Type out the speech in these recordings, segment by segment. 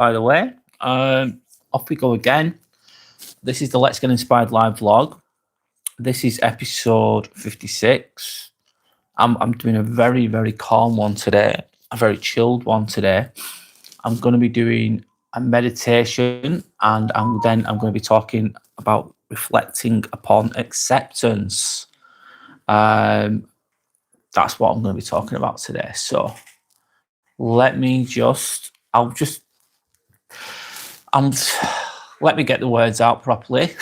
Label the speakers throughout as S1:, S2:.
S1: by the way. Off we go again. This is the Let's Get Inspired live vlog. This is episode 56. I'm doing a very, very calm one today, a very chilled one today. I'm going to be doing a meditation, and I'm going to be talking about reflecting upon acceptance. That's what I'm going to be talking about today. So let me let me get the words out properly.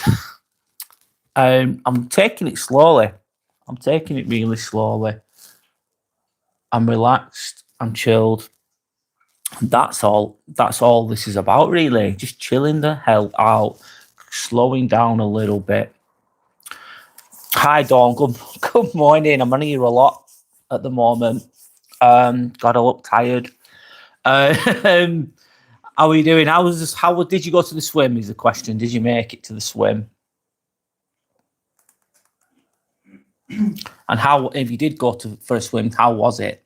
S1: I'm taking it slowly. I'm taking it really slowly. I'm relaxed. I'm chilled. That's all this is about, really. Just chilling the hell out, slowing down a little bit. Hi, Dawn. Good morning. I'm on here a lot at the moment. God, I look tired. How are you doing? How did you go to the swim? Is the question. Did you make it to the swim? And how, if you did go for a swim, how was it?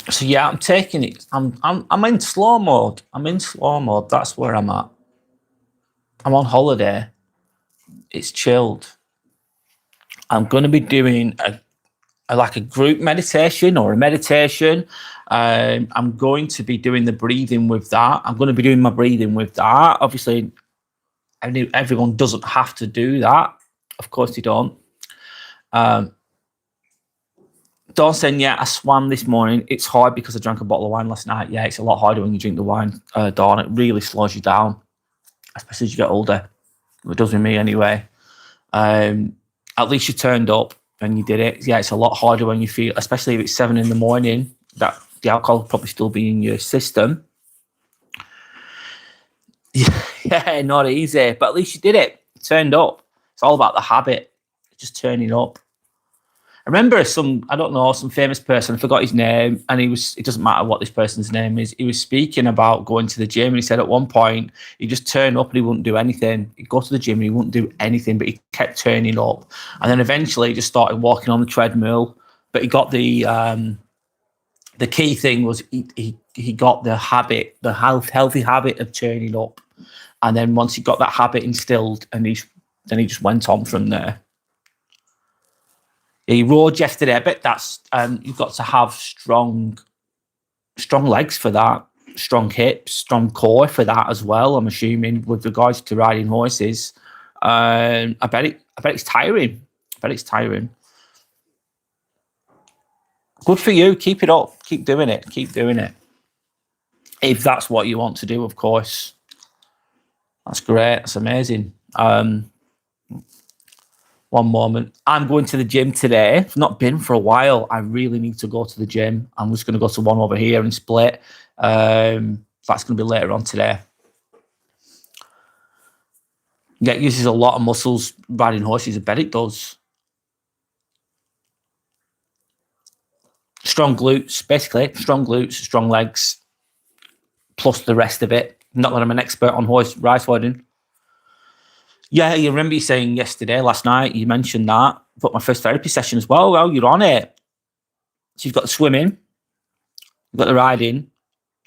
S1: So yeah, I'm taking it. I'm in slow mode. I'm in slow mode. That's where I'm at. I'm on holiday. It's chilled. I'm going to be doing a group meditation or a meditation. I'm going to be doing the breathing with that. I'm going to be doing my breathing with that. Obviously, everyone doesn't have to do that. Of course they don't. Dawn saying, yeah, I swam this morning. It's hard because I drank a bottle of wine last night. Yeah, it's a lot harder when you drink the wine, Dawn. It really slows you down, especially as you get older. It does with me anyway. At least you turned up and you did it. Yeah, it's a lot harder when you feel, especially if it's 7 a.m, that the alcohol will probably still be in your system. Yeah, not easy, but at least you did it. You turned up. It's all about the habit, just turning up. I remember some famous person, I forgot his name, and it doesn't matter what this person's name is, he was speaking about going to the gym, and he said at one point, he just turned up and he wouldn't do anything. He'd go to the gym and he wouldn't do anything, but he kept turning up. And then eventually he just started walking on the treadmill, but he got the key thing was he got the habit, the healthy habit of turning up. And then once he got that habit instilled, and then he just went on from there. He roared yesterday, but that's you've got to have strong legs for that, strong hips, strong core for that as well. I'm assuming with regards to riding horses. I bet it's tiring. Good for you. Keep it up. Keep doing it. If that's what you want to do, of course. That's great. That's amazing. One moment. I'm going to the gym today. I've not been for a while. I really need to go to the gym. I'm just going to go to one over here in Split. That's going to be later on today. Yeah, it uses a lot of muscles riding horses. I bet it does. Strong glutes, basically. Strong glutes, strong legs, plus the rest of it. Not that I'm an expert on rice riding. Yeah, you remember you saying last night, you mentioned that. But my first therapy session as well. Well, you're on it. So you've got the swimming, you've got the riding.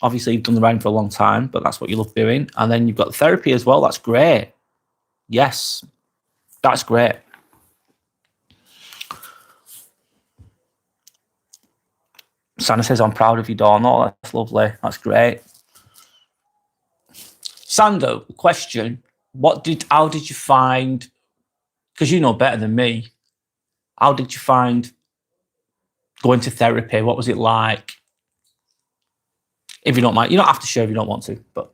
S1: Obviously, you've done the riding for a long time, but that's what you love doing. And then you've got the therapy as well. That's great. Yes, that's great. Santa says, I'm proud of you, Dawn. Oh, that's lovely. That's great. Sando, question. How did you find, because you know better than me, how did you find going to therapy? What was it like? If you don't mind, you don't have to share if you don't want to, but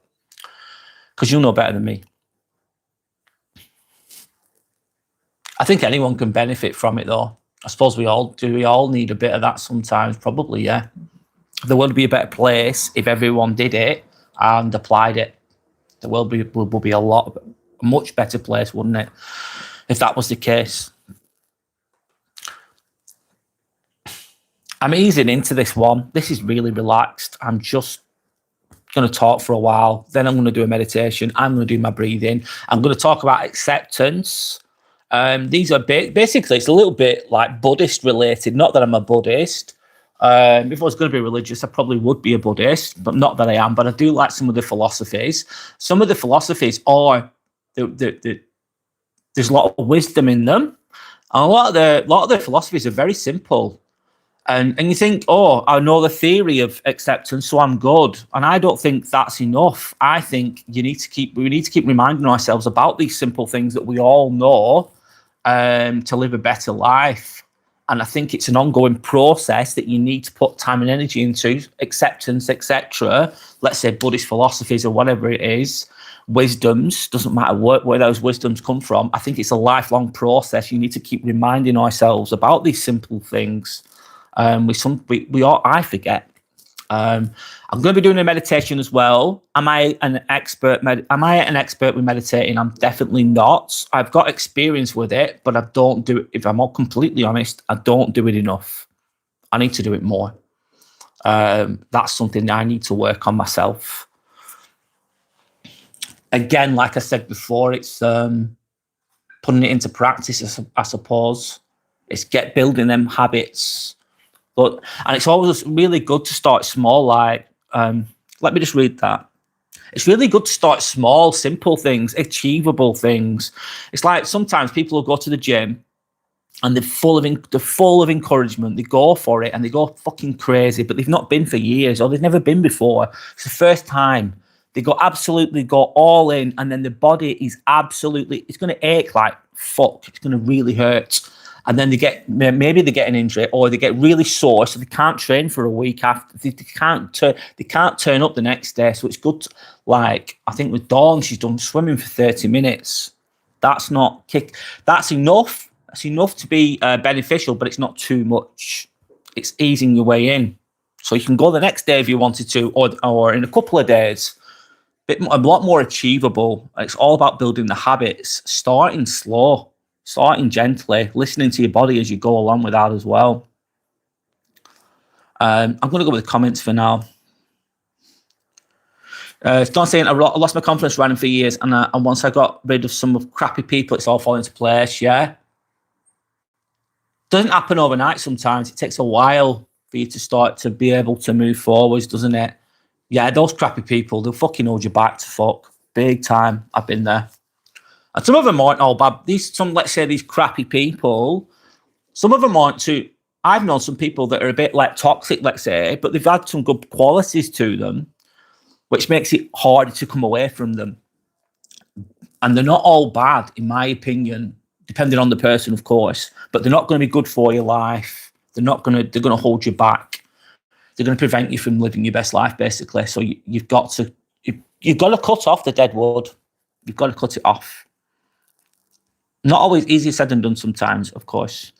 S1: because you know better than me. I think anyone can benefit from it though. I suppose we all need a bit of that sometimes, probably, yeah. The world would be a better place if everyone did it and applied it. The world will be a much better place, wouldn't it? If that was the case. I'm easing into this one. This is really relaxed. I'm just going to talk for a while. Then I'm going to do a meditation. I'm going to do my breathing. I'm going to talk about acceptance. These are basically, it's a little bit like Buddhist related. Not that I'm a Buddhist. If I was going to be religious, I probably would be a Buddhist, but not that I am. But I do like some of the philosophies. Some of the philosophies are there's a lot of wisdom in them, and a lot of the philosophies are very simple. And you think, oh, I know the theory of acceptance, so I'm good. And I don't think that's enough. I think we need to keep reminding ourselves about these simple things that we all know, to live a better life. And I think it's an ongoing process that you need to put time and energy into, acceptance, etc. Let's say Buddhist philosophies or whatever it is, wisdoms, doesn't matter where those wisdoms come from. I think it's a lifelong process. You need to keep reminding ourselves about these simple things. I forget. I'm going to be doing a meditation as well. Am I an expert with meditating? I'm definitely not. I've got experience with it, but I don't do it. If I'm all completely honest, I don't do it enough. I need to do it more. That's something that I need to work on myself. Again, like I said before, it's putting it into practice, I suppose. It's building them habits. And it's always really good to start small. Like, let me just read that. It's really good to start small, simple things, achievable things. It's like sometimes people will go to the gym and they're full of encouragement. They go for it and they go fucking crazy, but they've not been for years or they've never been before. It's the first time. They go all in, and then the body is it's going to ache like fuck. It's going to really hurt. And then maybe they get an injury or they get really sore, so they can't train for a week after. They can't turn up the next day. So it's good. Like, I think with Dawn, she's done swimming for 30 minutes. That's enough. That's enough to be beneficial, but it's not too much. It's easing your way in. So you can go the next day if you wanted to, or in a couple of days. A lot more achievable. It's all about building the habits, starting slow. Starting gently, listening to your body as you go along with that as well. I'm going to go with the comments for now. Don saying, I lost my confidence running for years, and once I got rid of some of crappy people, it's all falling into place. Yeah. Doesn't happen overnight sometimes. It takes a while for you to start to be able to move forwards, doesn't it? Yeah, those crappy people, they'll fucking hold you back to fuck. Big time. I've been there. And some of them aren't all bad. Let's say these crappy people, some of them aren't too. I've known some people that are a bit like toxic, let's say, but they've had some good qualities to them, which makes it harder to come away from them. And they're not all bad, in my opinion, depending on the person, of course, but they're not going to be good for your life. They're going to hold you back. They're going to prevent you from living your best life, basically. So you've got to cut off the dead wood. You've got to cut it off. Not always easier said than done sometimes, of course.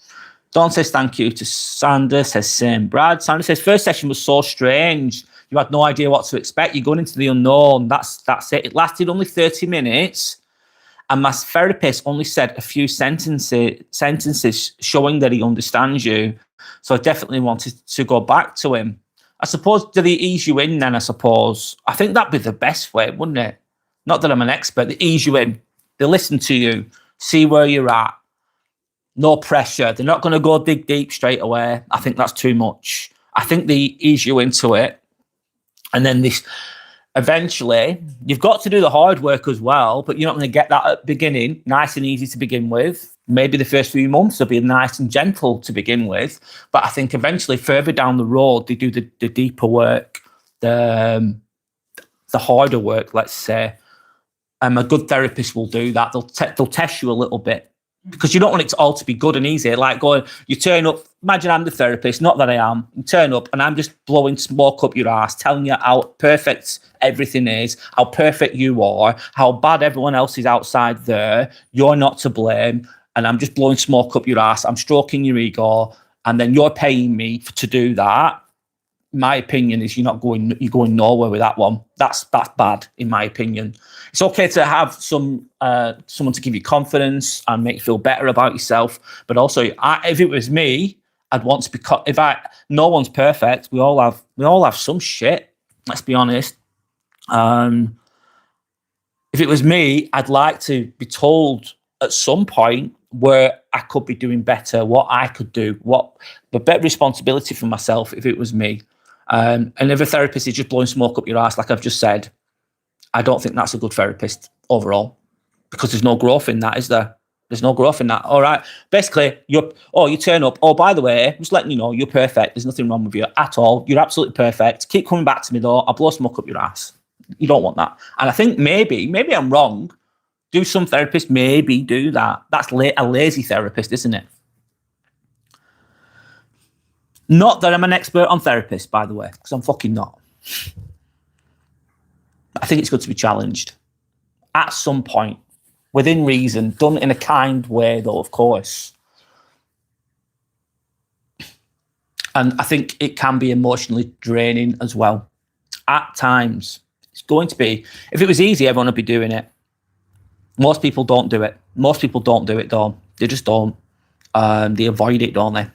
S1: Dawn says thank you to Sander, says same. Brad, Sander says first session was so strange. You had no idea what to expect. You're going into the unknown. That's it. It lasted only 30 minutes. And my therapist only said a few sentences showing that he understands you. So I definitely wanted to go back to him. I suppose, did he ease you in then, I suppose? I think that'd be the best way, wouldn't it? Not that I'm an expert. They ease you in. They listen to you. See where you're at. No pressure. They're not going to go dig deep straight away. I think that's too much. I think they ease you into it. And then eventually, you've got to do the hard work as well, but you're not going to get that at the beginning, nice and easy to begin with. Maybe the first few months will be nice and gentle to begin with. But I think eventually, further down the road, they do the deeper work, the harder work, let's say. A good therapist will do that. They'll test you a little bit because you don't want it all to be good and easy. Like you turn up, imagine I'm the therapist, not that I am. You turn up and I'm just blowing smoke up your ass, telling you how perfect everything is, how perfect you are, how bad everyone else is outside there. You're not to blame. And I'm just blowing smoke up your ass. I'm stroking your ego. And then you're paying me to do that. My opinion is you're going nowhere with that one. That's bad, in my opinion. It's okay to have someone to give you confidence and make you feel better about yourself. But also, if it was me, I'd want to be. No one's perfect. We all have some shit. Let's be honest. If it was me, I'd like to be told at some point where I could be doing better, what I could do, what the better responsibility for myself if it was me. And if a therapist is just blowing smoke up your ass, like I've just said, I don't think that's a good therapist overall, because there's no growth in that, is there? There's no growth in that. All right. Basically, you turn up. Oh, by the way, just letting you know, you're perfect. There's nothing wrong with you at all. You're absolutely perfect. Keep coming back to me though. I'll blow smoke up your ass. You don't want that. And I think maybe I'm wrong. Do some therapists maybe do that? That's a lazy therapist, isn't it? Not that I'm an expert on therapists, by the way, because I'm fucking not. I think it's good to be challenged at some point, within reason, done in a kind way, though, of course. And I think it can be emotionally draining as well. At times, it's going to be. If it was easy, everyone would be doing it. Most people don't do it. Most people don't do it, though. They just don't. They avoid it, don't they?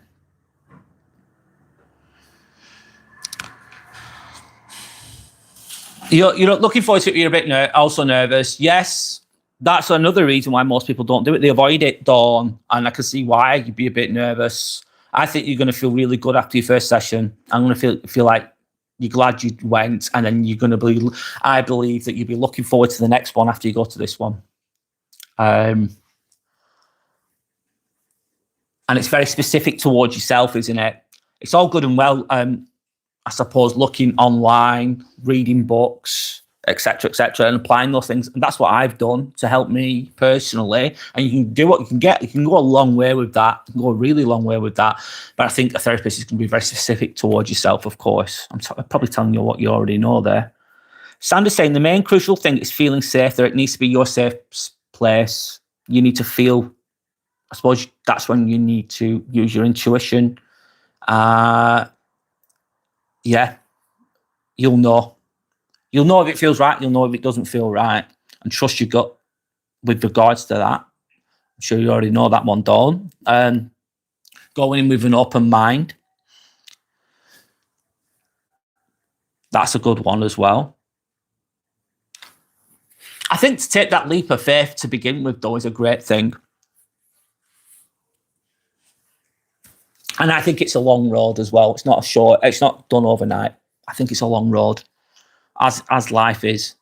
S1: You're looking forward to it. You're a bit also nervous. Yes, that's another reason why most people don't do it. They avoid it, Dawn, and I can see why you'd be a bit nervous. I think you're going to feel really good after your first session. I'm going to feel like you're glad you went, and then you're going to be. I believe that you'll be looking forward to the next one after you go to this one. And it's very specific towards yourself, isn't it? It's all good and well. I suppose looking online, reading books, etc., and applying those things. And that's what I've done to help me personally. And you can do what you can get. You can go a long way with that. You can go a really long way with that. But I think a therapist is going to be very specific towards yourself, of course. I'm probably telling you what you already know there. Sandra's saying the main crucial thing is feeling safe there. It needs to be your safe place. You need to feel, I suppose that's when you need to use your intuition. Yeah, you'll know. You'll know if it feels right. You'll know if it doesn't feel right. And trust your gut with regards to that. I'm sure you already know that one, Dawn. Going in with an open mind. That's a good one as well. I think to take that leap of faith to begin with, though, is a great thing. And I think it's a long road as well. It's not it's not done overnight. I think it's a long road, as life is.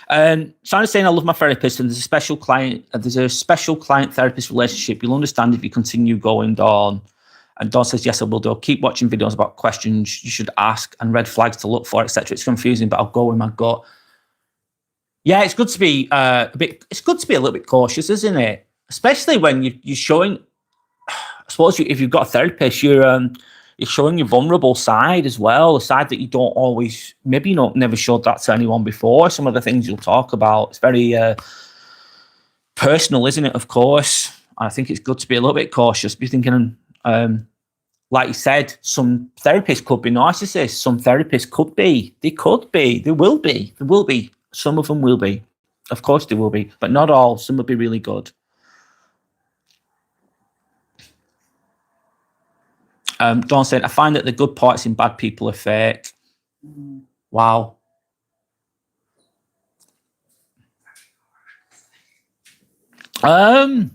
S1: So I'm saying I love my therapist, and there's a special client therapist relationship. You'll understand if you continue going, Dawn. And Dawn says, yes, I will do. I'll keep watching videos about questions you should ask and red flags to look for, etc. It's confusing, but I'll go with my gut. Yeah, it's good to be It's good to be a little bit cautious, isn't it? Especially when you're showing. I suppose if you've got a therapist, you're showing your vulnerable side as well, a side that you don't always, maybe never showed that to anyone before. Some of the things you'll talk about, it's very personal, isn't it? Of course, I think it's good to be a little bit cautious. Be thinking, like you said, some therapists could be narcissists. Some therapists could be. They could be. They will be. There will be. Some of them will be. Of course, they will be, but not all. Some will be really good. Dawn said, I find that the good parts in bad people are fake. Wow. Trying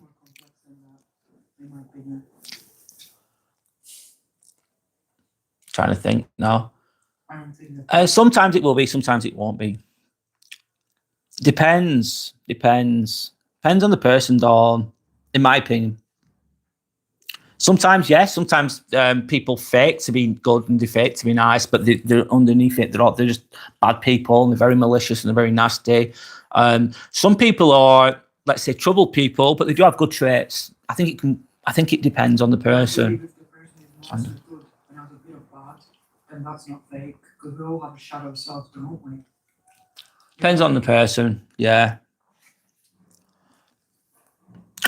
S1: to think now. Sometimes it will be, sometimes it won't be. Depends on the person, Dawn, in my opinion. Sometimes, yes. Sometimes people fake to be good and they fake to be nice, but they're underneath it. They're just bad people, and they're very malicious and they're very nasty. Some people are, let's say, troubled people, but they do have good traits. I think it depends on the person.
S2: If the person is not so good and has a bit of bad, then that's not fake, because we all have a shadow self, don't we?
S1: Depends on the person. Yeah.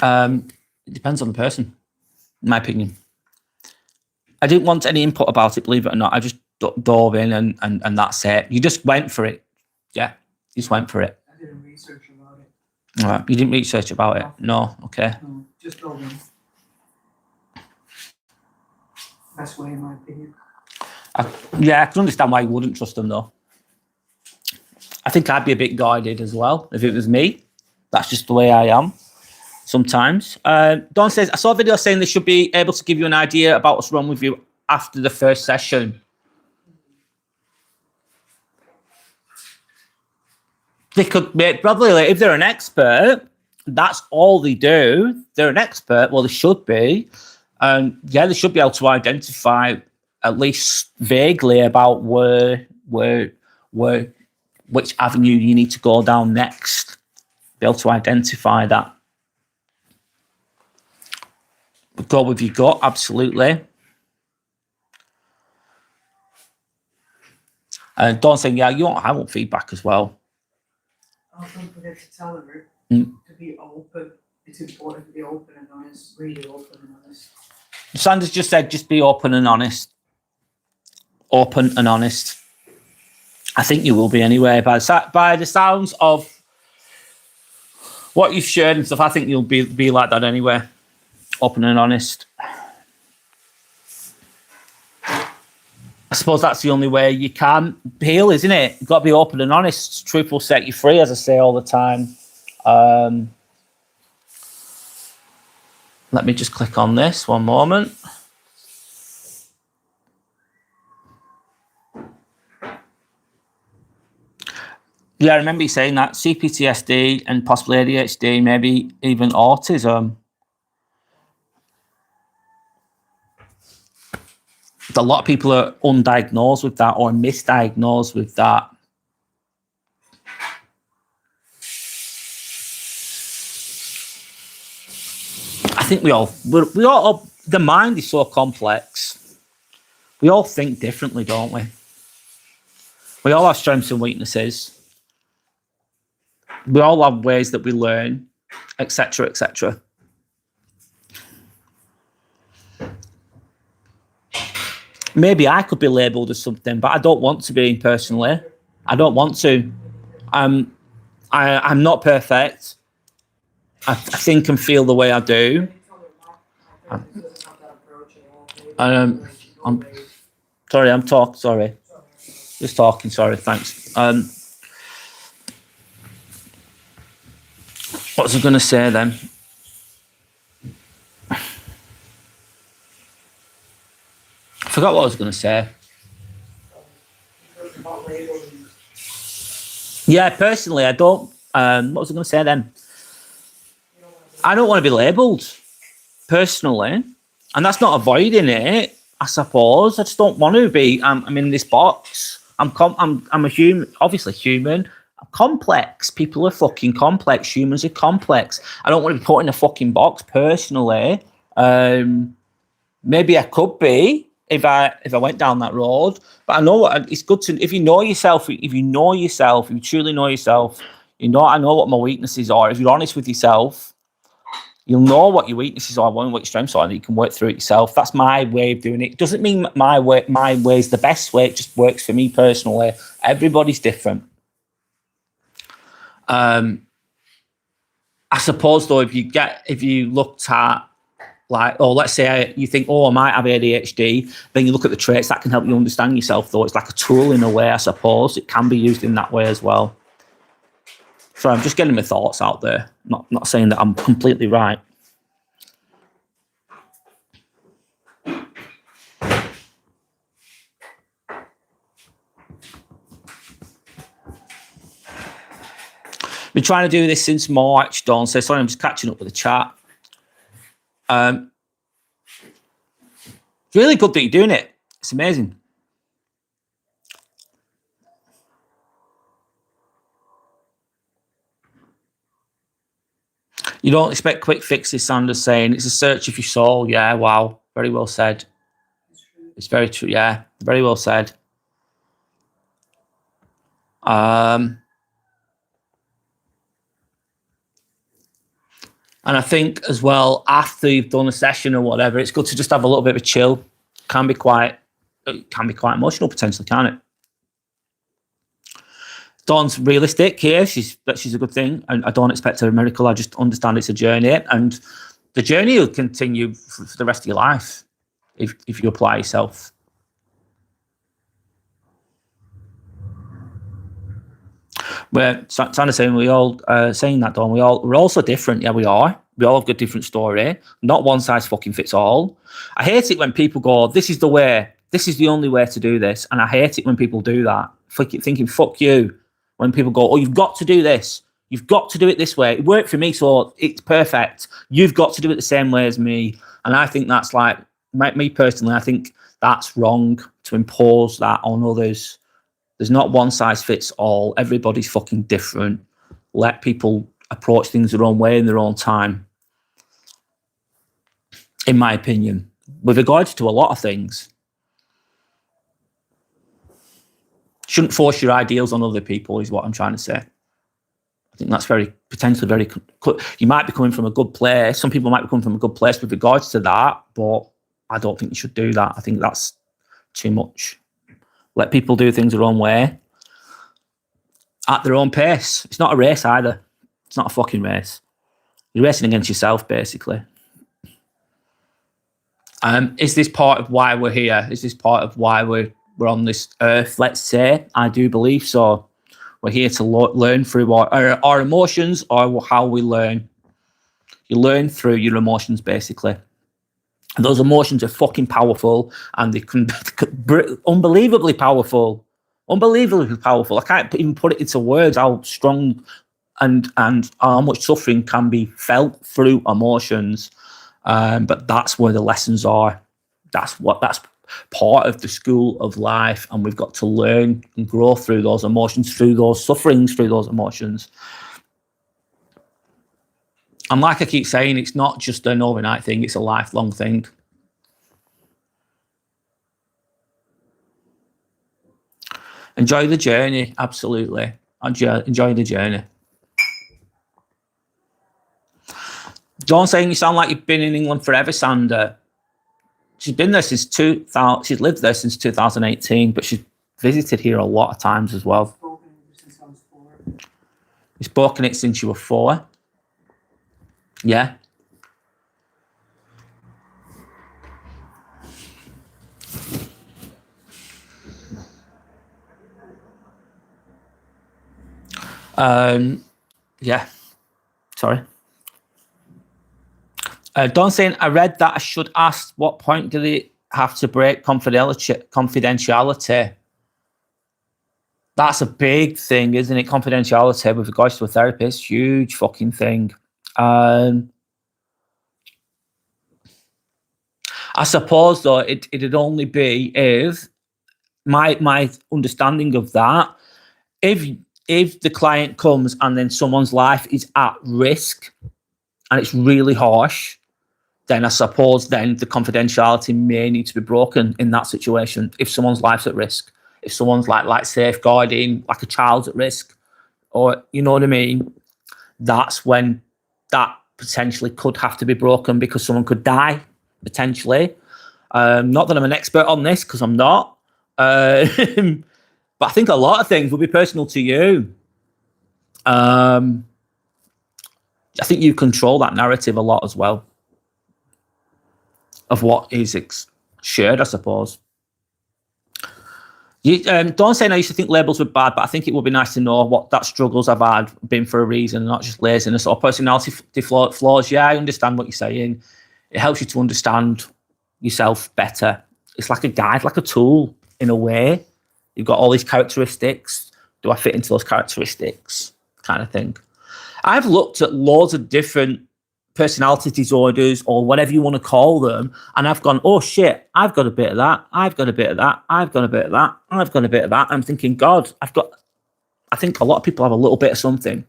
S1: It depends on the person. In my opinion, I didn't want any input about it, believe it or not. I just dove in and that's it. You just went for it. Yeah, you just went for it.
S2: I didn't research about it.
S1: All right, you didn't research about it? No, okay.
S2: No, just dove in. Best way, in my opinion.
S1: I can understand why you wouldn't trust them, though. I think I'd be a bit guarded as well if it was me. That's just the way I am. sometimes. Dawn says, I saw a video saying they should be able to give you an idea about what's wrong with you after the first session. They could probably, like, if they're an expert, that's all they do. They're an expert. Well, they should be. Yeah, they should be able to identify at least vaguely about which avenue you need to go down next. Be able to identify that. But go with your gut, absolutely. And Dawn saying, yeah, I want feedback as well.
S2: Don't forget to tell her to be open. It's important to be open and honest, really open and honest.
S1: Sanders just said, just be open and honest. Open and honest. I think you will be anyway. By the sounds of what you've shared and stuff, I think you'll be like that anyway. Open and honest. I suppose that's the only way you can heal, isn't it? You've got to be open and honest. Truth will set you free, as I say all the time. Let me just click on this one moment. Yeah, I remember you saying that. CPTSD and possibly ADHD, maybe even autism. A lot of people are undiagnosed with that or misdiagnosed with that. I think we all, the mind is so complex. We all think differently, don't we? We all have strengths and weaknesses. We all have ways that we learn, etc., etc. Maybe I could be labelled as something, but I don't want to be personally. I don't want to. I'm not perfect. I think and feel the way I do. I'm sorry. Sorry, just talking. Sorry. Thanks. What was I going to say then? I forgot what I was going to say. Yeah, personally, I don't. What was I going to say then? I don't want to be labelled personally, and that's not avoiding it. I suppose I just don't want to be. I'm in this box. I'm a human, obviously human. I'm complex. People are fucking complex. Humans are complex. I don't want to be put in a fucking box personally. Maybe I could be if I went down that road. But I know what it's good to, if you know yourself, if you truly know yourself, I know what my weaknesses are. If you're honest with yourself, you'll know what your weaknesses are, what your strengths are, and you can work through it yourself. That's my way of doing it. It doesn't mean my way is the best way. It just works for me personally. Everybody's different. I suppose though, if you looked at, like, oh, let's say you think, oh, I might have ADHD, then you look at the traits that can help you understand yourself, though. It's like a tool in a way, I suppose. It can be used in that way as well. So I'm just getting my thoughts out there, not saying that I'm completely right. Been trying to do this since March, Dawn says. Sorry, I'm just catching up with the chat. It's really good that you're doing it. It's amazing. You don't expect quick fixes, Sanders saying. It's a search of your soul. Yeah, wow. Very well said. It's very true. Yeah, very well said. And I think as well, after you've done a session or whatever, it's good to just have a little bit of a chill. It can be quite emotional potentially, can't it? Dawn's realistic here. She's a good thing. And I don't expect a miracle. I just understand it's a journey. And the journey will continue for the rest of your life if you apply yourself. We're trying to say we all saying that, Dawn. We're all so different. Yeah, we are. We all have got a different story. Not one size fucking fits all. I hate it when people go, this is the way. This is the only way to do this. And I hate it when people do that. Thinking, fuck you. When people go, oh, you've got to do this. You've got to do it this way. It worked for me, so it's perfect. You've got to do it the same way as me. And I think that's like, me personally, I think that's wrong to impose that on others. There's not one size fits all. Everybody's fucking different. Let people approach things their own way in their own time. In my opinion, with regards to a lot of things. Shouldn't force your ideals on other people is what I'm trying to say. I think that's potentially very, you might be coming from a good place. Some people might be coming from a good place with regards to that, but I don't think you should do that. I think that's too much. Let people do things their own way at their own pace. It's not a race either. It's not a fucking race. You're racing against yourself, basically. Is this part of why we're here? Is this part of why we're on this earth? Let's say. I do believe so. We're here to learn through our emotions, or how we learn. You learn through your emotions, basically. And those emotions are fucking powerful, and they can unbelievably powerful. Unbelievably powerful. I can't even put it into words how strong and how much suffering can be felt through emotions. But that's where the lessons are. That's part of the school of life, and we've got to learn and grow through those emotions, through those sufferings, through those emotions. And like I keep saying, it's not just an overnight thing, it's a lifelong thing. Enjoy the journey, absolutely. Enjoy the journey. Don't say you sound like you've been in England forever, Sandra. She's been there since 2000. She's lived there since 2018, but she's visited here a lot of times as well.
S2: Since I was 4.
S1: You've spoken it since you were 4. Yeah. Yeah. Sorry. Don saying, I read that I should ask what point do they have to break confidentiality? That's a big thing, isn't it? Confidentiality with regards to a therapist, huge fucking thing. I suppose though it'd only be if my understanding of that, if the client comes and then someone's life is at risk and it's really harsh, then I suppose then the confidentiality may need to be broken in that situation. If someone's life's at risk, if someone's like safeguarding, like a child's at risk, or you know what I mean, that's when that potentially could have to be broken because someone could die potentially. Not that I'm an expert on this because I'm not, but I think a lot of things will be personal to you. I think you control that narrative a lot as well of what is shared, I suppose. Don't say I used to think labels were bad, but I think it would be nice to know what that struggles I've had been for a reason, not just laziness or personality flaws. Yeah, I understand what you're saying. It helps you to understand yourself better. It's like a guide, like a tool in a way. You've got all these characteristics. Do I fit into those characteristics? Kind of thing. I've looked at loads of different personality disorders or whatever you want to call them, and I've gone, oh shit, I've got a bit of that, I've got a bit of that, I've got a bit of that, I've got a bit of that. I'm thinking, God, I think a lot of people have a little bit of something.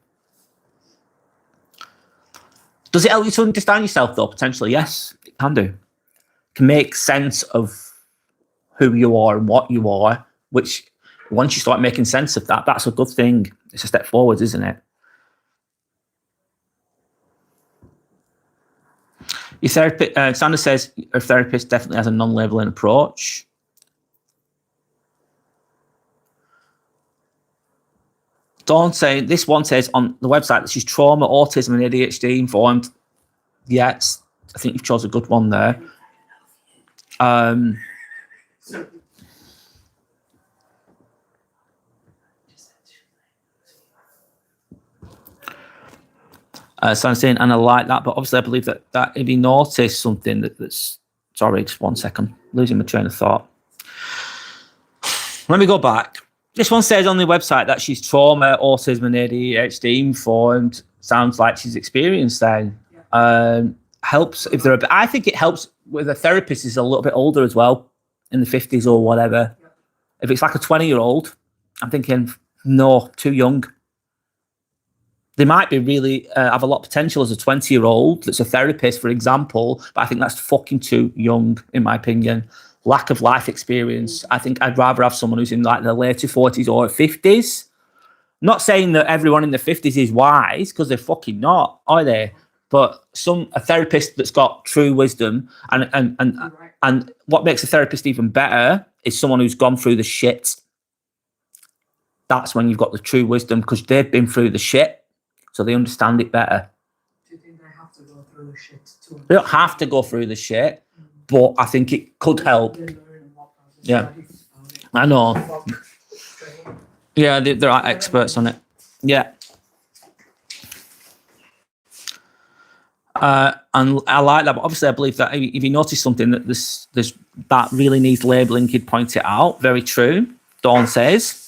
S1: Does it help you to understand yourself though? Potentially, yes, it can do. It can make sense of who you are and what you are, which once you start making sense of that, that's a good thing. It's a step forward, isn't it? Your therapist, Sandra says, her therapist definitely has a non-labeling approach. Dawn saying, this one says on the website that she's trauma, autism, and ADHD informed. Yes, I think you've chose a good one there. So I'm saying, and I like that, but obviously I believe that if you notice something that's, sorry, just 1 second, losing my train of thought. Let me go back. This one says on the website that she's trauma, autism, and ADHD informed. Sounds like she's experienced then. Helps if they're. I think it helps with a therapist is a little bit older as well, in the 50s or whatever. If it's like a 20-year-old, I'm thinking no, too young. They might be really have a lot of potential as a 20-year-old that's a therapist, for example, but I think that's fucking too young, in my opinion. Lack of life experience. I think I'd rather have someone who's in like their later 40s or 50s. Not saying that everyone in the 50s is wise, because they're fucking not, are they? But a therapist that's got true wisdom, and what makes a therapist even better is someone who's gone through the shit. That's when you've got the true wisdom, because they've been through the shit. So they understand it better.
S2: Do you think they have to go through the shit too?
S1: They don't have to go through the shit, but I think it could help. Yeah, I know. Yeah, there are experts on it. Yeah. And I like that, but obviously I believe that if you notice something that this that really needs labelling, you'd point it out. Very true. Dawn says.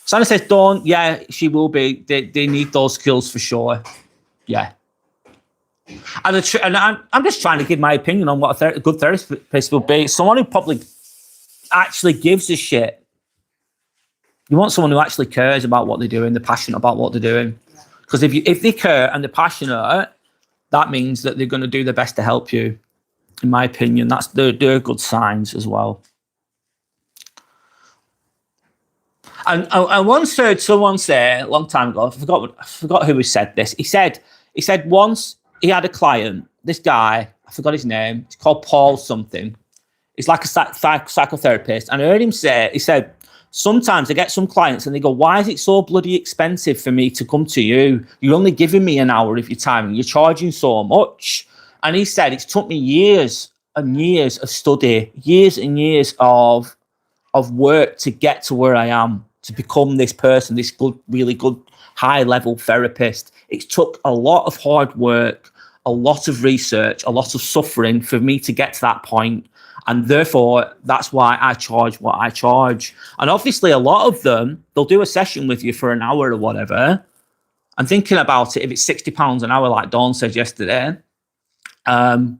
S1: Santa says, Dawn, yeah, she will be. They need those skills for sure. Yeah. And I'm just trying to give my opinion on what a good therapist will be. Someone who probably actually gives a shit. You want someone who actually cares about what they're doing, they're passionate about what they're doing. Because if they care and they're passionate, that means that they're going to do their best to help you. In my opinion, they're good signs as well. And I once heard someone say a long time ago, I forgot who said this. He said once he had a client, this guy, I forgot his name, it's called Paul something. He's like a psychotherapist. And I heard him say, he said, sometimes I get some clients and they go, why is it so bloody expensive for me to come to you? You're only giving me an hour of your time and you're charging so much. And he said, it's took me years and years of study, years and years of work to get to where I am, to become this person, this good, really good, high-level therapist. It took a lot of hard work, a lot of research, a lot of suffering for me to get to that point. And therefore, that's why I charge what I charge. And obviously, a lot of them, they'll do a session with you for an hour or whatever. And thinking about it, if it's £60 an hour, like Dawn said yesterday,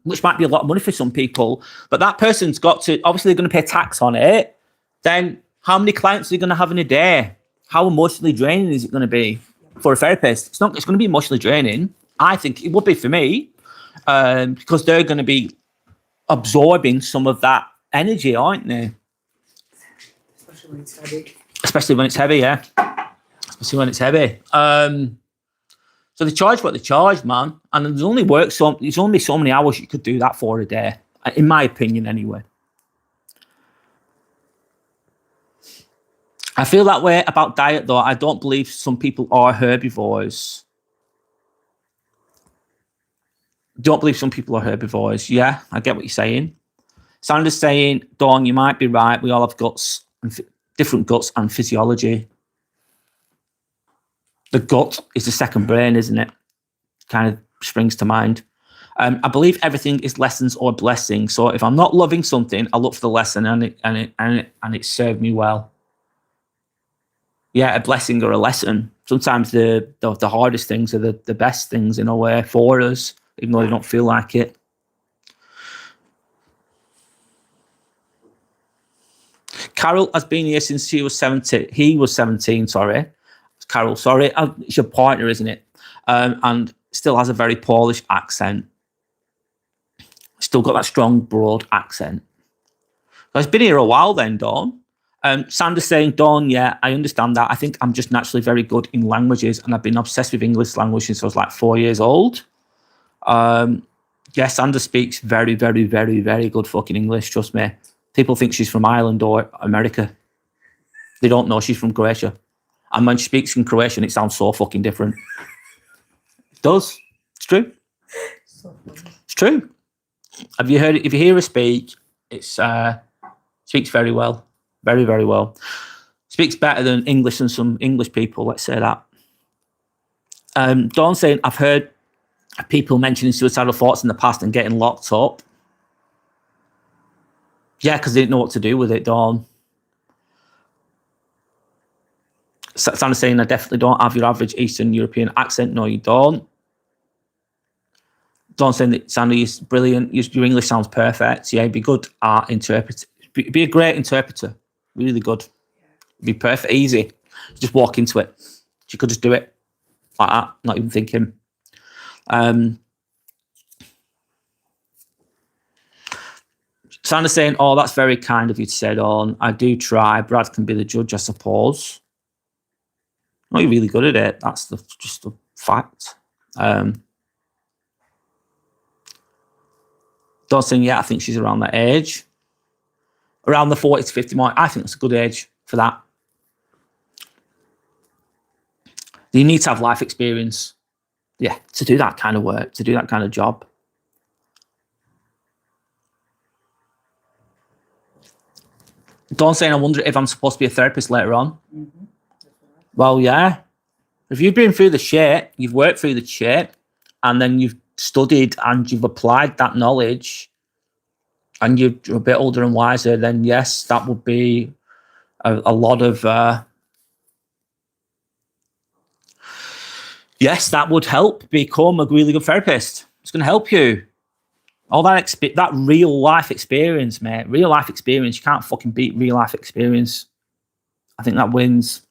S1: which might be a lot of money for some people, but that person's got to, obviously, they're going to pay tax on it. Then how many clients are you going to have in a day? How emotionally draining is it going to be for a therapist? It's going to be emotionally draining. I think it would be for me, because they're going to be absorbing some of that energy, aren't they?
S2: Especially when it's heavy.
S1: Especially when it's heavy, yeah. Especially when it's heavy. So they charge what they charge, man. And there's only so many hours you could do that for a day, in my opinion, anyway. I feel that way about diet, though. I don't believe some people are herbivores. Don't believe some people are herbivores. Yeah, I get what you're saying. Sandra's saying, Dawn, you might be right. We all have guts, different guts and physiology. The gut is the second brain, isn't it? Kind of springs to mind. I believe everything is lessons or blessings. So if I'm not loving something, I look for the lesson, and it served me well. Yeah, a blessing or a lesson. Sometimes the hardest things are the best things in a way for us, even though they don't feel like it. Carol has been here since he was 17, sorry. Carol, sorry. It's your partner, isn't it? And still has a very Polish accent. Still got that strong, broad accent. So he's been here a while then, Dawn. Sandra's saying, Dawn, yeah, I understand that. I think I'm just naturally very good in languages, and I've been obsessed with English language since I was like 4 years old. Yeah, Sandra speaks very, very, very, very good fucking English, trust me. People think she's from Ireland or America. They don't know she's from Croatia. And when she speaks in Croatian, it sounds so fucking different. It does. It's true. It's true. Have you heard it? If you hear her speak, it's speaks very well. Very, very well. Speaks better than English and some English people, let's say that. Dawn saying, I've heard people mentioning suicidal thoughts in the past and getting locked up. Yeah, because they didn't know what to do with it, Dawn. Sandra's saying, I definitely don't have your average Eastern European accent. No, you don't. Dawn saying that Sandra is brilliant. Your English sounds perfect. Yeah, be good art interpreter. Be a great interpreter. Really good. Be perfect, easy. Just walk into it. She could just do it like that, not even thinking. Sandra's saying, oh, that's very kind of you to say, Dawn. I do try. Brad can be the judge, I suppose. No, you're really good at it. That's just a fact. Dawn saying, yeah, I think she's around that age. Around the 40 to 50 mark. I think that's a good age for that. You need to have life experience, yeah, to do that kind of work, to do that kind of job. Dawn saying, I wonder if I'm supposed to be a therapist later on. Mm-hmm. Well, yeah. If you've been through the shit, you've worked through the shit, and then you've studied and you've applied that knowledge, and you're a bit older and wiser, then yes, that would be a lot of... yes, that would help become a really good therapist. It's going to help you. All that real life experience, mate. Real life experience. You can't fucking beat real life experience. I think that wins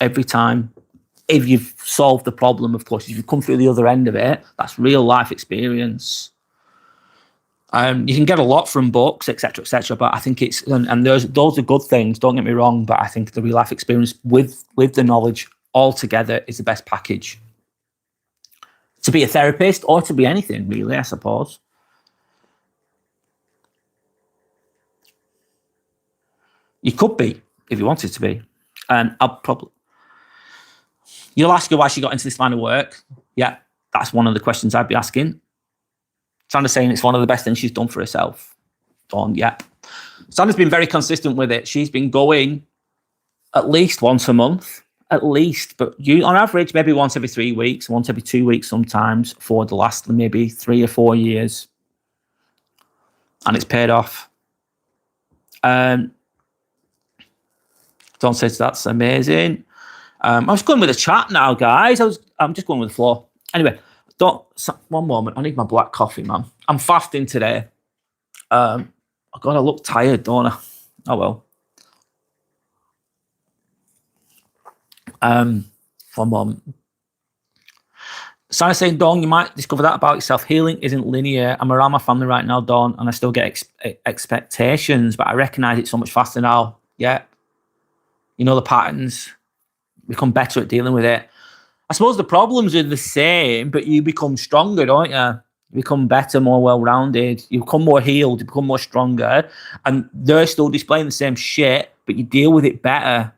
S1: every time. If you've solved the problem, of course. If you've come through the other end of it, that's real life experience. You can get a lot from books, etc., but I think it's, and those are good things, don't get me wrong, but I think the real life experience with the knowledge all together is the best package. To be a therapist or to be anything, really, I suppose. You could be, if you wanted to be. You'll ask her why she got into this line of work. Yeah, that's one of the questions I'd be asking. Sandra's saying it's one of the best things she's done for herself. Dawn, yeah. Sandra's been very consistent with it. She's been going at least once a month, at least. But you, on average, maybe once every 3 weeks, once every 2 weeks sometimes for the last maybe 3 or 4 years. And it's paid off. Dawn says that's amazing. I was going with the chat now, guys. I'm just going with the flow. Anyway, one moment. I need my black coffee, man. I'm fasting today. I look tired, don't I? Oh well. One moment. Sarah's saying, Dawn, you might discover that about yourself. Healing isn't linear. I'm around my family right now, Dawn, and I still get expectations, but I recognize it so much faster now. Yeah. You know the patterns. Become better at dealing with it. I suppose the problems are the same, but you become stronger, don't you? You become better, more well-rounded. You become more healed. You become more stronger. And they're still displaying the same shit, but you deal with it better.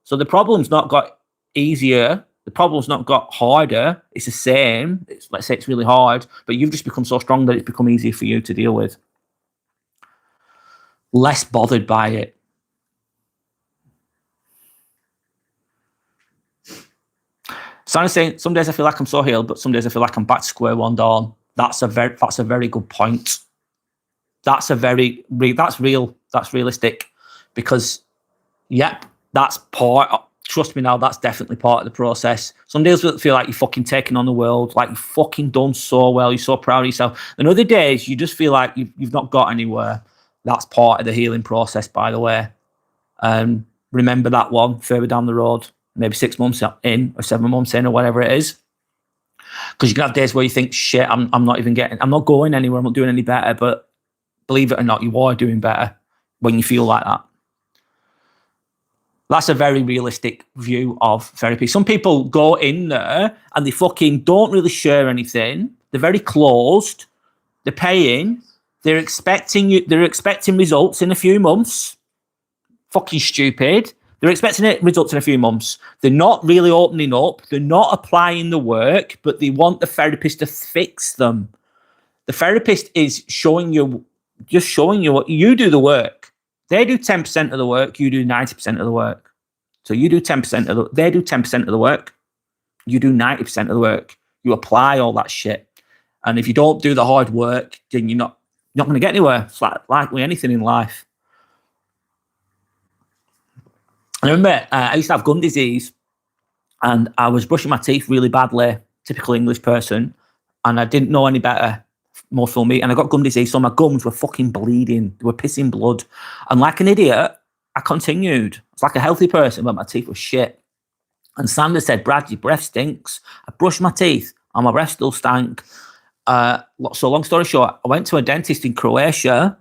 S1: So the problem's not got easier. The problem's not got harder. It's the same. Let's say it's really hard, but you've just become so strong that it's become easier for you to deal with. Less bothered by it. Sandra's saying, some days I feel like I'm so healed, but some days I feel like I'm back to square one, Dawn. That's a very good point. That's real. That's realistic. Because, yep, that's trust me now, that's definitely part of the process. Some days you feel like you're fucking taking on the world, like you've fucking done so well, you're so proud of yourself. And other days you just feel like you've not got anywhere. That's part of the healing process, by the way. Remember that one further down the road. Maybe 6 months in or 7 months in or whatever it is. Because you can have days where you think, shit, I'm not going anywhere, I'm not doing any better. But believe it or not, you are doing better when you feel like that. That's a very realistic view of therapy. Some people go in there and they fucking don't really share anything. They're very closed. They're paying. They're expecting results in a few months. Fucking stupid. They're expecting results in a few months. They're not really opening up. They're not applying the work, but they want the therapist to fix them. The therapist is showing you what you do the work. They do 10% of the work. You do 90% of the work. So you do 10% they do 10% of the work. You do 90% of the work. You apply all that shit. And if you don't do the hard work, then you're not going to get anywhere. It's like with anything in life. I remember I used to have gum disease, and I was brushing my teeth really badly, typical English person, and I didn't know any better, more for me, and I got gum disease, so my gums were fucking bleeding. They were pissing blood. And like an idiot, I continued. It's like a healthy person, but my teeth were shit. And Sandra said, Brad, your breath stinks. I brushed my teeth, and my breath still stank. So long story short, I went to a dentist in Croatia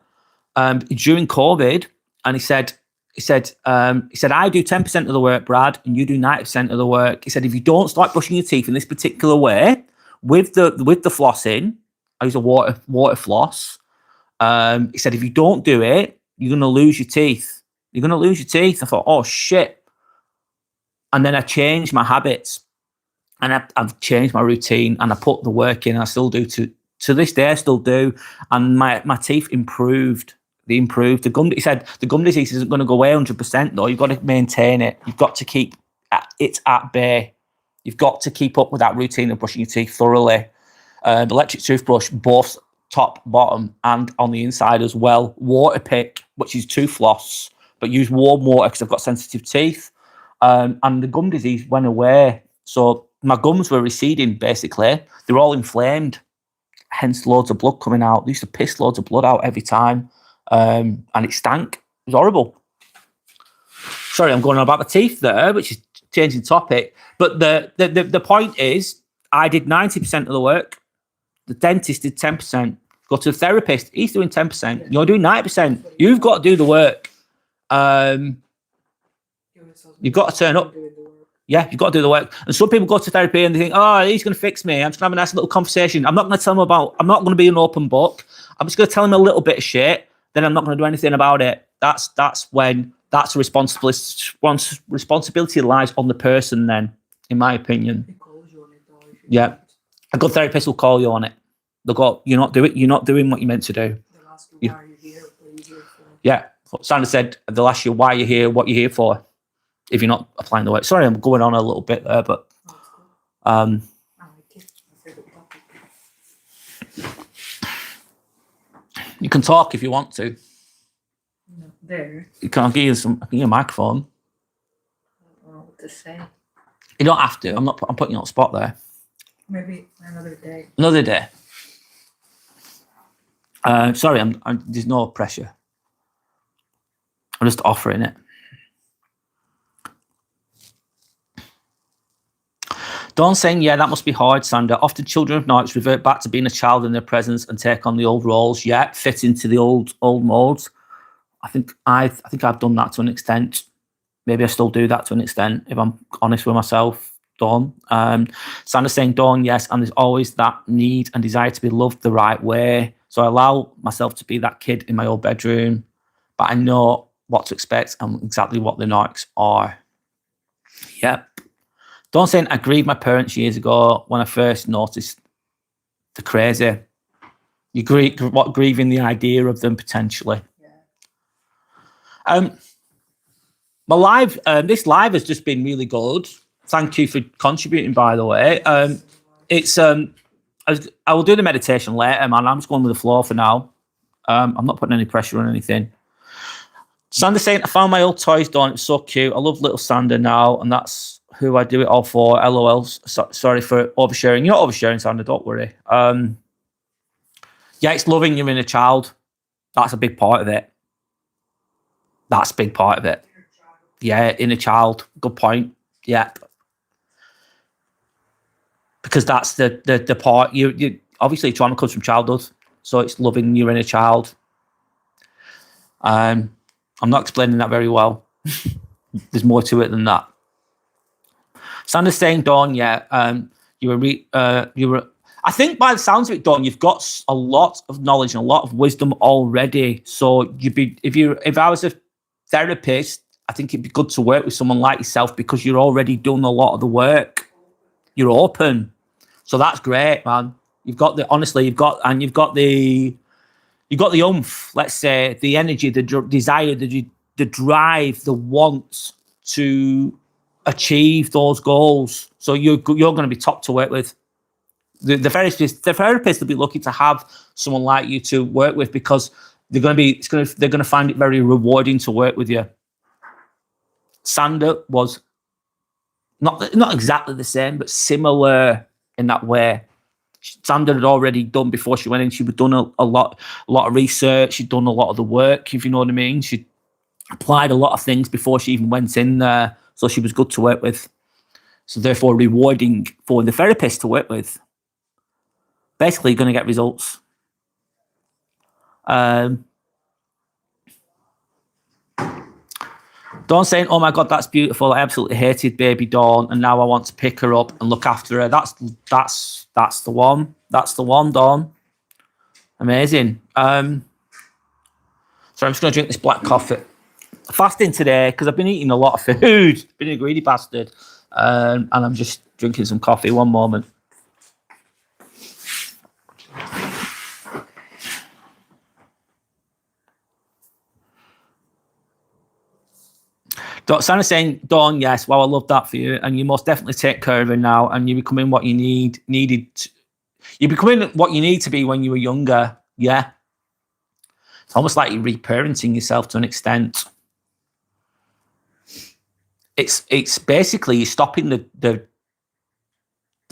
S1: during COVID, and he said, I do 10% of the work, Brad, and you do 90% of the work. He said, if you don't start brushing your teeth in this particular way, with the flossing, I use a water floss. He said, if you don't do it, you're going to lose your teeth. You're going to lose your teeth. I thought, oh shit. And then I changed my habits, and I've changed my routine, and I put the work in. I still do to this day. I still do, and my teeth improved. They improved. He said the gum disease isn't going to go away 100%, though. You've got to maintain it. You've got to keep it at bay. You've got to keep up with that routine of brushing your teeth thoroughly. The electric toothbrush, both top, bottom, and on the inside as well. Water pick, which is tooth floss, but use warm water because I've got sensitive teeth. And the gum disease went away. So my gums were receding, basically. They were all inflamed, hence loads of blood coming out. They used to piss loads of blood out every time. And it stank. It was horrible. Sorry, I'm going on about my teeth there, which is changing topic. But the point is, I did 90% of the work. The dentist did 10%. Go to the therapist, he's doing 10%. You're doing 90%. You've got to do the work. You've got to turn up. Yeah, you've got to do the work. And some people go to therapy and they think, oh, he's going to fix me. I'm just going to have a nice little conversation. I'm not going to tell him I'm not going to be an open book. I'm just going to tell him a little bit of shit. Then I'm not going to do anything about it. That's a responsibility lies on the person then, in my opinion. Yeah. A good therapist will call you on it. They'll go, you're not doing what you're meant to do.
S2: They'll ask you why you're here, what are you here for?
S1: Yeah. Sandra said, they'll ask you why you're here, what you're here for, if you're not applying the work. Sorry, I'm going on a little bit there, but
S2: I like it. My favorite topic.
S1: You can talk if you want to.
S2: No, there.
S1: I'll give you a microphone.
S2: I don't know what to say.
S1: You don't have to. I'm putting you on the spot there.
S2: Maybe another day.
S1: Another day. Sorry, there's no pressure. I'm just offering it. Dawn saying, yeah, that must be hard, Sandra. Often children of nights revert back to being a child in their presence and take on the old roles. Yeah, fit into the old molds. I think I've done that to an extent. Maybe I still do that to an extent, if I'm honest with myself, Dawn. Sandra saying, Dawn, yes, and there's always that need and desire to be loved the right way. So I allow myself to be that kid in my old bedroom, but I know what to expect and exactly what the knocks are. Yep. Dawn saying, I grieved my parents years ago when I first noticed the crazy. You grieving the idea of them potentially. Yeah. My live, this live has just been really good. Thank you for contributing, by the way. I will do the meditation later, man. I'm just going with the flow for now. I'm not putting any pressure on anything. Sandra saying, I found my old toys, Dawn. It's so cute. I love little Sandra now, and that's who I do it all for. LOL. Sorry for oversharing. You're not oversharing, Sandra. Don't worry. Yeah, it's loving your inner child. That's a big part of it. That's a big part of it. Yeah, inner child. Good point. Yeah. Because that's the part you obviously trauma comes from childhood. So it's loving your inner child. I'm not explaining that very well. There's more to it than that. Sandra's saying, Dawn, yeah, you were. I think by the sounds of it, Dawn, you've got a lot of knowledge and a lot of wisdom already. So if I was a therapist, I think it'd be good to work with someone like yourself because you're already doing a lot of the work. You're open, so that's great, man. You've got the oomph. Let's say the energy, the desire, the drive, the want to achieve those goals. So you're going to be top to work with. The therapist will be lucky to have someone like you to work with, because they're going to find it very rewarding to work with you. Sandra was not exactly the same, but similar in that way. Sandra had already done, before she went in, she had done a lot of research. She'd done a lot of the work, if you know what I mean. She applied a lot of things before she even went in there, so she was good to work with. So therefore rewarding for the therapist to work with. Basically, you're going to get results. Dawn saying, "Oh my God, that's beautiful. I absolutely hated baby Dawn, and now I want to pick her up and look after her." That's the one. That's the one, Dawn. Amazing. So I'm just going to drink this black coffee. Fasting today because I've been eating a lot of food. Been a greedy bastard, and I'm just drinking some coffee. One moment. Sandra's saying, Dawn, yes, well, I love that for you. And you most definitely take care of her now, and you're becoming what you you're becoming what you need to be when you were younger. Yeah. It's almost like you're reparenting yourself to an extent. It's basically you're stopping the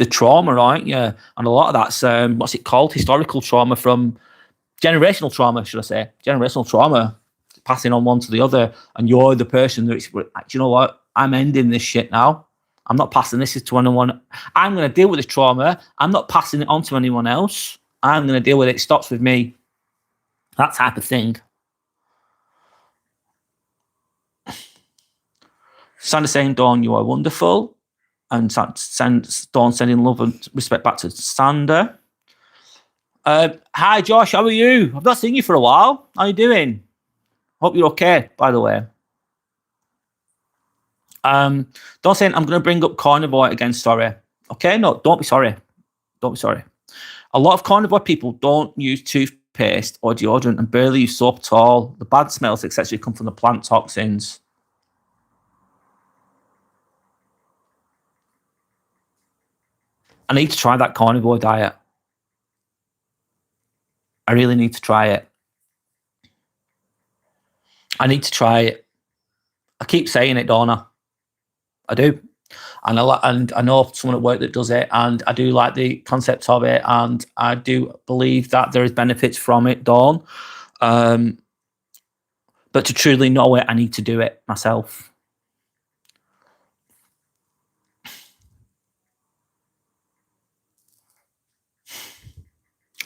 S1: trauma, right? Yeah. And a lot of that's, what's it called? Historical trauma from generational trauma, should I say? Generational trauma. Passing on one to the other, and you're the person that's, do you know what? I'm ending this shit now. I'm not passing this to anyone. I'm going to deal with this trauma. I'm not passing it on to anyone else. I'm going to deal with it. It stops with me. That type of thing. Sandra saying, Dawn, you are wonderful. And Dawn sending love and respect back to Sandra. Hi, Josh. How are you? I've not seen you for a while. How are you doing? Hope you're okay, by the way. Dawn saying, I'm going to bring up carnivore again, sorry. Okay, no, don't be sorry. Don't be sorry. A lot of carnivore people don't use toothpaste or deodorant and barely use soap at all. The bad smells, etc., come from the plant toxins. I need to try that carnivore diet. I really need to try it. I need to try it. I keep saying it, don't I? I do. And I know someone at work that does it, and I do like the concept of it, and I do believe that there is benefits from it, Dawn. But to truly know it, I need to do it myself.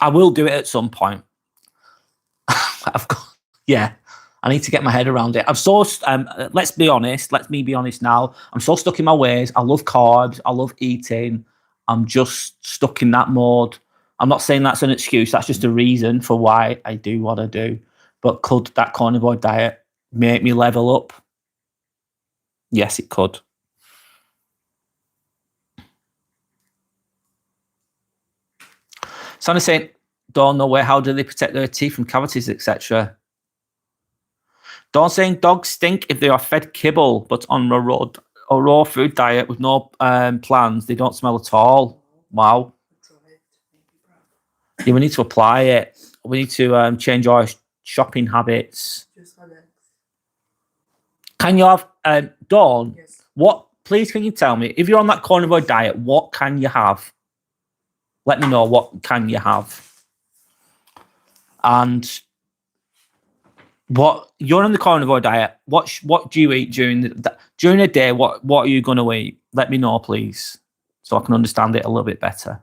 S1: I will do it at some point. I need to get my head around it. I'm so, let's me be honest now. I'm so stuck in my ways. I love carbs. I love eating. I'm just stuck in that mode. I'm not saying that's an excuse. That's just a reason for why I do what I do. But could that carnivore diet make me level up? Yes, it could. Someone's saying, don't know how do they protect their teeth from cavities, etc. Dawn saying dogs stink if they are fed kibble, but on a raw food diet with no plans, they don't smell at all. Wow. Yeah, we need to apply it. We need to change our shopping habits. Can you have, Dawn, yes. Please can you tell me, if you're on that carnivore diet, what can you have? Let me know, what can you have? And what you're on the carnivore diet, what do you eat during the day? What are you going to eat? Let me know, please, so I can understand it a little bit better.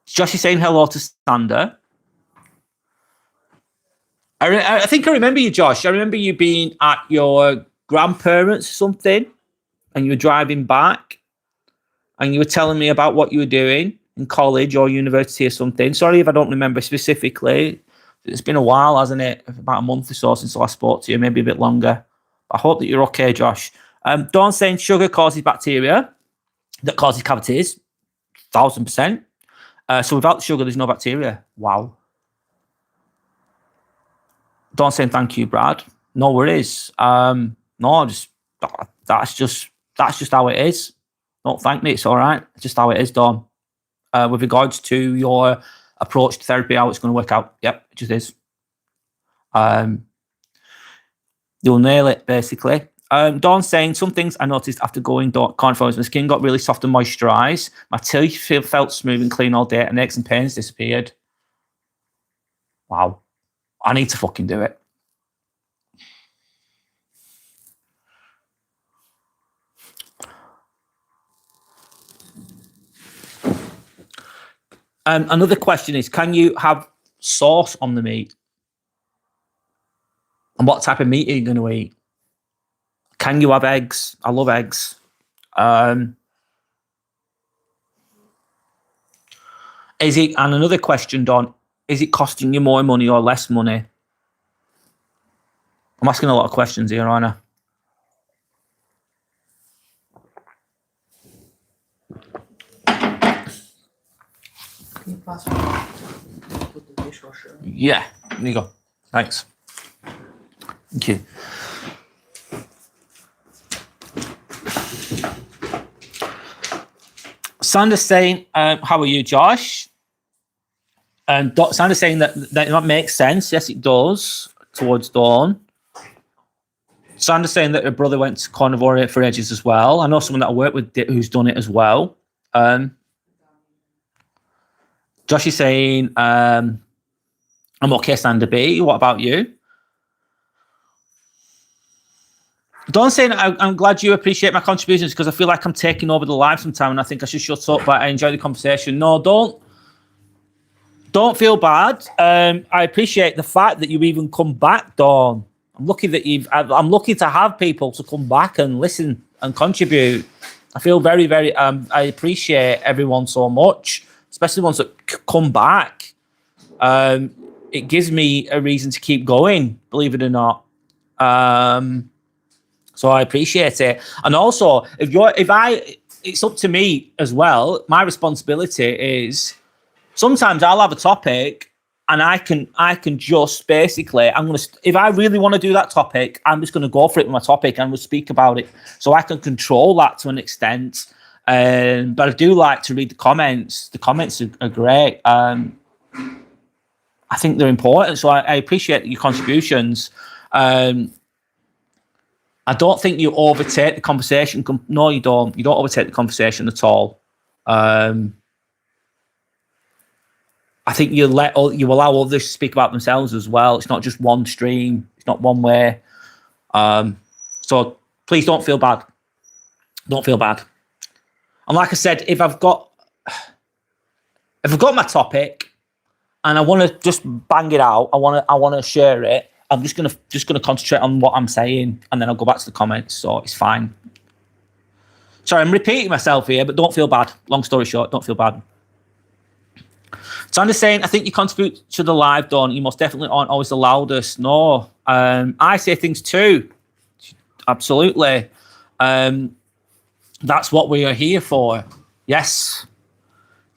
S1: Josh is saying hello to Sander. I think I remember you, Josh. I remember you being at your grandparents or something, and you were driving back, and you were telling me about what you were doing in college or university or something. Sorry if I don't remember specifically. It's been a while, hasn't it? About a month or so since I last spoke to you, maybe a bit longer. I hope that you're okay, Josh. Dawn saying sugar causes bacteria that causes cavities. 1000%. So without the sugar, there's no bacteria. Wow. Dawn saying thank you, Brad. No worries. No, that's just how it is. Don't thank me. It's all right. It's just how it is, Dawn. With regards to your approach to therapy, how it's going to work out. Yep, it just is. You'll nail it, basically. Dawn's saying, some things I noticed after going carnivores, my skin got really soft and moisturised. My teeth felt smooth and clean all day, and aches and pains disappeared. Wow. I need to fucking do it. Another question is, can you have sauce on the meat? And what type of meat are you going to eat? Can you have eggs? I love eggs. Is it? And another question, Don, is it costing you more money or less money? I'm asking a lot of questions here, aren't I?
S2: Can you pass me put the dishwasher in?
S1: Yeah, there you go. Thanks. Thank you. Sandra's saying, how are you, Josh? And Sandra's saying that makes sense. Yes, it does, towards Dawn. Sandra's saying that her brother went to carnivore for ages as well. I know someone that I work with who's done it as well. Josh is saying, I'm okay, Sandra B. What about you? Dawn's saying, I'm glad you appreciate my contributions because I feel like I'm taking over the live sometime and I think I should shut up, but I enjoy the conversation. No, don't feel bad. I appreciate the fact that you even come back, Dawn. I'm lucky that I'm lucky to have people to come back and listen and contribute. I feel very, very, I appreciate everyone so much, especially the ones that come back. It gives me a reason to keep going, believe it or not. So I appreciate it. And also, it's up to me as well. My responsibility is sometimes I'll have a topic and I can just basically, if I really want to do that topic, I'm just going to go for it with my topic and we'll speak about it. So I can control that to an extent. But I do like to read the comments. The comments are great. I think they're important. So I appreciate your contributions. I don't think you overtake the conversation. No, you don't. You don't overtake the conversation at all. I think you allow others to speak about themselves as well. It's not just one stream. It's not one way. So please don't feel bad. Don't feel bad. And like I said, if I've got my topic and I want to just bang it out, I want to share it. I'm just gonna concentrate on what I'm saying, and then I'll go back to the comments. So it's fine. Sorry, I'm repeating myself here, but don't feel bad. Long story short, don't feel bad. Sandra's saying, I think you contribute to the live, Dawn. You most definitely aren't always the loudest. No, I say things too. Absolutely. That's what we are here for. Yes.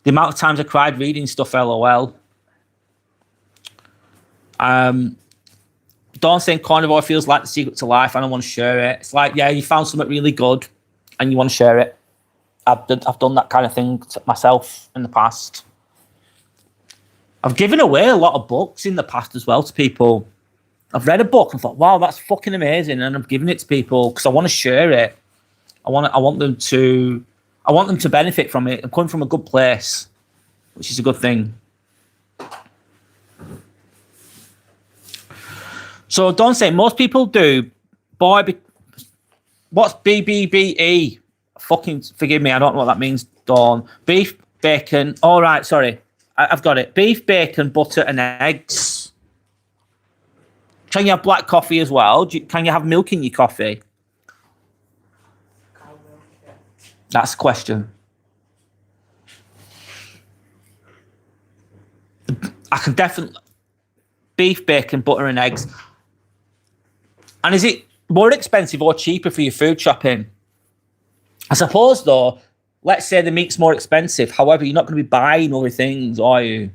S1: The amount of times I cried reading stuff, LOL. Dawn saying carnivore feels like the secret to life and I want to share it. It's like, yeah, you found something really good and you want to share it. I've done that kind of thing myself in the past. I've given away a lot of books in the past as well to people. I've read a book and thought, wow, that's fucking amazing, and I've given it to people because I want to share it. I want them to benefit from it. I'm coming from a good place, which is a good thing. So don't say most people do. Boy, what's BBBE? Fucking forgive me, I don't know what that means, Dawn. Beef, bacon. All right, sorry. I've got it. Beef, bacon, butter, and eggs. Can you have black coffee as well? Can you have milk in your coffee? That's the question. I can definitely... Beef, bacon, butter, and eggs. And is it more expensive or cheaper for your food shopping? I suppose, though, let's say the meat's more expensive. However, you're not going to be buying other things, are you?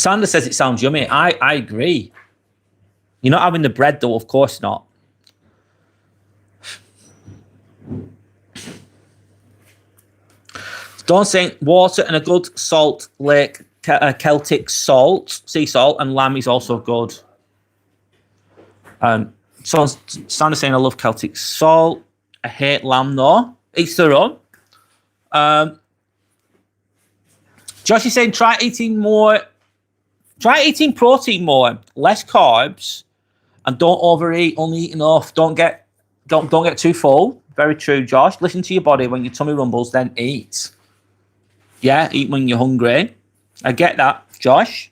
S1: Sandra says it sounds yummy. I agree. You're not having the bread though, of course not. Dawn saying water and a good salt lake, Celtic salt, sea salt, and lamb is also good. So Sandra saying I love Celtic salt. I hate lamb though. Each their own. Josh is saying try eating protein more, less carbs, and don't overeat. Only eat enough. Don't get too full. Very true, Josh. Listen to your body. When your tummy rumbles, then eat. Yeah, eat when you're hungry. I get that, Josh.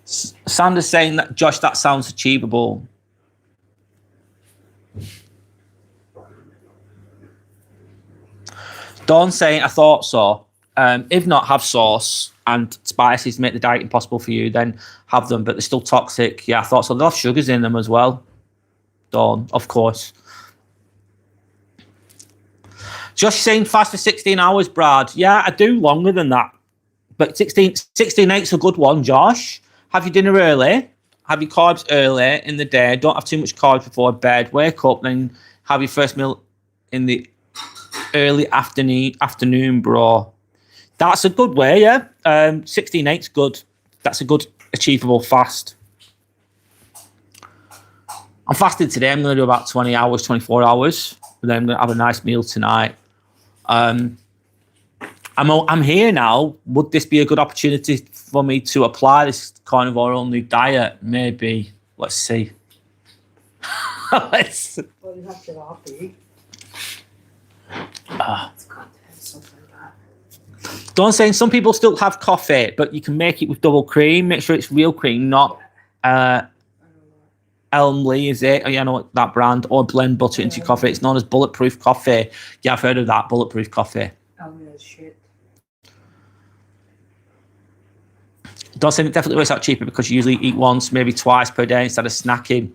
S1: Sanders saying that, Josh, that sounds achievable. Dawn saying, I thought so. If not, have sauce and spices to make the diet impossible for you, then have them, but they're still toxic. Yeah, I thought so. They'll have sugars in them as well. Dawn, of course. Josh saying fast for 16 hours, Brad. Yeah, I do longer than that. But 16/8's a good one, Josh. Have your dinner early. Have your carbs early in the day. Don't have too much carbs before bed. Wake up, then have your first meal in the early afternoon, bro. That's a good way, yeah. 16/8's good. That's a good achievable fast. I'm fasting today. I'm going to do about 20 hours, 24 hours. And then I'm going to have a nice meal tonight. I'm here now. Would this be a good opportunity for me to apply this carnivore only diet? Maybe. Let's see.
S2: Well, you have to happy. It's got to have something like that.
S1: Don't saying some people still have coffee, but you can make it with double cream. Make sure it's real cream, not Elmley, is it? Oh, yeah, I know that brand. Or blend butter into your coffee. It's known as bulletproof coffee. Yeah, I've heard of that, bulletproof coffee.
S2: Elmley is shit.
S1: Don't say it definitely works out cheaper because you usually eat once, maybe twice per day instead of snacking.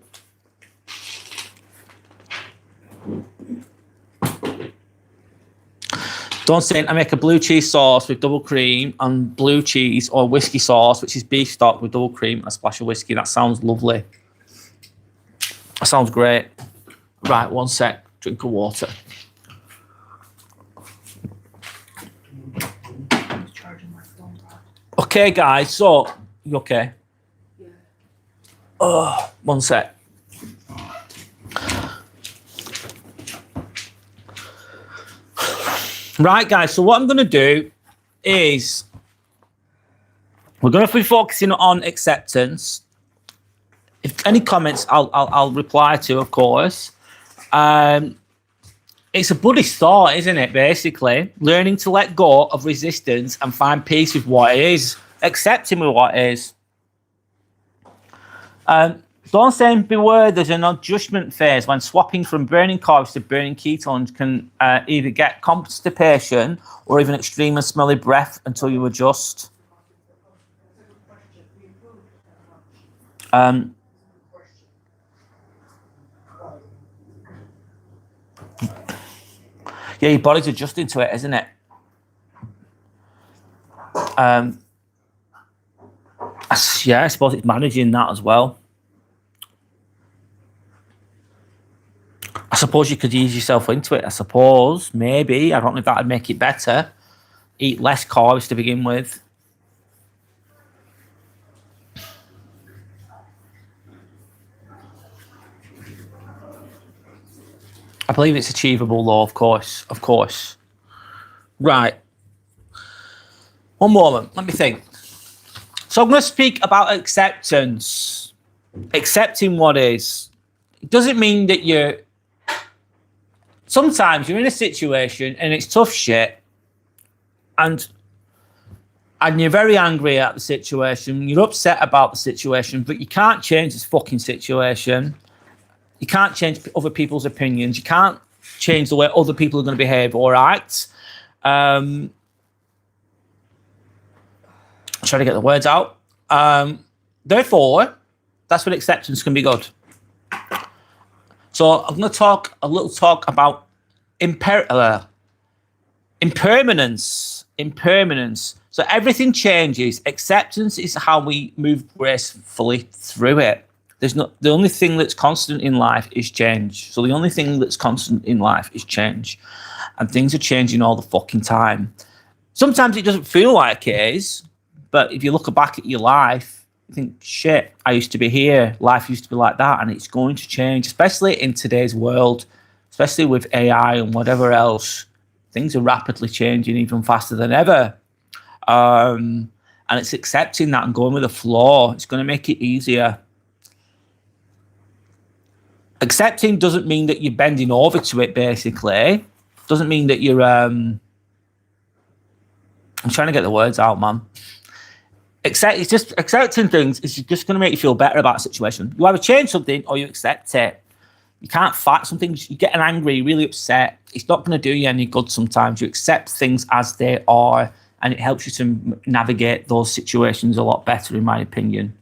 S1: Don't say I make a blue cheese sauce with double cream and blue cheese, or whiskey sauce, which is beef stock with double cream and a splash of whiskey. That sounds lovely. That sounds great. Right, one sec. Drink of water.
S2: I'm charging my phone.
S1: Okay, guys. So, you okay?
S2: Yeah.
S1: Oh, one sec. Right, guys. So what I'm going to do is we're going to be focusing on acceptance. If any comments, I'll reply to, of course. It's a Buddhist thought, isn't it? Basically, learning to let go of resistance and find peace with what is, accepting with what is. Don't say beware. There's an adjustment phase when swapping from burning carbs to burning ketones can either get constipation or even extreme and smelly breath until you adjust. Yeah, your body's adjusting to it, isn't it? Yeah, I suppose it's managing that as well. I suppose you could ease yourself into it. I suppose, maybe. I don't know if that would make it better. Eat less carbs to begin with. I believe it's achievable, though, of course. Of course. Right. One moment. Let me think. So I'm going to speak about acceptance. Accepting what is. It doesn't mean that you're... Sometimes you're in a situation and it's tough shit and you're very angry at the situation. You're upset about the situation, but you can't change this fucking situation. You can't change other people's opinions. You can't change the way other people are going to behave or act. Try to get the words out. Therefore, that's when acceptance can be good. So I'm going to talk about Impermanence. So everything changes. Acceptance is how we move gracefully through it. The only thing that's constant in life is change. So the only thing that's constant in life is change. And things are changing all the fucking time. Sometimes it doesn't feel like it is, but if you look back at your life, you think, shit, I used to be here. Life used to be like that, and it's going to change, especially in today's world, especially with AI and whatever else. Things are rapidly changing even faster than ever. And it's accepting that and going with the flow. It's going to make it easier. Accepting doesn't mean that you're bending over to it, basically. Doesn't mean that you're... I'm trying to get the words out, man. It's just accepting things is just going to make you feel better about a situation. You either change something or you accept it. You can't fight something. You get angry, really upset. It's not going to do you any good sometimes. You accept things as they are, and it helps you to navigate those situations a lot better, in my opinion.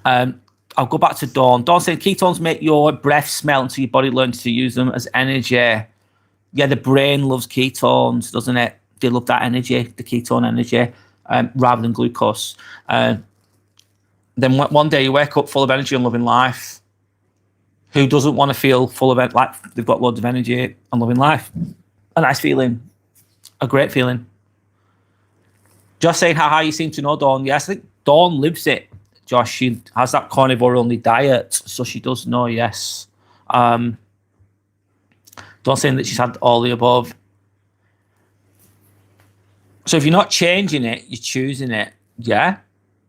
S1: I'll go back to Dawn. Dawn saying ketones make your breath smell until your body learns to use them as energy. Yeah, the brain loves ketones, doesn't it? They love that energy, the ketone energy, rather than glucose. Then one day you wake up full of energy and loving life. Who doesn't want to feel full of it, like they've got loads of energy and loving life? A nice feeling, a great feeling. Just saying how you seem to know Dawn. Yes, I think Dawn lives it. Josh, she has that carnivore-only diet, so she does know, yes. Dawn saying that she's had all the above. So if you're not changing it, you're choosing it, yeah?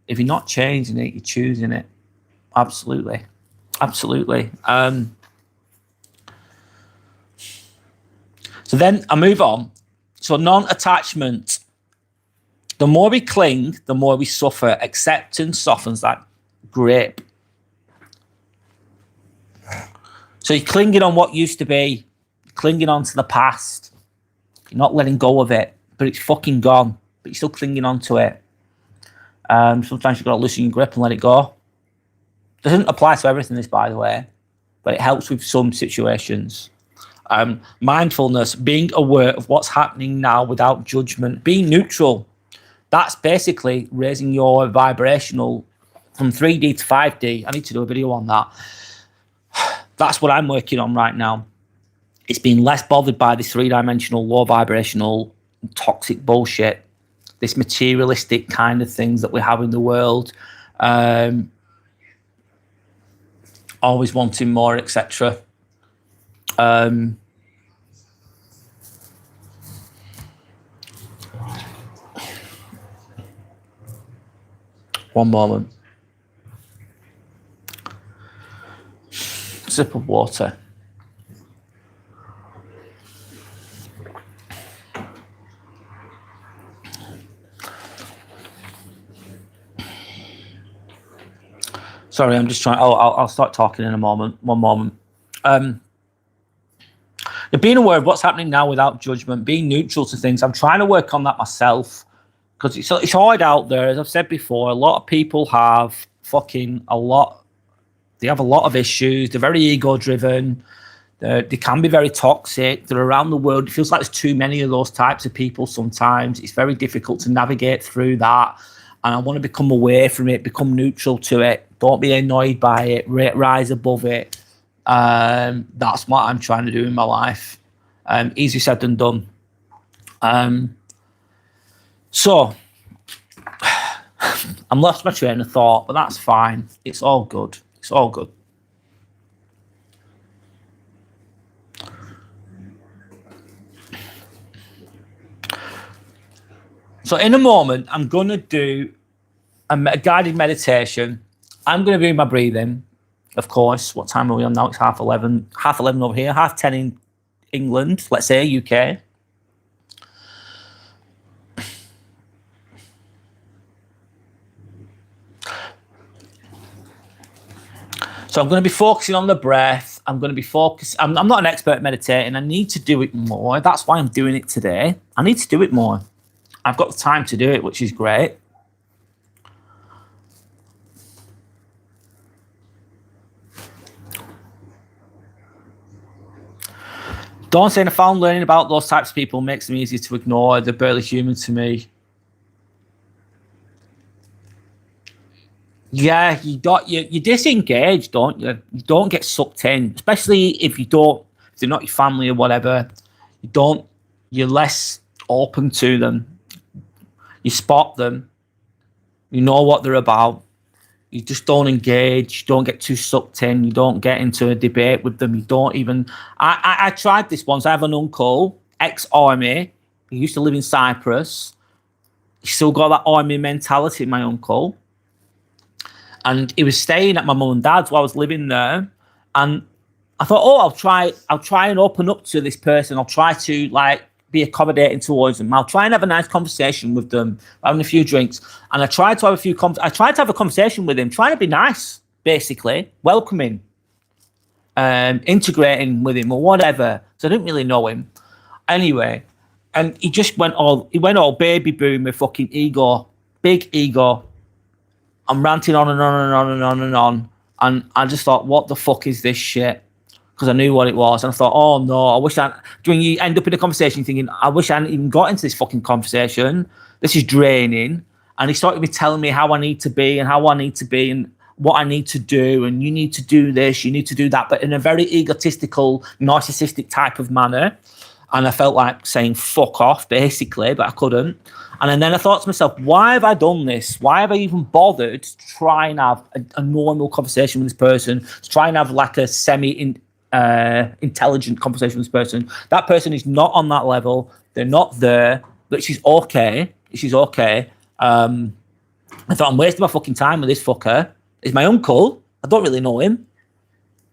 S1: If you're not changing it, you're choosing it. Absolutely. Absolutely. So then I move on. So non-attachment. The more we cling, the more we suffer. Acceptance softens that grip. So you're clinging on what used to be, clinging on to the past. You're not letting go of it, but it's fucking gone. But you're still clinging on to it. Sometimes you've got to loosen your grip and let it go. Doesn't apply to everything, this, by the way, but it helps with some situations. Mindfulness, being aware of what's happening now without judgment, being neutral. That's basically raising your vibrational from 3D to 5D. I need to do a video on that. That's what I'm working on right now. It's being less bothered by this three-dimensional, low vibrational, toxic bullshit, this materialistic kind of things that we have in the world. Always wanting more, etc. One moment. Sip of water. Sorry, I'm just trying. I'll start talking in a moment. One moment. Being aware of what's happening now without judgment, being neutral to things. I'm trying to work on that myself because it's hard out there. As I've said before, a lot of people have they have a lot of issues. They're very ego-driven. They can be very toxic. They're around the world. It feels like there's too many of those types of people sometimes. It's very difficult to navigate through that. And I want to become aware from it, become neutral to it. Don't be annoyed by it. Rise above it. That's what I'm trying to do in my life. Easier said than done. So I'm lost my train of thought, but that's fine. It's all good. It's all good. So in a moment, I'm going to do a guided meditation. I'm going to do my breathing, of course. What time are we on now? It's 11:30. 11:30 over here. 10:30 in England, let's say, UK. So I'm going to be focusing on the breath. I'm going to be focused. I'm not an expert at meditating. I need to do it more. That's why I'm doing it today. I need to do it more. I've got the time to do it, which is great. Dawn saying, I found learning about those types of people makes them easy to ignore. They're barely human to me. Yeah, you disengage, don't you? You don't get sucked in, especially if they're not your family or whatever. You're less open to them. You spot them. You know what they're about. You just don't engage. You don't get too sucked in. You don't get into a debate with them. You don't even. I tried this once. I have an uncle, ex-army. He used to live in Cyprus. He still got that army mentality, my uncle. And he was staying at my mum and dad's while I was living there. And I thought, I'll try and open up to this person. I'll try to be accommodating towards them. I'll try and have a nice conversation with them, having a few drinks. And I tried to have a conversation with him, trying to be nice, basically, welcoming, integrating with him or whatever. So I didn't really know him. Anyway, and he just went all baby boomer, fucking ego, big ego. I'm ranting on and on and on and on and on. And I just thought, what the fuck is this shit? Because I knew what it was. And I thought, oh no, when you end up in a conversation thinking, I wish I hadn't even got into this fucking conversation. This is draining. And he started telling me how I need to be and what I need to do. And you need to do this, you need to do that, but in a very egotistical, narcissistic type of manner. And I felt like saying fuck off, basically, but I couldn't. And then I thought to myself, why have I done this? Why have I even bothered to try and have a normal conversation with this person, to try and have a semi-intelligent conversation with this person? That person is not on that level. They're not there, but she's okay. She's okay. I thought, I'm wasting my fucking time with this fucker. He's my uncle. I don't really know him.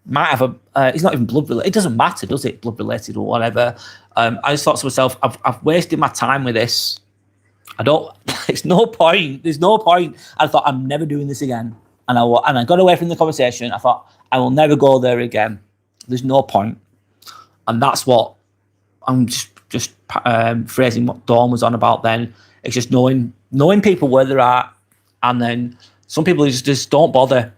S1: Might have he's not even blood related. It doesn't matter, does it? Blood related or whatever. I just thought to myself, I've wasted my time with this. It's no point. There's no point. I thought, I'm never doing this again. And I got away from the conversation. I thought, I will never go there again. There's no point. And that's what I'm just phrasing what Dawn was on about then. It's just knowing people where they're at. And then some people just don't bother.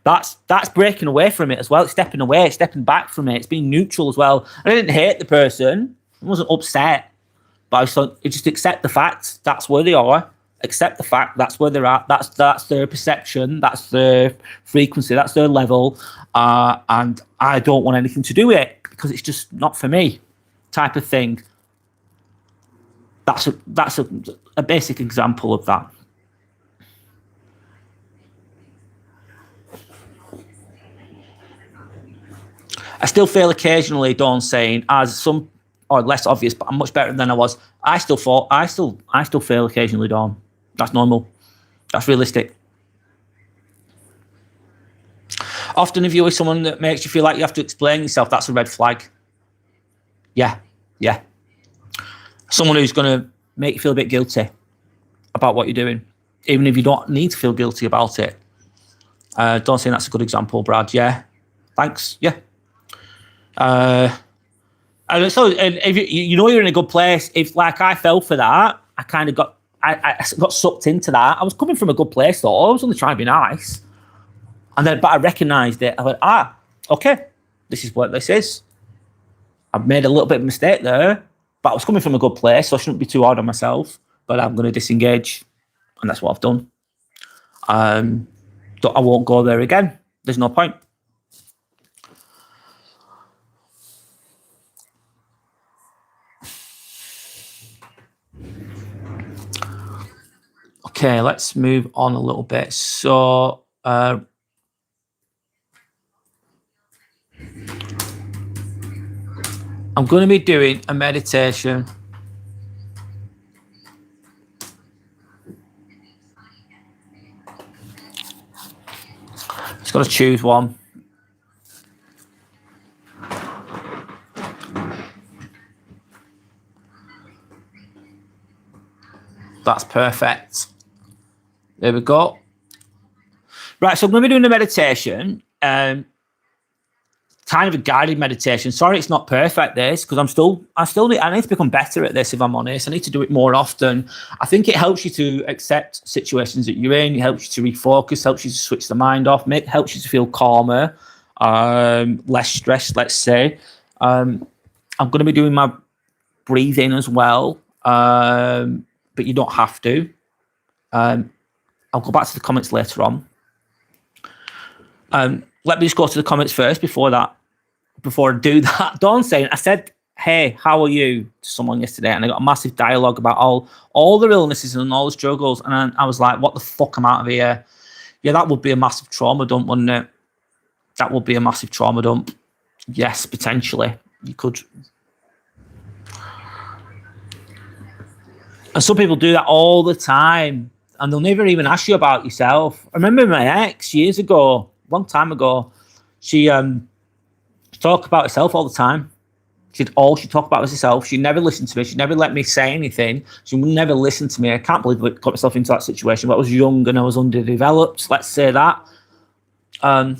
S1: That's breaking away from it as well. It's stepping away, stepping back from it. It's being neutral as well. I didn't hate the person. I wasn't upset. But I thought, just accept the fact that's where they are. Accept the fact that's where they're at. That's their perception. That's their frequency. That's their level. And I don't want anything to do with it because it's just not for me, type of thing. That's a basic example of that. I still fail occasionally, Dawn saying, as some or less obvious, but I'm much better than I was. I still fail occasionally, Dawn. That's normal. That's realistic. Often if you're with someone that makes you feel like you have to explain yourself, that's a red flag. Yeah. Someone who's going to make you feel a bit guilty about what you're doing, even if you don't need to feel guilty about it. Dawn saying that's a good example, Brad. Yeah. Thanks. Yeah. And so, and if you know you're in a good place, if I fell for that, I kind of got sucked into that. I was coming from a good place, though. I was only trying to be nice, but I recognised it. I went, okay, this is what this is. I've made a little bit of a mistake there, but I was coming from a good place, so I shouldn't be too hard on myself. But I'm going to disengage, and that's what I've done. I won't go there again. There's no point. Okay, let's move on a little bit. So, I'm going to be doing a meditation. Just got to choose one. That's perfect. There we go. Right, so I'm going to be doing a meditation, kind of a guided meditation. Sorry, it's not perfect, this, because I need to become better at this, if I'm honest. I need to do it more often. I think it helps you to accept situations that you're in. It helps you to refocus, helps you to switch the mind off, helps you to feel calmer, less stressed, let's say. I'm going to be doing my breathing as well, but you don't have to. I'll go back to the comments later on. Let me just go to the comments first before I do that. Dawn saying, I said, hey, how are you, to someone yesterday, and I got a massive dialogue about all the illnesses and all the struggles, and I was like, what the fuck, I'm out of here. Yeah, that would be a massive trauma dump, wouldn't it? That would be a massive trauma dump. Yes, potentially. You could. And some people do that all the time, and they'll never even ask you about yourself. I remember my ex years ago, long time ago, she talked about herself all the time. She'd talk about was herself. She never listened to me. She never let me say anything. She would never listen to me. I can't believe I got myself into that situation. But I was young and I was underdeveloped. Let's say that. That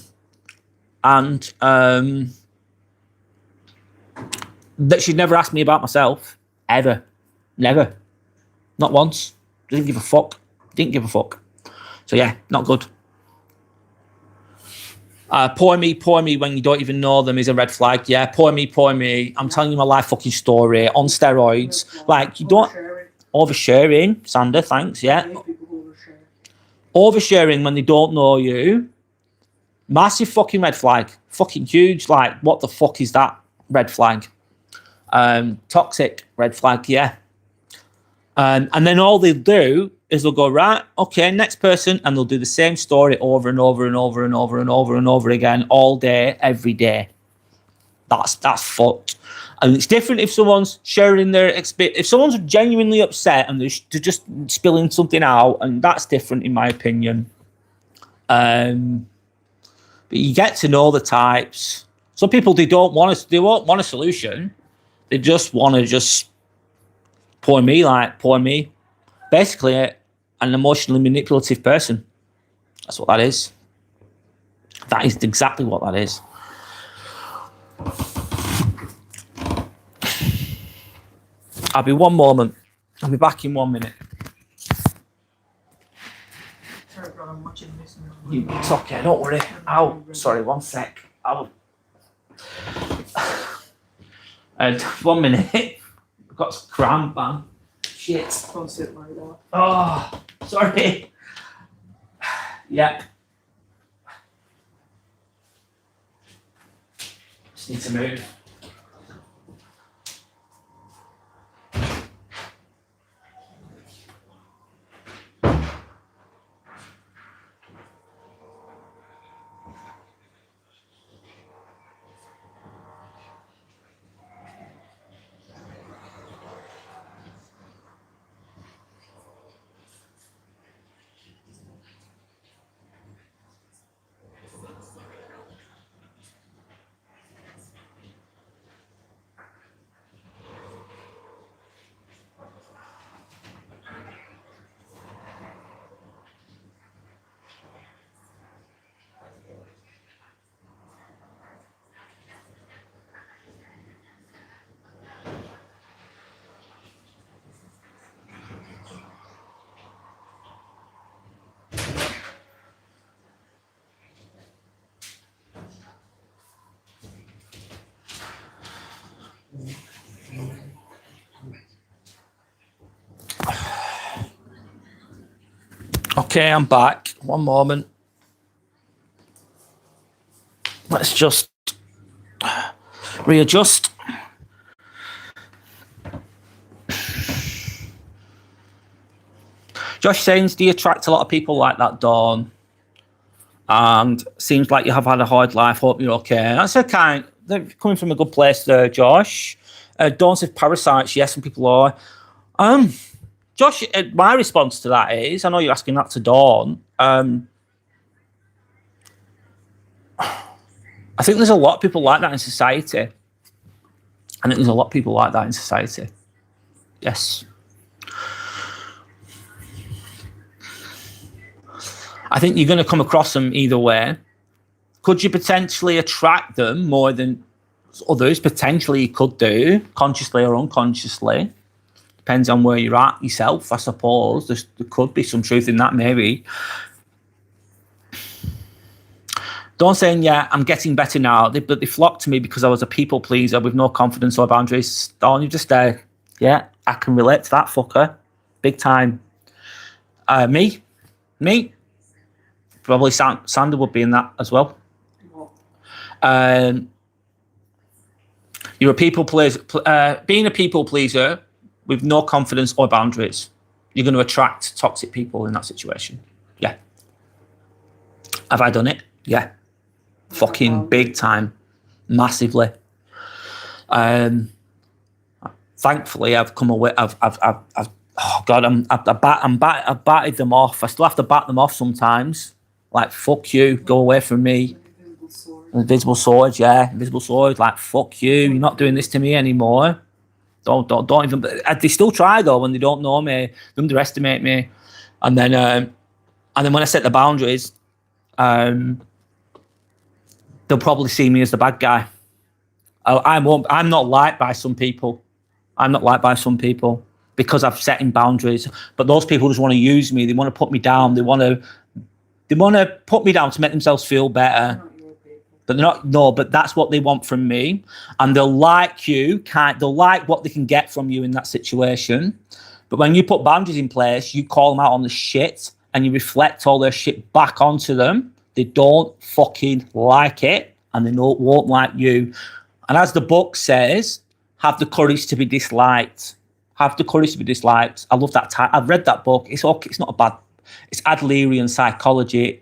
S1: she'd never asked me about myself ever, never, not once. Didn't give a fuck. Didn't give a fuck. So yeah, not good. Poor me when you don't even know them is a red flag. Yeah, poor me. I'm telling you my life fucking story on steroids. Like, you don't... Oversharing. Sander, thanks, yeah. Oversharing when they don't know you. Massive fucking red flag. Fucking huge. Like, what the fuck is that? Red flag. Toxic. Red flag, yeah. And then all they'll do is they'll go, right, okay, next person, and they'll do the same story over and over and over and over and over and over again all day, every day. That's fucked. And it's different if someone's sharing their experience. If someone's genuinely upset and they're just spilling something out, and that's different in my opinion. But you get to know the types. Some people, they won't want a solution. They just want to poor me. Basically, an emotionally manipulative person. That's what that is. That is exactly what that is. I'll be one moment. I'll be back in 1 minute.
S2: Sorry, bro, I'm watching this.
S1: It's okay, don't worry. Sorry, 1 sec. And 1 minute. I've got some cramp, man. Shit.
S2: Don't sit like that.
S1: Oh, sorry. Yep. Just need to move. Okay, I'm back. 1 moment. Let's just readjust. Josh saying, do you attract a lot of people like that, Dawn? And seems like you have had a hard life. Hope you're okay. That's they're coming from a good place there, Josh. Dawn says parasites. Yes, some people are. Josh, my response to that is, I know you're asking that to Dawn. I think there's a lot of people like that in society. Yes. I think you're going to come across them either way. Could you potentially attract them more than others? Potentially you could do, consciously or unconsciously. Depends on where you're at yourself, I suppose. There could be some truth in that, maybe. Don't say, yeah, I'm getting better now. But they flocked to me because I was a people pleaser with no confidence or boundaries. Dawn, you just there. Yeah, I can relate to that fucker. Big time. Me? Probably Sander would be in that as well. You're a people pleaser. Being a people pleaser with no confidence or boundaries, you're going to attract toxic people in that situation. Yeah. Have I done it? Yeah. Fucking big time. Massively. Thankfully, I've come away. I've oh God, I've batted them off. I still have to bat them off sometimes. Like, fuck you, go away from me. Invisible sword, yeah, invisible sword. Like, fuck you, you're not doing this to me anymore. Don't even. They still try though when they don't know me, they underestimate me, and then when I set the boundaries, they'll probably see me as the bad guy. I'm not liked by some people. I'm not liked by some people because I've set in boundaries. But those people just want to use me. They want to put me down. They want to put me down to make themselves feel better. But they're not. No, but that's what they want from me, and they'll like you. They'll like what they can get from you in that situation. But when you put boundaries in place, you call them out on the shit, and you reflect all their shit back onto them. They don't fucking like it, and they won't like you. And as the book says, have the courage to be disliked. Have the courage to be disliked. I love that title. I've read that book. It's okay. It's not a bad. It's Adlerian psychology.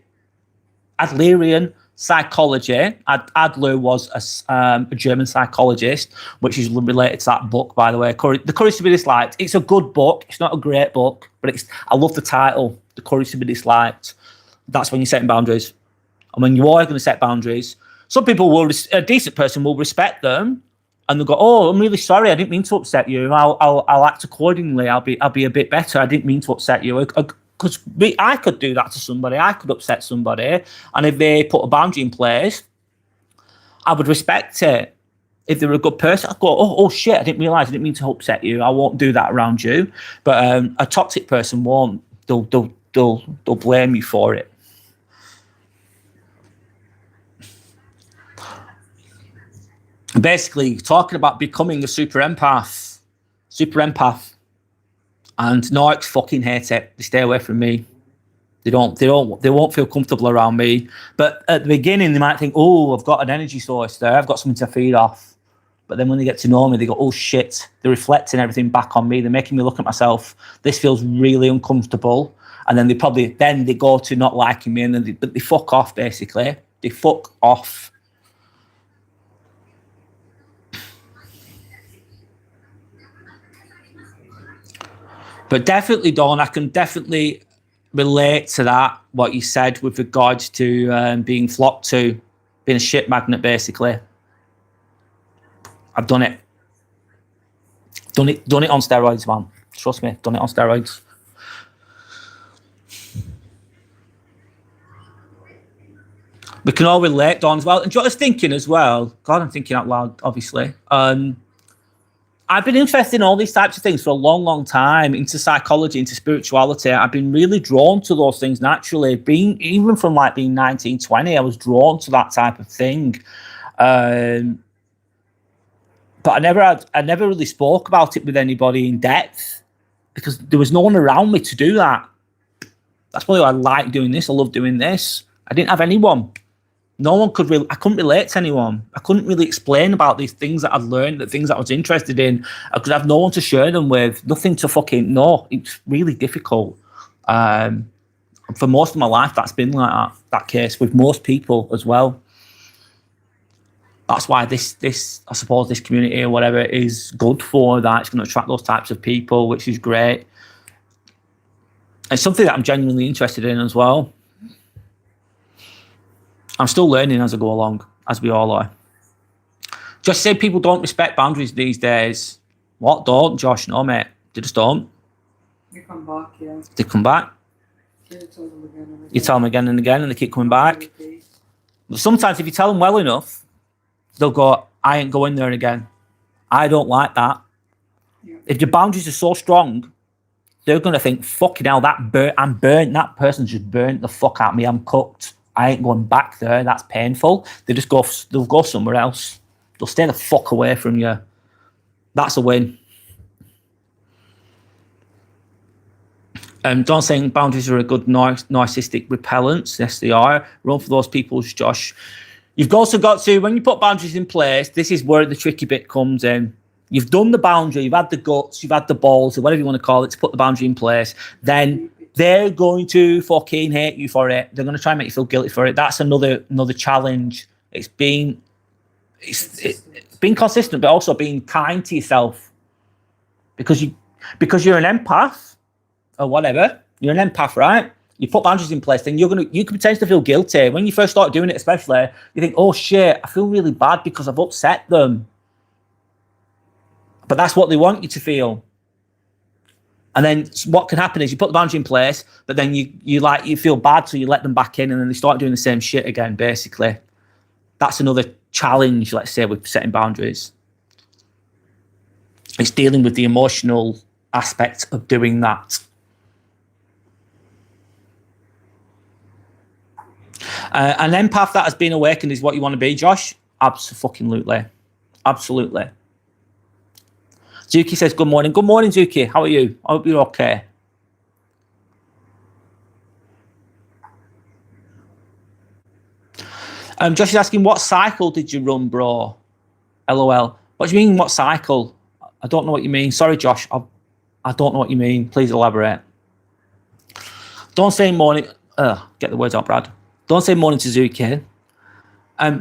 S1: Adlerian psychology. Adler was a German psychologist, which is related to that book, by the way. The Courage to be Disliked. It's a good book. It's not a great book, but I love the title. The Courage to be Disliked. That's when you're setting boundaries. And when you are going to set boundaries, some people will. A decent person will respect them. And they'll go, oh, I'm really sorry. I didn't mean to upset you. I'll act accordingly. I'll be a bit better. I didn't mean to upset you. Because I could do that to somebody. I could upset somebody. And if they put a boundary in place, I would respect it. If they were a good person, I'd go, oh shit, I didn't realise. I didn't mean to upset you. I won't do that around you. But a toxic person won't. They'll blame you for it. Basically, talking about becoming a super empath, and Norks fucking hate it. They stay away from me. They won't feel comfortable around me. But at the beginning, they might think, oh, I've got an energy source there. I've got something to feed off. But then when they get to know me, they go, oh shit. They're reflecting everything back on me. They're making me look at myself. This feels really uncomfortable. And then they go to not liking me, and then they fuck off. Basically, they fuck off. But definitely, Dawn, I can definitely relate to that, what you said with regards to being flocked to, being a shit magnet, basically. I've done it. Done it on steroids, man. Trust me, done it on steroids. We can all relate, Dawn, as well. And I was thinking as well, God, I'm thinking out loud, obviously. I've been interested in all these types of things for a long, long time, into psychology, into spirituality. I've been really drawn to those things naturally. Even from like being 19, 20, I was drawn to that type of thing. But I never really spoke about it with anybody in depth because there was no one around me to do that. That's why I like doing this. I love doing this. I didn't have anyone. No one could I couldn't relate to anyone. I couldn't really explain about these things that I'd learned, the things that I was interested in. I could have no one to share them with, nothing to fucking know. It's really difficult. For most of my life, that's been like that case with most people as well. That's why this I suppose this community or whatever is good for that. It's going to attract those types of people, which is great. It's something that I'm genuinely interested in as well. I'm still learning as I go along, as we all are. Just say people don't respect boundaries these days. What? Don't, Josh? No, mate. They just don't.
S2: They come back, yeah.
S1: They come back.
S2: You tell them again and again.
S1: You tell them again and again, and they keep coming back. But sometimes if you tell them well enough, they'll go, I ain't going there again. I don't like that. Yeah. If your boundaries are so strong, they're going to think, fucking hell, I'm burnt. That person's just burnt the fuck out of me. I'm cooked. I ain't going back there. That's painful. They'll go somewhere else. They'll stay the fuck away from you. That's a win. Don't think boundaries are a good narcissistic repellent. Yes, they are. Run for those people, Josh. You've also got to, when you put boundaries in place, this is where the tricky bit comes in. You've done the boundary, you've had the guts, you've had the balls, or whatever you want to call it, to put the boundary in place. Then they're going to fucking hate you for it. They're going to try and make you feel guilty for it. That's another challenge. It's being consistent, but also being kind to yourself. Because you're an empath or whatever. You're an empath, right? You put boundaries in place, then you can potentially feel guilty. When you first start doing it, especially, you think, oh shit, I feel really bad because I've upset them. But that's what they want you to feel. And then what can happen is you put the boundary in place, but then you feel bad, so you let them back in, and then they start doing the same shit again, basically. That's another challenge, let's say, with setting boundaries. It's dealing with the emotional aspect of doing that. An empath that has been awakened is what you want to be, Josh? Absolutely. Absolutely. Zuki says, good morning. Good morning, Zuki. How are you? I hope you're okay. Josh is asking, what cycle did you run, bro? LOL. What do you mean, what cycle? I don't know what you mean. Sorry, Josh. I don't know what you mean. Please elaborate. Don't say morning. Get the words out, Brad. Don't say morning to Zuki.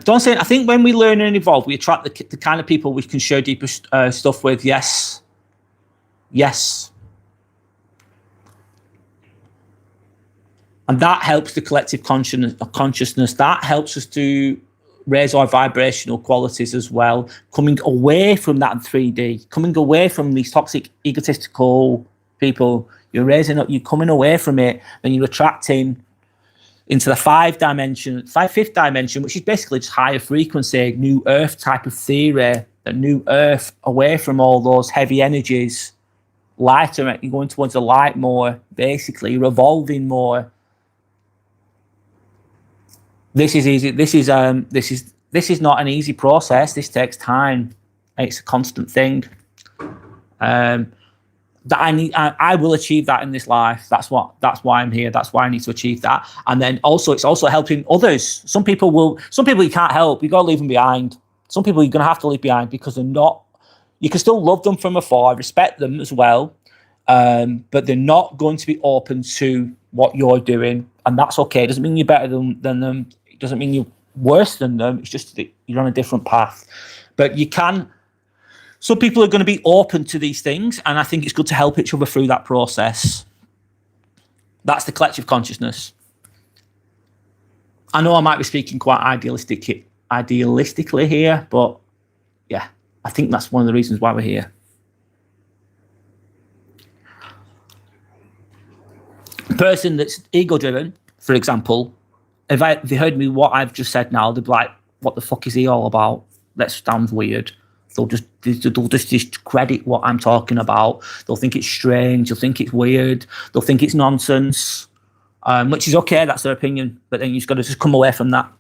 S1: Don't say. I think when we learn and evolve, we attract the kind of people we can share deeper stuff with. Yes. And that helps the collective consciousness. That helps us to raise our vibrational qualities as well. Coming away from that 3D, coming away from these toxic, egotistical people. You're coming away from it, and you're attracting into the fifth dimension, which is basically just higher frequency, new earth type of theory, the new earth, away from all those heavy energies, lighter, you're going towards the light more, basically, you're evolving more. This is easy. This is not an easy process. This takes time. It's a constant thing. That I will achieve that in this life. That's why I'm here. That's why I need to achieve that. And then also, it's also helping others. Some people you can't help. You got to leave them behind. Some people you're going to have to leave behind because they're not. You can still love them from afar, respect them as well, but they're not going to be open to what you're doing, and that's okay. It doesn't mean you're better than them. It doesn't mean you're worse than them. It's just that you're on a different path. But you can. Some people are going to be open to these things, and I think it's good to help each other through that process. That's the collective consciousness. I know I might be speaking quite idealistically here, but yeah, I think that's one of the reasons why we're here. A person that's ego-driven, for example, if they heard me what I've just said now, they'd be like, what the fuck is he all about? That sounds weird. They'll just discredit what I'm talking about. They'll think it's strange. They'll think it's weird. They'll think it's nonsense, which is okay. That's their opinion. But then you just got to come away from that.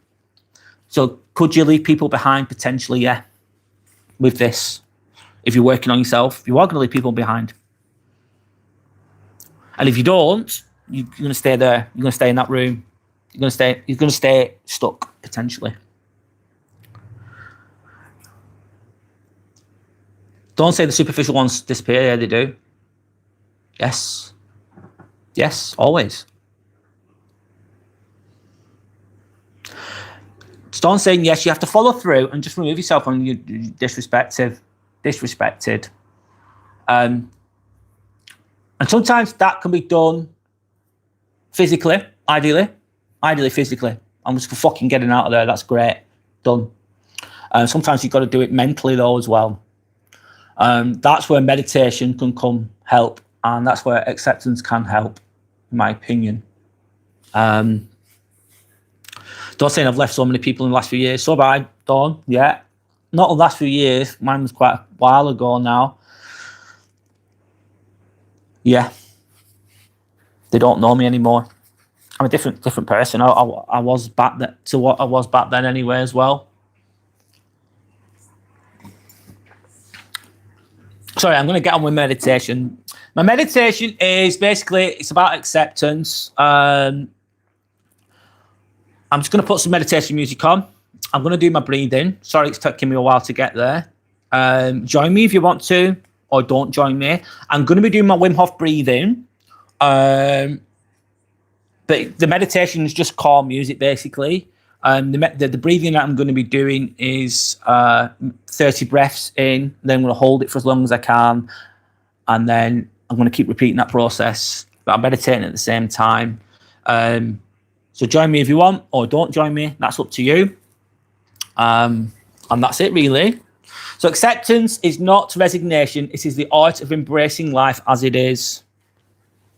S1: So could you leave people behind? Potentially, yeah. With this, if you're working on yourself, you are going to leave people behind. And if you don't, you're going to stay there. You're going to stay in that room. You're going to stay stuck potentially. Don't say the superficial ones disappear. Yeah, they do. Yes, always. Don't saying yes. You have to follow through and just remove yourself when you're disrespected. And sometimes that can be done physically, ideally physically. I'm just fucking getting out of there. That's great. Done. Sometimes you've got to do it mentally though as well. That's where meditation can come help, and that's where acceptance can help, in my opinion. Don't say I've left so many people in the last few years. So have I, Dawn. Yeah. Not the last few years. Mine was quite a while ago now. Yeah. They don't know me anymore. I'm a different person. I was back to what I was back then anyway as well. Sorry, I'm going to get on with meditation. My meditation is basically, it's about acceptance. I'm just going to put some meditation music on. I'm going to do my breathing. Sorry, it's taking me a while to get there. Join me if you want to, or don't join me. I'm going to be doing my Wim Hof breathing. But the meditation is just calm music, basically. The breathing that I'm going to be doing is 30 breaths in, then I'm going to hold it for as long as I can, and then I'm going to keep repeating that process. But I'm meditating at the same time. So join me if you want, or don't join me. That's up to you. And that's it, really. So acceptance is not resignation. It is the art of embracing life as it is.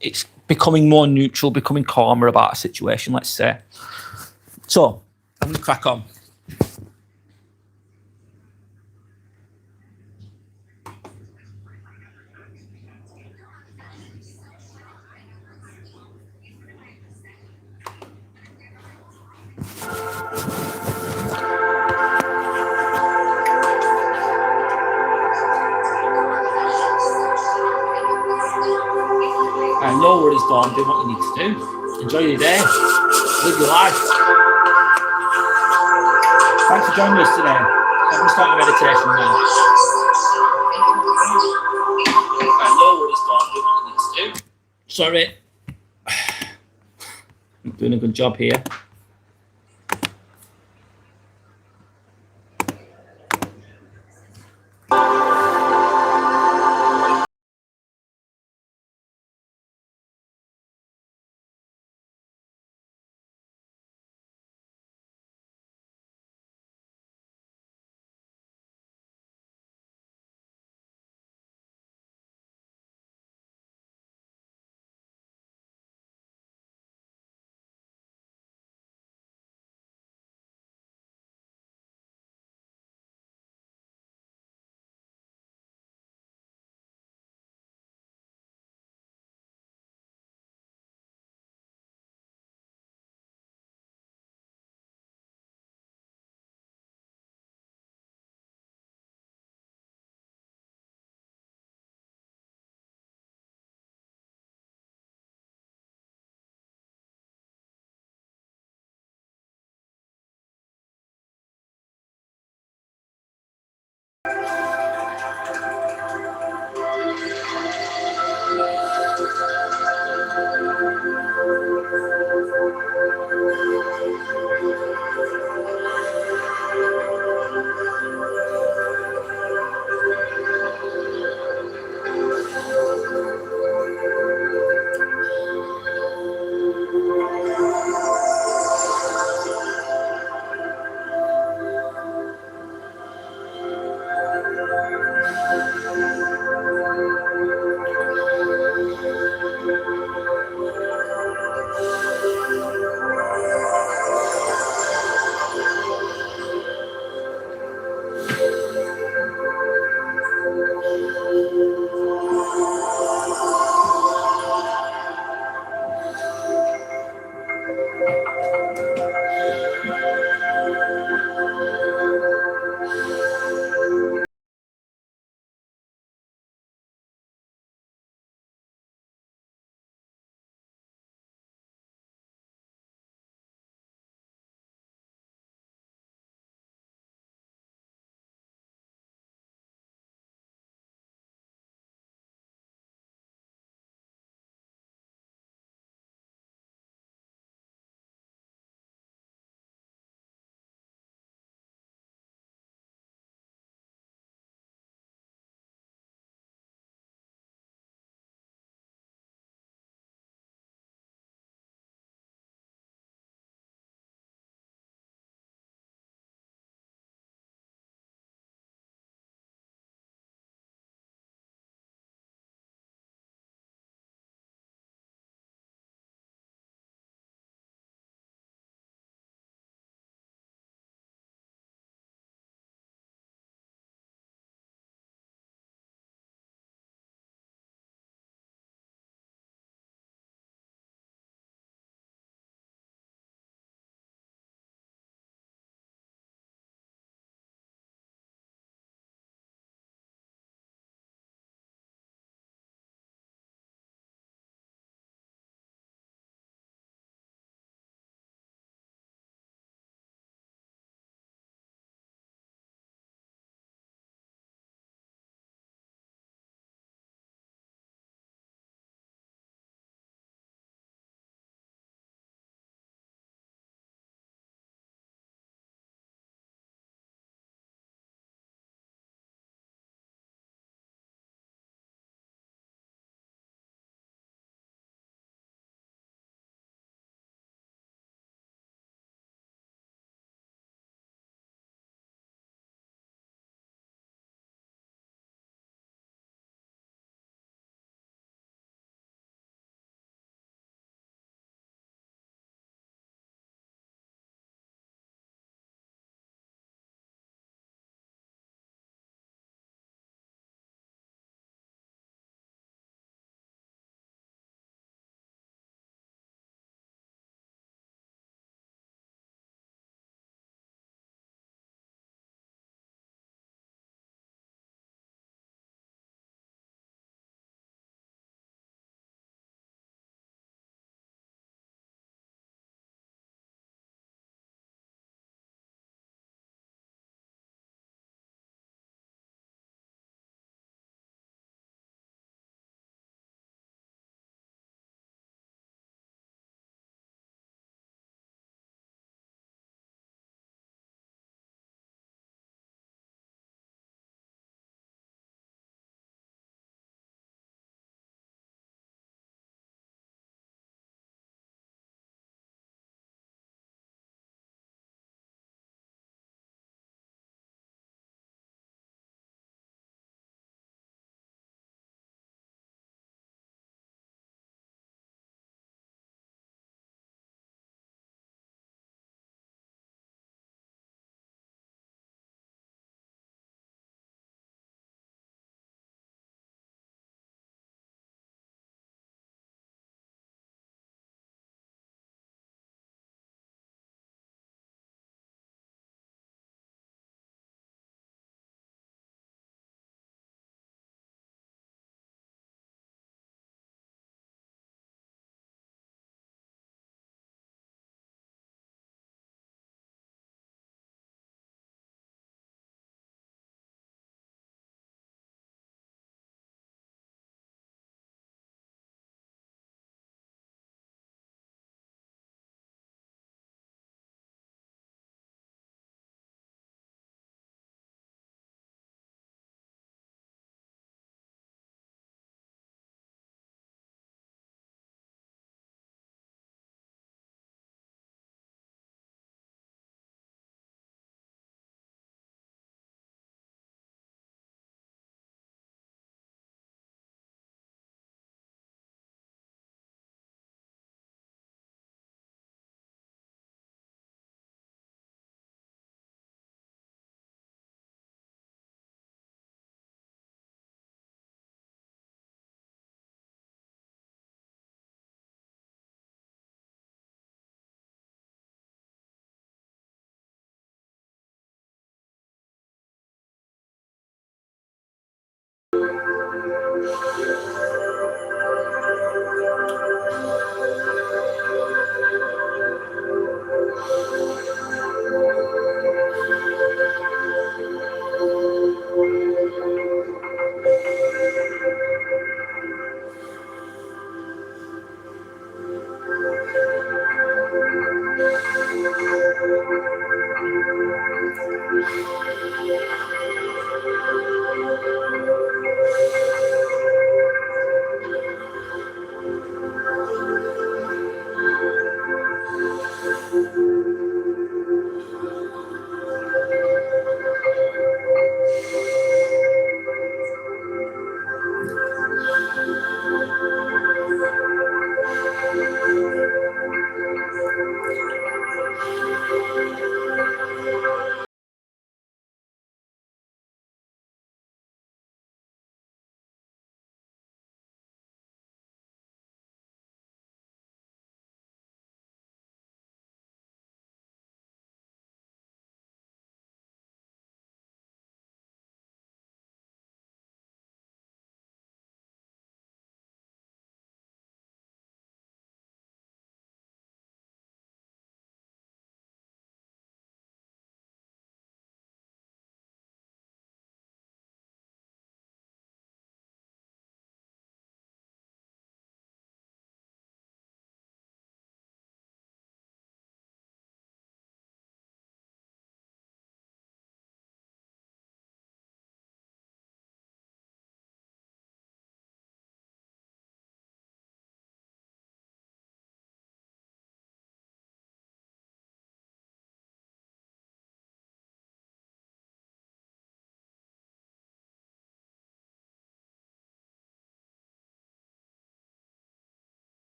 S1: It's becoming more neutral, becoming calmer about a situation, let's say. So I'm going to crack on. And know what it's done, do what you need to do. Enjoy your day. Live your life. Thanks for joining us today. I'm going to start my meditation now. I know what it's done, do what you need to do. Sorry. I'm doing a good job here.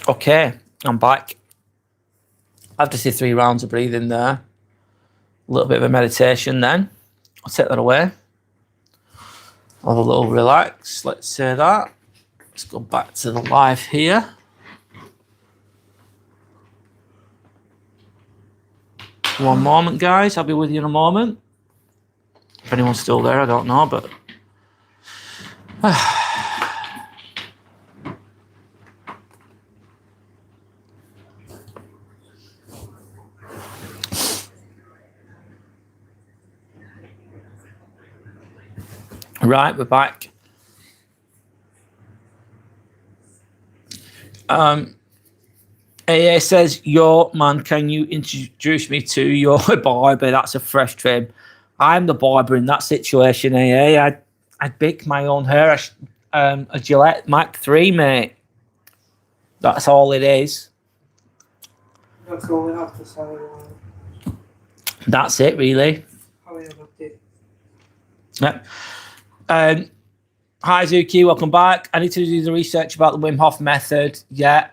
S1: Okay, I'm back. I have to say 3 rounds of breathing there. A little bit of a meditation then. I'll take that away. Have a little relax. Let's say that. Let's go back to the live here. One moment, guys. I'll be with you in a moment. If anyone's still there, I don't know, but... Right, we're back. AA says, yo, man, can you introduce me to your barber? That's a fresh trim. I'm the barber in that situation, AA. I'd bake my own hair. A Gillette Mach 3, mate. That's all it is.
S2: That's all we have to say.
S1: That's it, really.
S2: How we ever did.
S1: Yep. Hi, Zuki. Welcome back. I need to do the research about the Wim Hof method. Yeah.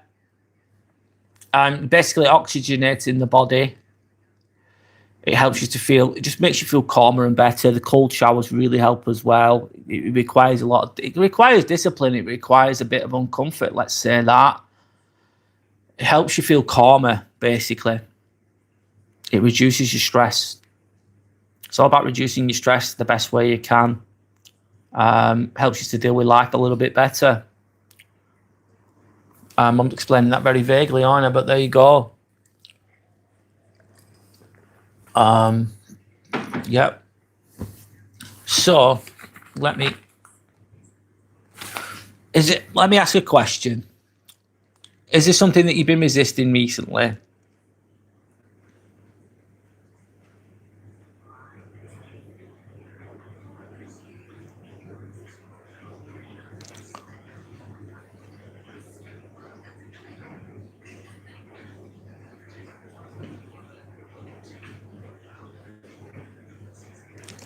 S1: Basically oxygenating the body. It helps you to feel, it just makes you feel calmer and better. The cold showers really help as well. It requires it requires discipline. It requires a bit of uncomfort, let's say that. It helps you feel calmer, basically. It reduces your stress. It's all about reducing your stress the best way you can. Helps you to deal with life a little bit better. I'm explaining that very vaguely, aren't I? But there you go. Yep. So, let me ask a question. Is there something that you've been resisting recently?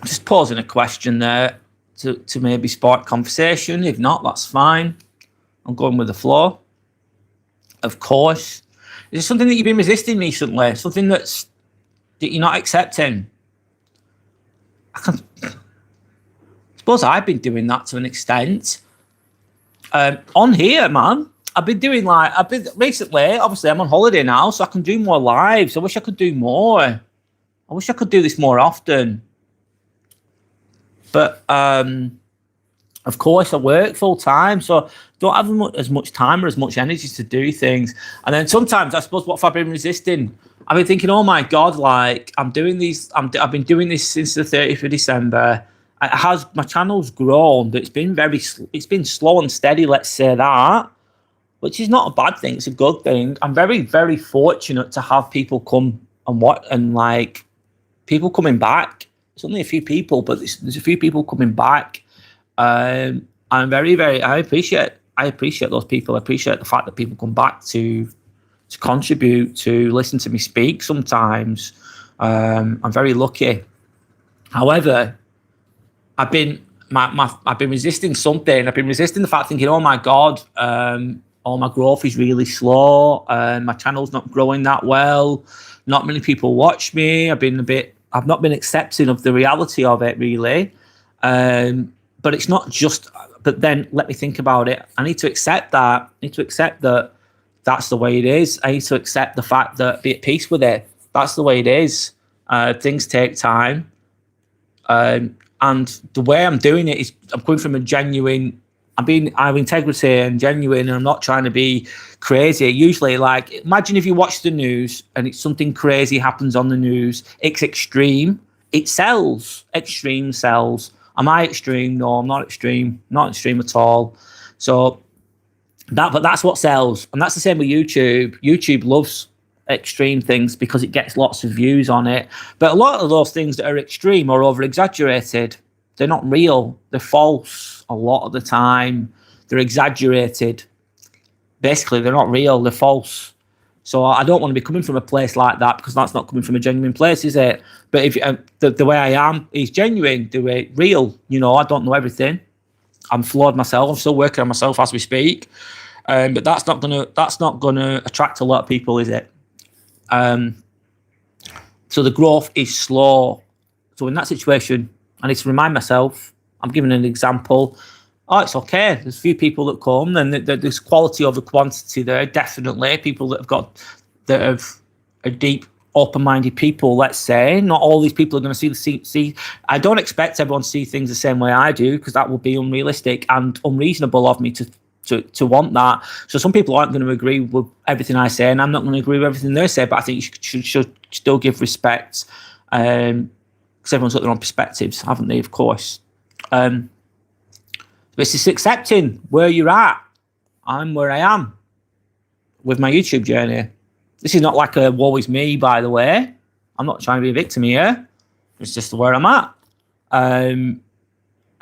S1: Just pausing a question there to maybe spark conversation. If not, that's fine. I'm going with the flow. Of course. Is there something that you've been resisting recently? Something that you're not accepting? I suppose I've been doing that to an extent. On here, man. I've been recently, obviously I'm on holiday now, so I can do more lives. I wish I could do more. I wish I could do this more often. But of course, I work full time, so don't have as much time or as much energy to do things. And then sometimes, I suppose, what have I been resisting? I've been thinking, oh my God, like I've been doing this since the 30th of December. My channel's grown, but it's been slow and steady, let's say that, which is not a bad thing. It's a good thing. I'm very, very fortunate to have people come and watch, and like people coming back. It's only a few people, but there's a few people coming back. I'm very, very. I appreciate those people. I appreciate the fact that people come back to contribute, to listen to me speak. Sometimes I'm very lucky. However, I've been resisting something. I've been resisting the fact, thinking, oh my God, all my growth is really slow. My channel's not growing that well. Not many people watch me. I've not been accepting of the reality of it, really. But it's not just, but then let me think about it. I need to accept that. I need to accept that that's the way it is. I need to accept the fact that, be at peace with it. That's the way it is. Things take time. And the way I'm doing it is I'm coming from a genuine, I have integrity and genuine, and I'm not trying to be crazy. Usually, like, imagine if you watch the news and it's something crazy happens on the news. It's extreme. It sells. Extreme sells. Am I extreme? No, I'm not extreme. Not extreme at all. So but that's what sells. And that's the same with YouTube. YouTube loves extreme things because it gets lots of views on it. But a lot of those things that are extreme are over exaggerated. They're not real. They're false a lot of the time. They're exaggerated. Basically, they're not real. They're false. So I don't want to be coming from a place like that, because that's not coming from a genuine place, is it? But if the way I am is genuine, the way real. You know, I don't know everything. I'm flawed myself. I'm still working on myself as we speak. But that's not gonna attract a lot of people, is it? So the growth is slow. So in that situation, I need to remind myself, I'm giving an example. Oh, it's okay. There's a few people that come, and there's quality over quantity there. Definitely, people that have a deep, open-minded people. Let's say not all these people are going to see. I don't expect everyone to see things the same way I do, because that would be unrealistic and unreasonable of me to want that. So some people aren't going to agree with everything I say, and I'm not going to agree with everything they say. But I think you should still give respect, because everyone's got their own perspectives, haven't they? Of course. This is accepting where you're at. I'm where I am with my YouTube journey. This is not like a woe is me, by the way. I'm not trying to be a victim here. It's just where I'm at. I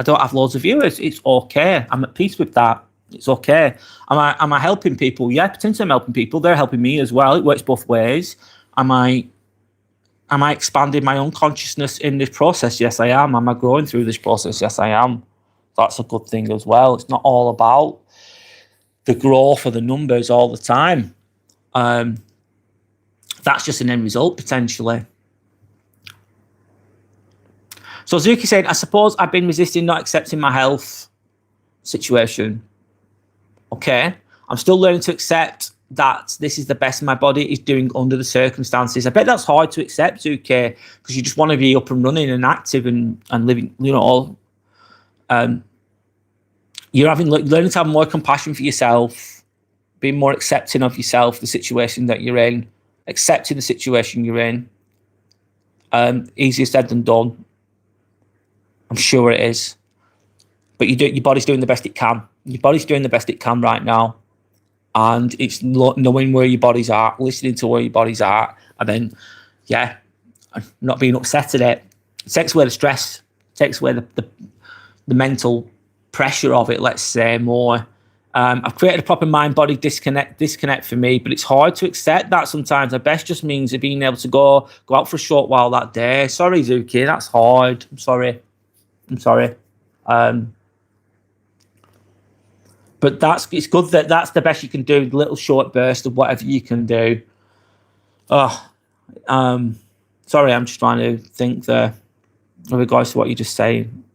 S1: don't have loads of viewers. It's okay. I'm at peace with that. It's okay. Am I helping people? Yeah, potentially I'm helping people. They're helping me as well. It works both ways. Am I expanding my own consciousness in this process? Yes, I am. Am I growing through this process? Yes, I am. That's a good thing as well. It's not all about the growth or the numbers all the time. That's just an end result, potentially. So Zuki said, I suppose I've been resisting not accepting my health situation. Okay. I'm still learning to accept that this is the best my body is doing under the circumstances. I bet that's hard to accept, Zuki, because you just want to be up and running and active and living, you're learning to have more compassion for yourself, being more accepting of yourself, the situation that you're in, accepting the situation you're in. Easier said than done. I'm sure it is. But your body's doing the best it can. Your body's doing the best it can right now. And it's knowing where your body's at, listening to where your body's at, and then, not being upset at it. It takes away the stress, takes away the mental pressure of it, let's say, more. I've created a proper mind-body disconnect for me, but it's hard to accept that sometimes. The best just means being able to go out for a short while that day. Sorry, Zuki, that's hard. I'm sorry. But it's good that that's the best you can do, little short burst of whatever you can do. Sorry, I'm just trying to think there with regards to what you just saying.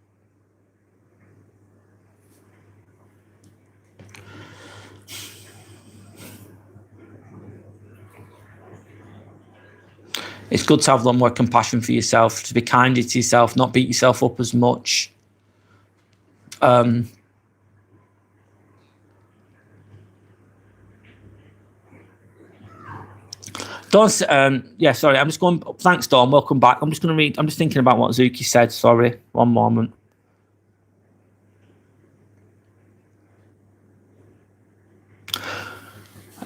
S1: It's good to have a lot more compassion for yourself, to be kinder to yourself, not beat yourself up as much. Dawn, sorry, I'm just going. Thanks, Dawn. Welcome back. I'm just going to read. I'm just thinking about what Zuki said. Sorry, one moment.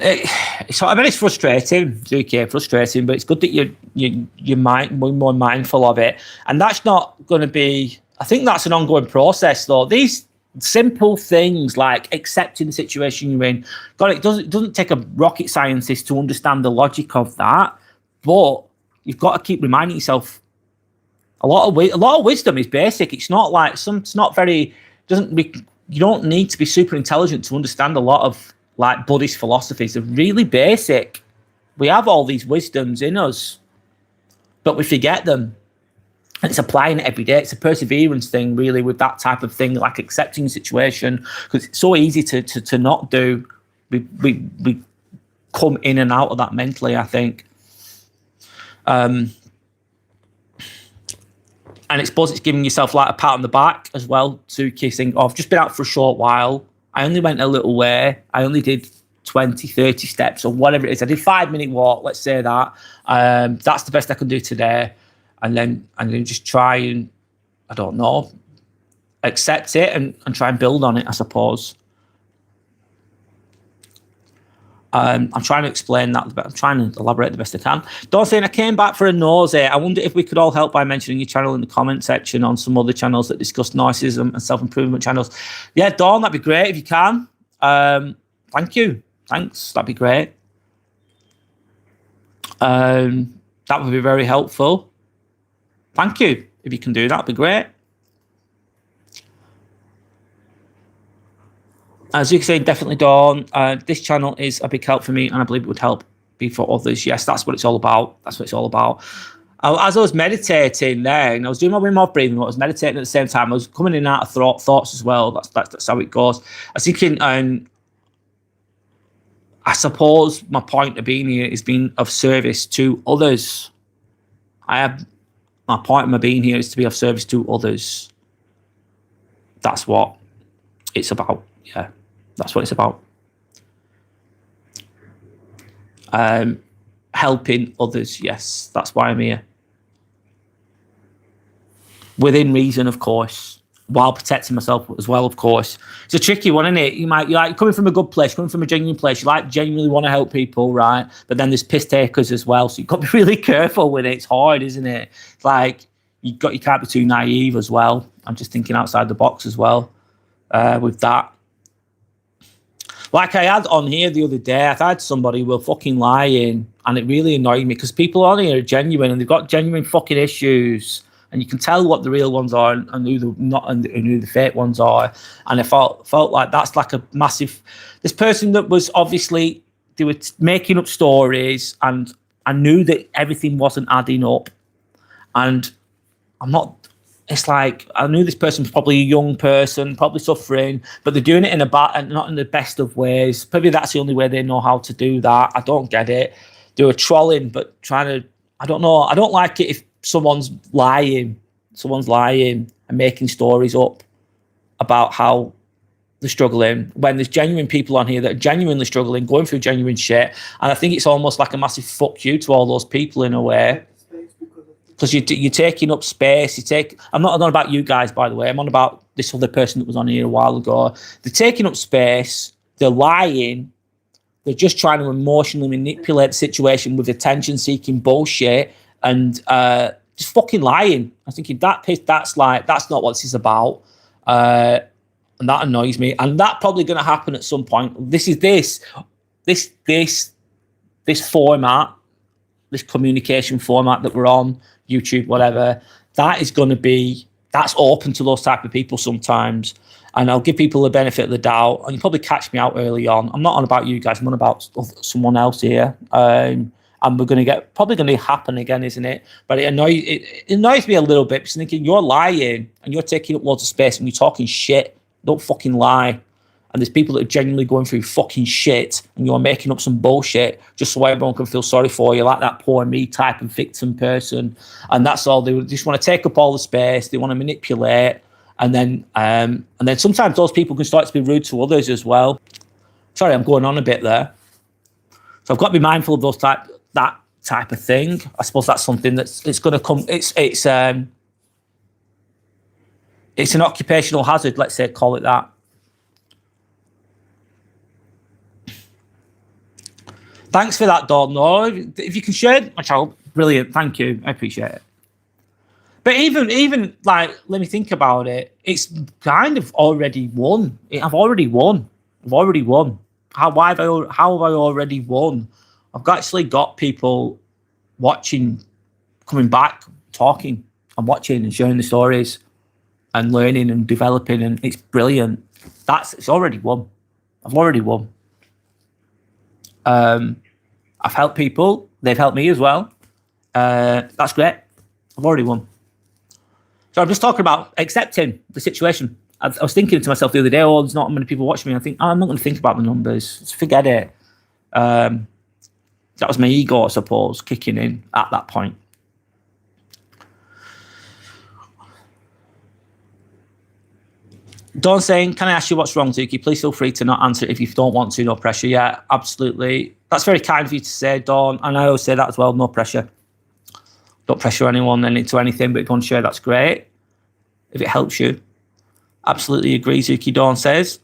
S1: I mean, it's frustrating, Zuki, frustrating, but it's good that you're more mindful of it, and that's not going to be. I think that's an ongoing process, though. These simple things like accepting the situation you're in, it doesn't take a rocket scientist to understand the logic of that, but you've got to keep reminding yourself. A lot of wisdom is basic. It's not like it's not very. You don't need to be super intelligent to understand a lot of like Buddhist philosophies. They're really basic. We have all these wisdoms in us, but we forget them. And it's applying it every day. It's a perseverance thing, really, with that type of thing, like accepting the situation, because it's so easy to not do. We come in and out of that mentally, I think. And I suppose it's giving yourself like a pat on the back as well, to kissing. I've just been out for a short while. I only went a little way. I only did 20, 30 steps or whatever it is. I did 5-minute walk, let's say that. That's the best I can do today. And then just try and, I don't know, accept it and try and build on it, I suppose. I'm trying to explain that. I'm trying to elaborate the best I can. Don't saying I came back for a nausea. I wonder if we could all help by mentioning your channel in the comment section on some other channels that discuss narcissism and self-improvement channels. Yeah, Dawn, that'd be great if you can. Thank you. Thanks. That'd be great. That would be very helpful. Thank you. If you can do that, that'd be great. As you can say, definitely, Dawn. This channel is a big help for me, and I believe it would help be for others. Yes, that's what it's all about. That's what it's all about. As I was meditating there, and I was doing my Wim Hof breathing, I was meditating at the same time. I was coming in and out of thoughts as well. That's how it goes. I was thinking, I suppose my point of being here is being of service to others. My point of my being here is to be of service to others. That's what it's about. Yeah, that's what it's about. Helping others. Yes, that's why I'm here. Within reason, of course, while protecting myself as well, of course. It's a tricky one, isn't it? You're like coming from a good place, coming from a genuine place. You like genuinely want to help people, right? But then there's piss takers as well, so you've got to be really careful with it. It's hard, isn't it? It's like you can't be too naive as well. I'm just thinking outside the box as well with that. Like I had on here the other day, I had somebody who were fucking lying, and it really annoyed me because people on here are genuine and they've got genuine fucking issues. And you can tell what the real ones are and who the not and who the fake ones are. And I felt like that's like a massive. This person that was obviously they were making up stories, and I knew that everything wasn't adding up. And I'm not. It's like I knew this person was probably a young person, probably suffering, but they're doing it in a bad, not in the best of ways. Probably that's the only way they know how to do that. I don't get it. They were trolling, but trying to. I don't know. I don't like it if someone's lying and making stories up about how they're struggling when there's genuine people on here that are genuinely struggling, going through genuine shit. And I think it's almost like a massive fuck you to all those people in a way, because you're taking up space. I'm not about you guys, by the way. I'm on about this other person that was on here a while ago. They're taking up space. They're lying. They're just trying to emotionally manipulate the situation with attention-seeking bullshit. And just fucking lying. I was thinking that's not what this is about. And that annoys me. And that's probably going to happen at some point. This format, this communication format that we're on, YouTube, whatever, that's open to those type of people sometimes. And I'll give people the benefit of the doubt. And you probably catch me out early on. I'm not on about you guys. I'm on about someone else here. And we're going to probably going to happen again, isn't it? But it annoys me a little bit because I'm thinking you're lying and you're taking up loads of space and you're talking shit. Don't fucking lie. And there's people that are genuinely going through fucking shit and you're making up some bullshit just so everyone can feel sorry for you, like that poor me type of victim person. And that's all. They just want to take up all the space. They want to manipulate. And then sometimes those people can start to be rude to others as well. Sorry, I'm going on a bit there. So I've got to be mindful of that type of thing. I suppose that's something it's going to come. It's an occupational hazard. Let's say, call it that. Thanks for that, Dawn. No, if you can share my channel, brilliant. Thank you. I appreciate it. But even like, let me think about it. It's kind of already won. I've already won. How have I already won? I've actually got people watching, coming back, talking and watching and sharing the stories and learning and developing, and it's brilliant. It's already won. I've already won. I've helped people. They've helped me as well. That's great. I've already won. So I'm just talking about accepting the situation. I was thinking to myself the other day, there's not many people watching me. I think, I'm not going to think about the numbers. Just forget it. That was my ego, I suppose, kicking in at that point. Dawn saying, can I ask you what's wrong, Zuki? Please feel free to not answer if you don't want to, no pressure. Yeah, absolutely. That's very kind of you to say, Dawn. And I always say that as well, no pressure. Don't pressure anyone into anything, but if you want to share, that's great. If it helps you. Absolutely agree, Zuki, Dawn says.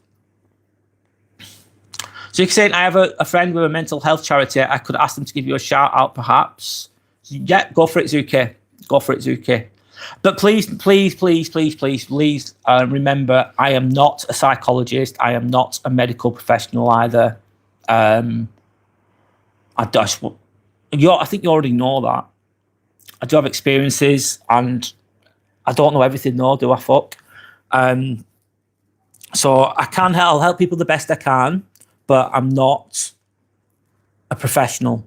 S1: Zuki saying, I have a friend with a mental health charity. I could ask them to give you a shout out, perhaps. Yeah, go for it, Zuki. Go for it, Zuki. But please remember, I am not a psychologist. I am not a medical professional either. I think you already know that. I do have experiences, and I don't know everything, though, do I? So I'll help people the best I can, but I'm not a professional.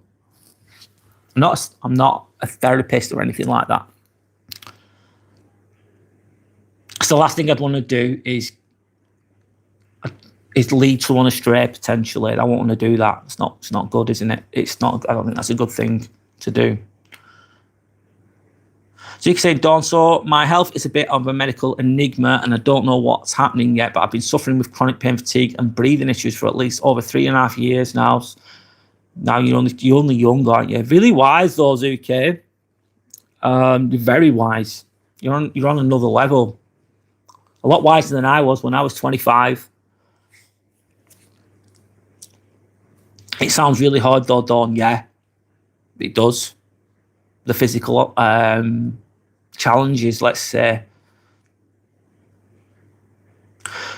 S1: I'm not a therapist or anything like that. So the last thing I'd want to do is lead someone astray potentially. I won't want to do that. It's not good, isn't it? It's not. I don't think that's a good thing to do. So you can say, Dawn, so my health is a bit of a medical enigma and I don't know what's happening yet, but I've been suffering with chronic pain, fatigue and breathing issues for at least over 3.5 years now. Now you're only young, aren't you? Really wise though, Zuki. You're very wise. You're on another level. A lot wiser than I was when I was 25. It sounds really hard though, Dawn. Yeah, it does. The physical challenges, let's say.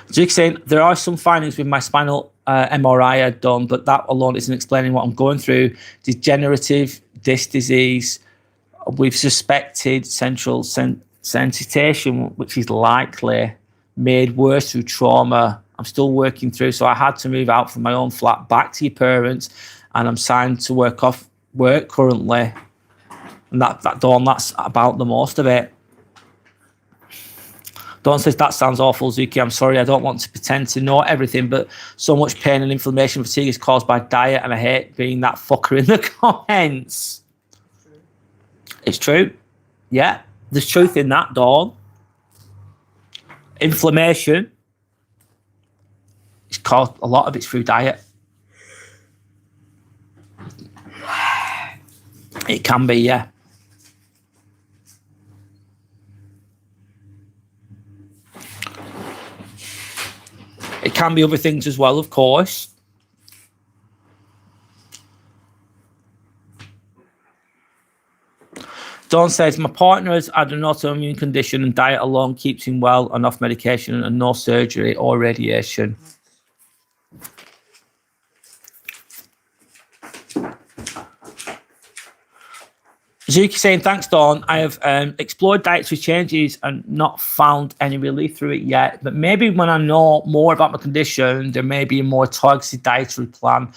S1: Zuki saying, there are some findings with my spinal MRI I'd done, but that alone isn't explaining what I'm going through. Degenerative disc disease. We've suspected central sensitization, which is likely made worse through trauma. I'm still working through, so I had to move out from my own flat back to your parents, and I'm signed to work off work currently. And that Dawn, that's about the most of it. Dawn says, that sounds awful, Zuki. I'm sorry, I don't want to pretend to know everything, but so much pain and inflammation and fatigue is caused by diet, and I hate being that fucker in the comments. It's true. Yeah, there's truth in that, Dawn. Inflammation is caused, a lot of it's through diet. It can be, yeah. It can be other things as well, of course. Dawn says, my partner has had an autoimmune condition and diet alone keeps him well and off medication and no surgery or radiation. Zuki saying, thanks, Dawn. I have explored dietary changes and not found any relief through it yet. But maybe when I know more about my condition, there may be a more targeted dietary plan.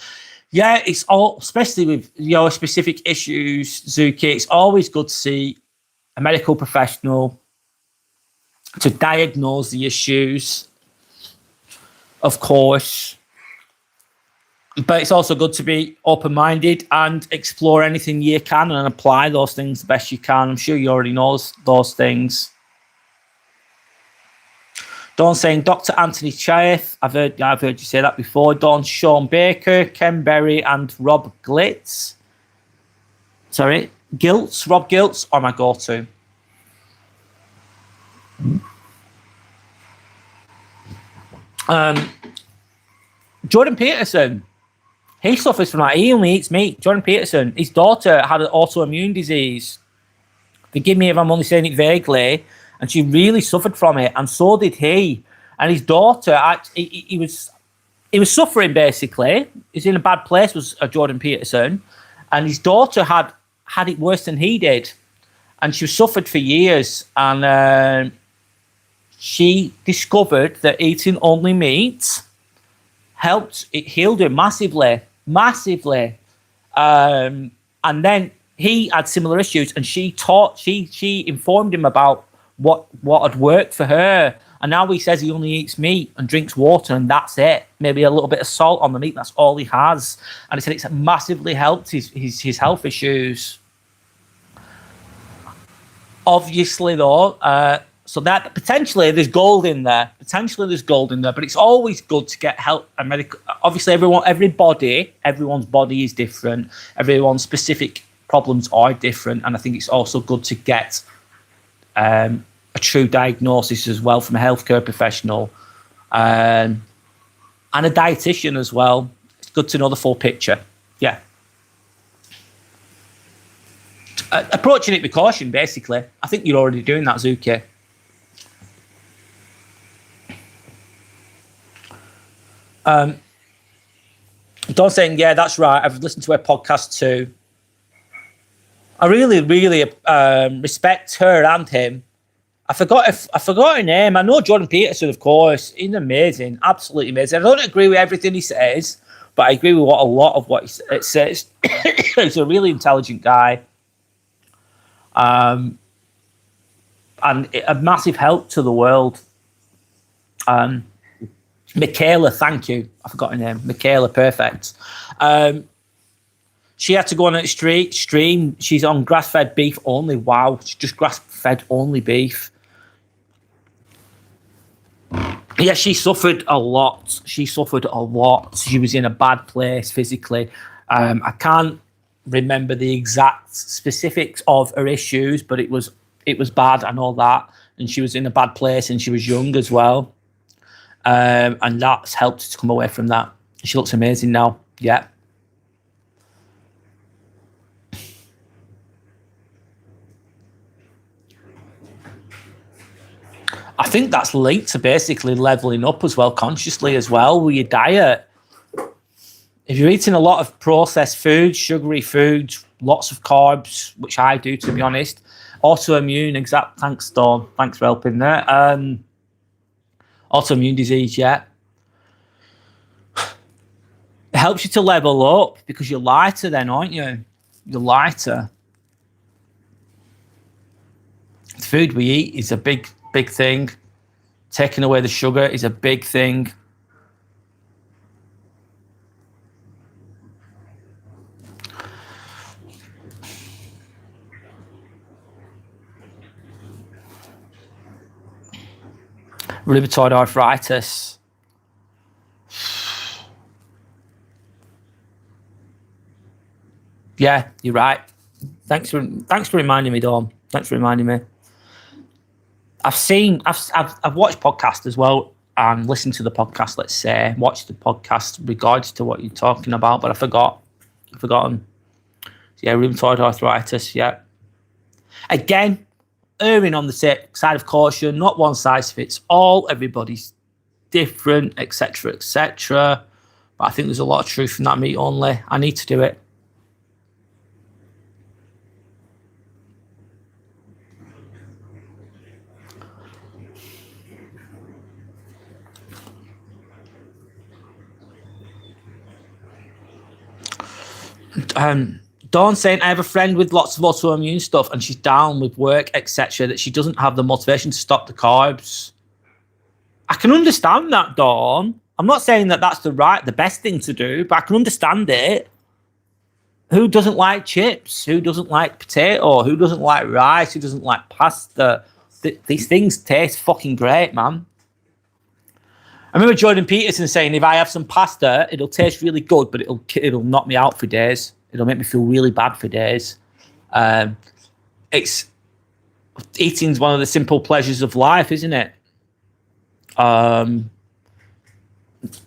S1: Yeah, it's all, especially with your specific issues, Zuki, it's always good to see a medical professional to diagnose the issues, of course. But it's also good to be open-minded and explore anything you can and apply those things the best you can. I'm sure you already know those things. Dawn saying, Dr. Anthony Chaith. I've heard you say that before. Dawn, Sean Baker, Ken Berry, and Rob Giltz. Rob Giltz, or my go-to. Jordan Peterson. He suffers from that. He only eats meat. Jordan Peterson. His daughter had an autoimmune disease. Forgive me if I'm only saying it vaguely. And she really suffered from it. And so did he. And his daughter, he was suffering basically. He's in a bad place, was Jordan Peterson. And his daughter had it worse than he did. And she suffered for years. And she discovered that eating only meat it healed her massively. And then he had similar issues, and she informed him about what had worked for her. And now he says he only eats meat and drinks water, and that's it. Maybe a little bit of salt on the meat. That's all he has. And he said it's massively helped his health issues. Obviously, though, so that potentially there's gold in there. But it's always good to get help and medical. Obviously, everyone's body is different. Everyone's specific problems are different, and I think it's also good to get a true diagnosis as well from a healthcare professional and a dietitian as well. It's good to know the full picture. Yeah. Approaching it with caution, basically. I think you're already doing that, Zuki. Dawn saying, yeah, that's right. I've listened to her podcast too. I really, really respect her and him. I forgot her name. I know Jordan Peterson, of course. He's amazing, absolutely amazing. I don't agree with everything he says, but I agree with a lot of what it says. He's a really intelligent guy, and a massive help to the world. Michaela, thank you. I forgot her name. Michaela, perfect. She had to go on a stream. She's on grass-fed beef only. Wow, she's just grass-fed only beef. Yeah, she suffered a lot. She was in a bad place physically. I can't remember the exact specifics of her issues, but it was bad. I know that. And she was in a bad place, and she was young as well. And that's helped her to come away from that. She looks amazing now. Yeah. I think that's linked to basically leveling up as well, consciously as well, with your diet. If you're eating a lot of processed foods, sugary foods, lots of carbs, which I do, to be honest, autoimmune, thanks, Dawn. Thanks for helping there. Autoimmune disease, yeah. It helps you to level up because you're lighter then, aren't you? You're lighter. The food we eat is a big thing. Taking away the sugar is a big thing. Rheumatoid arthritis. Yeah, you're right. Thanks for reminding me, Dawn. Thanks for reminding me. I've watched podcasts as well and listened to the podcast, let's say, watched the podcast regards to what you're talking about, but I've forgotten. Yeah, rheumatoid arthritis, yeah. Again, erring on the side of caution, not one size fits all, everybody's different, etc., etc. But I think there's a lot of truth in that meat only. I need to do it. Dawn saying, I have a friend with lots of autoimmune stuff and she's down with work, etc., that she doesn't have the motivation to stop the carbs. I can understand that, Dawn. I'm not saying that that's the best thing to do, but I can understand it. Who doesn't like chips? Who doesn't like potato? Who doesn't like rice? Who doesn't like pasta? These things taste fucking great, man. I remember Jordan Peterson saying, if I have some pasta, it'll taste really good, but it'll knock me out for days. It'll make me feel really bad for days. Eating's one of the simple pleasures of life, isn't it? And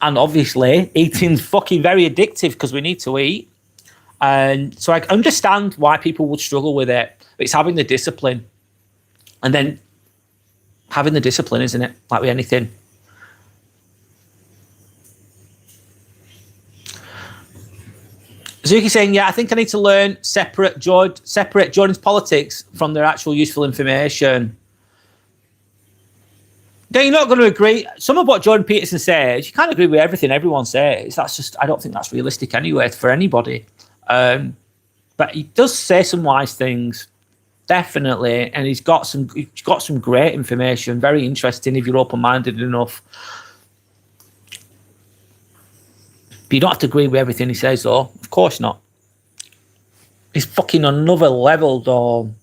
S1: obviously, eating's fucking very addictive because we need to eat. And so I understand why people would struggle with it. But it's having the discipline. And then having the discipline, isn't it? Like with anything. Zuki saying, yeah, I think I need to learn separate Jordan's politics from their actual useful information. Now, you're not going to agree. Some of what Jordan Peterson says, you can't agree with everything everyone says. I don't think that's realistic anyway for anybody. But he does say some wise things, definitely. And he's got some great information, very interesting if you're open-minded enough. But you don't have to agree with everything he says, though. Of course not. He's fucking on another level, though.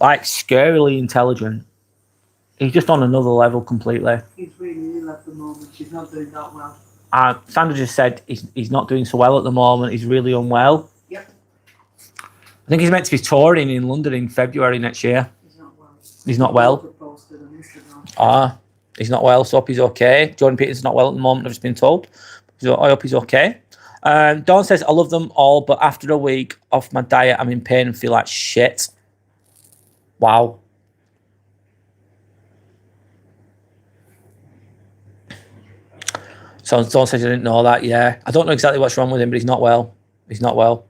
S1: Like, scarily intelligent. He's just on another level completely.
S2: He's really ill at the moment. He's not doing that well.
S1: Sandra just said he's not doing so well at the moment. He's really unwell.
S2: Yep.
S1: I think he's meant to be touring in London in February next year.
S2: He's not well.
S1: He's not well. He's not well, so I hope he's okay. Jordan Peterson's not well at the moment, I've just been told. So I hope he's okay. Dawn says, I love them all, but after a week off my diet, I'm in pain and feel like shit. Wow. So Dawn says, I didn't know that. Yeah. I don't know exactly what's wrong with him, but he's not well. He's not well.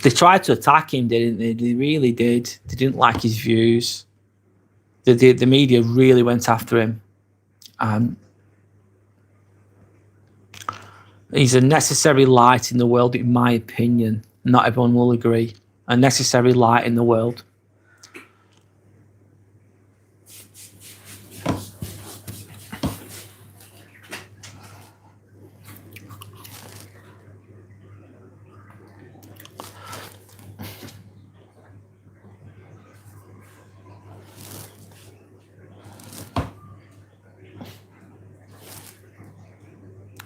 S1: They tried to attack him, didn't they? They really did. They didn't like his views. The media really went after him. He's a necessary light in the world, in my opinion. Not everyone will agree. A necessary light in the world.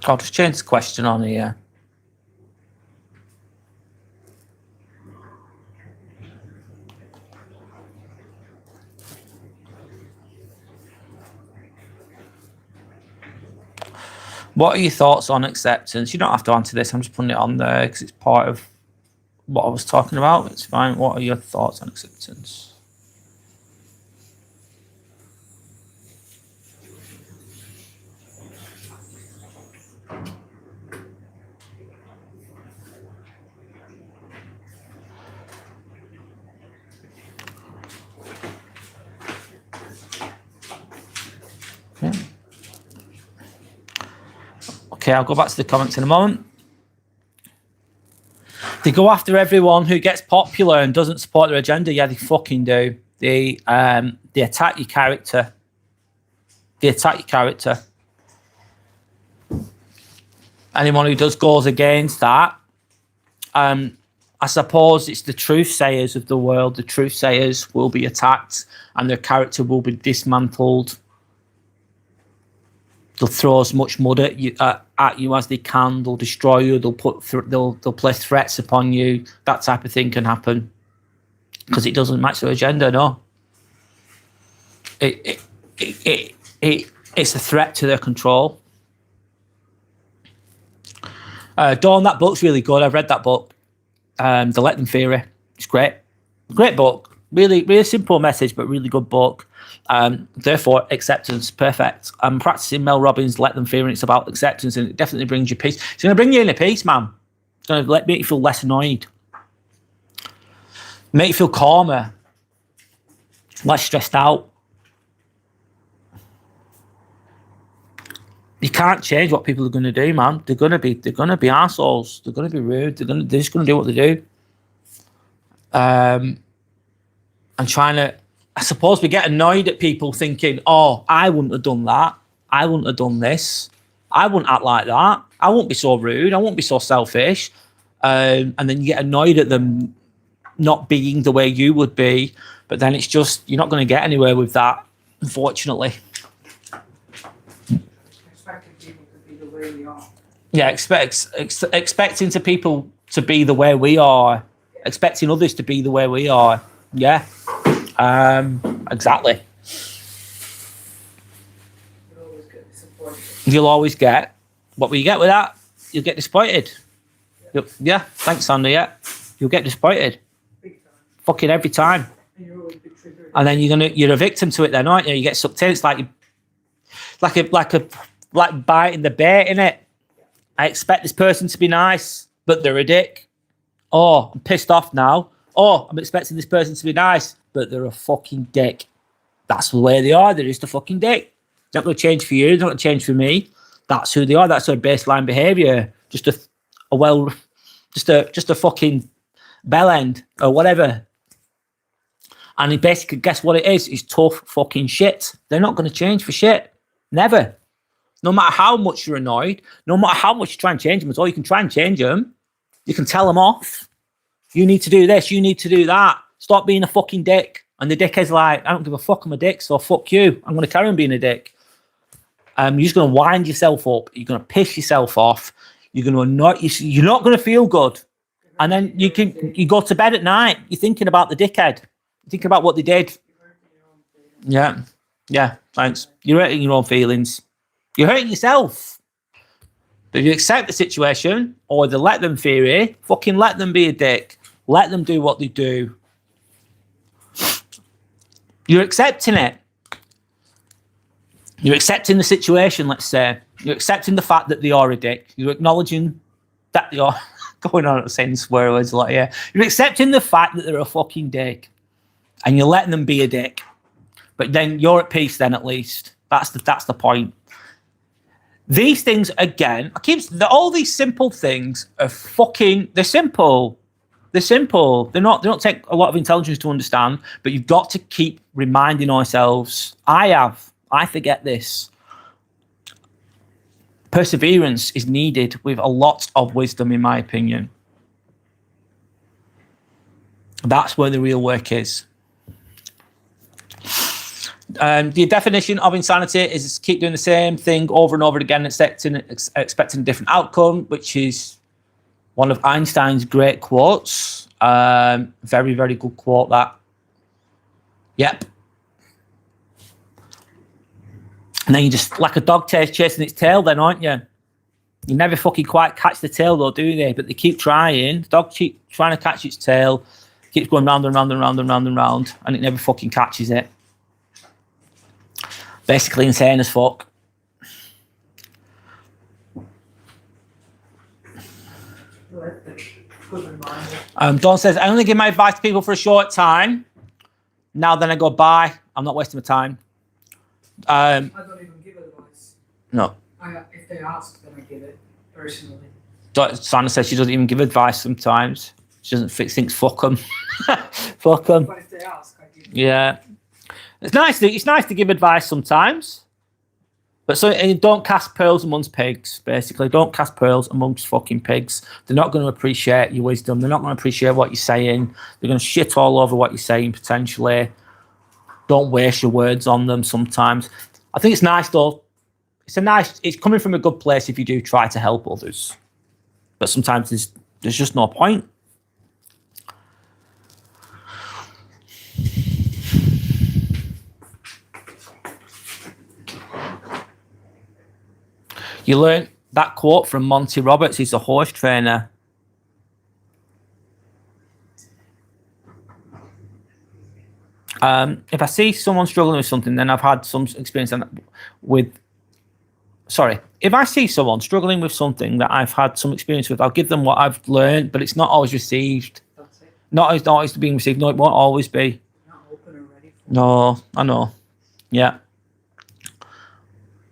S1: I'll just change the question on here. What are your thoughts on acceptance? You don't have to answer this. I'm just putting it on there because it's part of what I was talking about. It's fine. What are your thoughts on acceptance? Okay, I'll go back to the comments in a moment. They go after everyone who gets popular and doesn't support their agenda. Yeah, they fucking do. They attack your character. They attack your character. Anyone who goes against that, I suppose it's the truth sayers of the world. The truth sayers will be attacked and their character will be dismantled. They'll throw as much mud at you as they can. They'll destroy you. They'll place threats upon you. That type of thing can happen because it doesn't match their agenda. No, it's a threat to their control. Dawn, that book's really good. I've read that book. The Let Them Theory. It's great book. Really, really simple message, but really good book. Therefore, acceptance, perfect. I'm practicing Mel Robbins' Let Them Fear, and it's about acceptance, and it definitely brings you peace. It's going to bring you inner peace, man. It's going to make you feel less annoyed, make you feel calmer, less stressed out. You can't change what people are going to do, man. They're going to be arseholes. They're going to be rude. They're just going to do what they do. I'm trying to. I suppose we get annoyed at people thinking, oh, I wouldn't have done that. I wouldn't have done this. I wouldn't act like that. I won't be so rude. I won't be so selfish. And then you get annoyed at them not being the way you would be. But then it's just, you're not going to get anywhere with that, unfortunately.
S2: Expecting people to be the way we are.
S1: Yeah, expecting people to be the way we are. Expecting others to be the way we are. Yeah. Exactly.
S2: You'll always get disappointed.
S1: You'll always get. What will you get with that? You'll get disappointed. Yeah, thanks, Sandy. Yeah, you'll get disappointed.
S2: Big time.
S1: Fucking every time.
S2: And you're always be triggered.
S1: And then you're a victim to it. Then, aren't you? You get sucked in. It's like biting the bait, innit? I expect this person to be nice, but they're a dick. Oh, I'm pissed off now. Oh, I'm expecting this person to be nice, but they're a fucking dick. That's the way they are. They're just a fucking dick. It's not going to change for you. It's not going to change for me. That's who they are. That's their baseline behaviour. Just a fucking bell end or whatever. And he basically, guess what it is? It's tough fucking shit. They're not going to change for shit. Never. No matter how much you're annoyed, no matter how much you try and change them at all, you can try and change them. You can tell them off. You need to do this. You need to do that. Stop being a fucking dick. And the dickhead's like, I don't give a fuck. I'm a dick, so fuck you. I'm going to carry on being a dick. You're just going to wind yourself up. You're going to piss yourself off. You're going to annoy. You're not going to feel good. And then you go to bed at night. You're thinking about the dickhead. You're thinking about what they did. Yeah. Yeah. Thanks. You're hurting your own feelings. You're hurting yourself. But if you accept the situation, or the let them theory, fucking let them be a dick. Let them do what they do. You're accepting it. You're accepting the situation, let's say. You're accepting the fact that they are a dick. You're acknowledging that they are. going on saying swear words a lot. Yeah, you're accepting the fact that they're a fucking dick, and you're letting them be a dick. But then you're at peace. Then at least that's the point. These things again, all these simple things are they're simple. They're simple. They don't take a lot of intelligence to understand, but you've got to keep reminding ourselves. I forget this. Perseverance is needed with a lot of wisdom, in my opinion. That's where the real work is. The definition of insanity is to keep doing the same thing over and over again, expecting a different outcome, which is one of Einstein's great quotes. Very, very good quote, that. Yep. And then you just, like a dog chasing its tail then, aren't you? You never fucking quite catch the tail though, do they? But they keep trying. The dog keeps trying to catch its tail, keeps going round and round and round and round and round, and it never fucking catches it. Basically insane as fuck. Dawn says, I only give my advice to people for a short time. Now then I go, bye. I'm not wasting my time.
S2: I don't even give advice.
S1: No.
S2: If they ask, then I give it personally.
S1: Sana says she doesn't even give advice sometimes. She doesn't think fuck them. Fuck them.
S2: But if they ask, I give it.
S1: Yeah. It's nice to give advice sometimes. But don't cast pearls amongst pigs, basically. Don't cast pearls amongst fucking pigs. They're not going to appreciate your wisdom. They're not going to appreciate what you're saying. They're going to shit all over what you're saying, potentially. Don't waste your words on them sometimes. I think it's nice, though. It's coming from a good place if you do try to help others. But sometimes there's just no point. You learned that quote from Monty Roberts. He's a horse trainer. If I see someone struggling with something, then I've had some experience with. Sorry, if I see someone struggling with something that I've had some experience with, I'll give them what I've learned, but it's not always received.
S2: That's it.
S1: Not always being received. No, it won't always be.
S2: Not open and ready.
S1: No, I know. Yeah.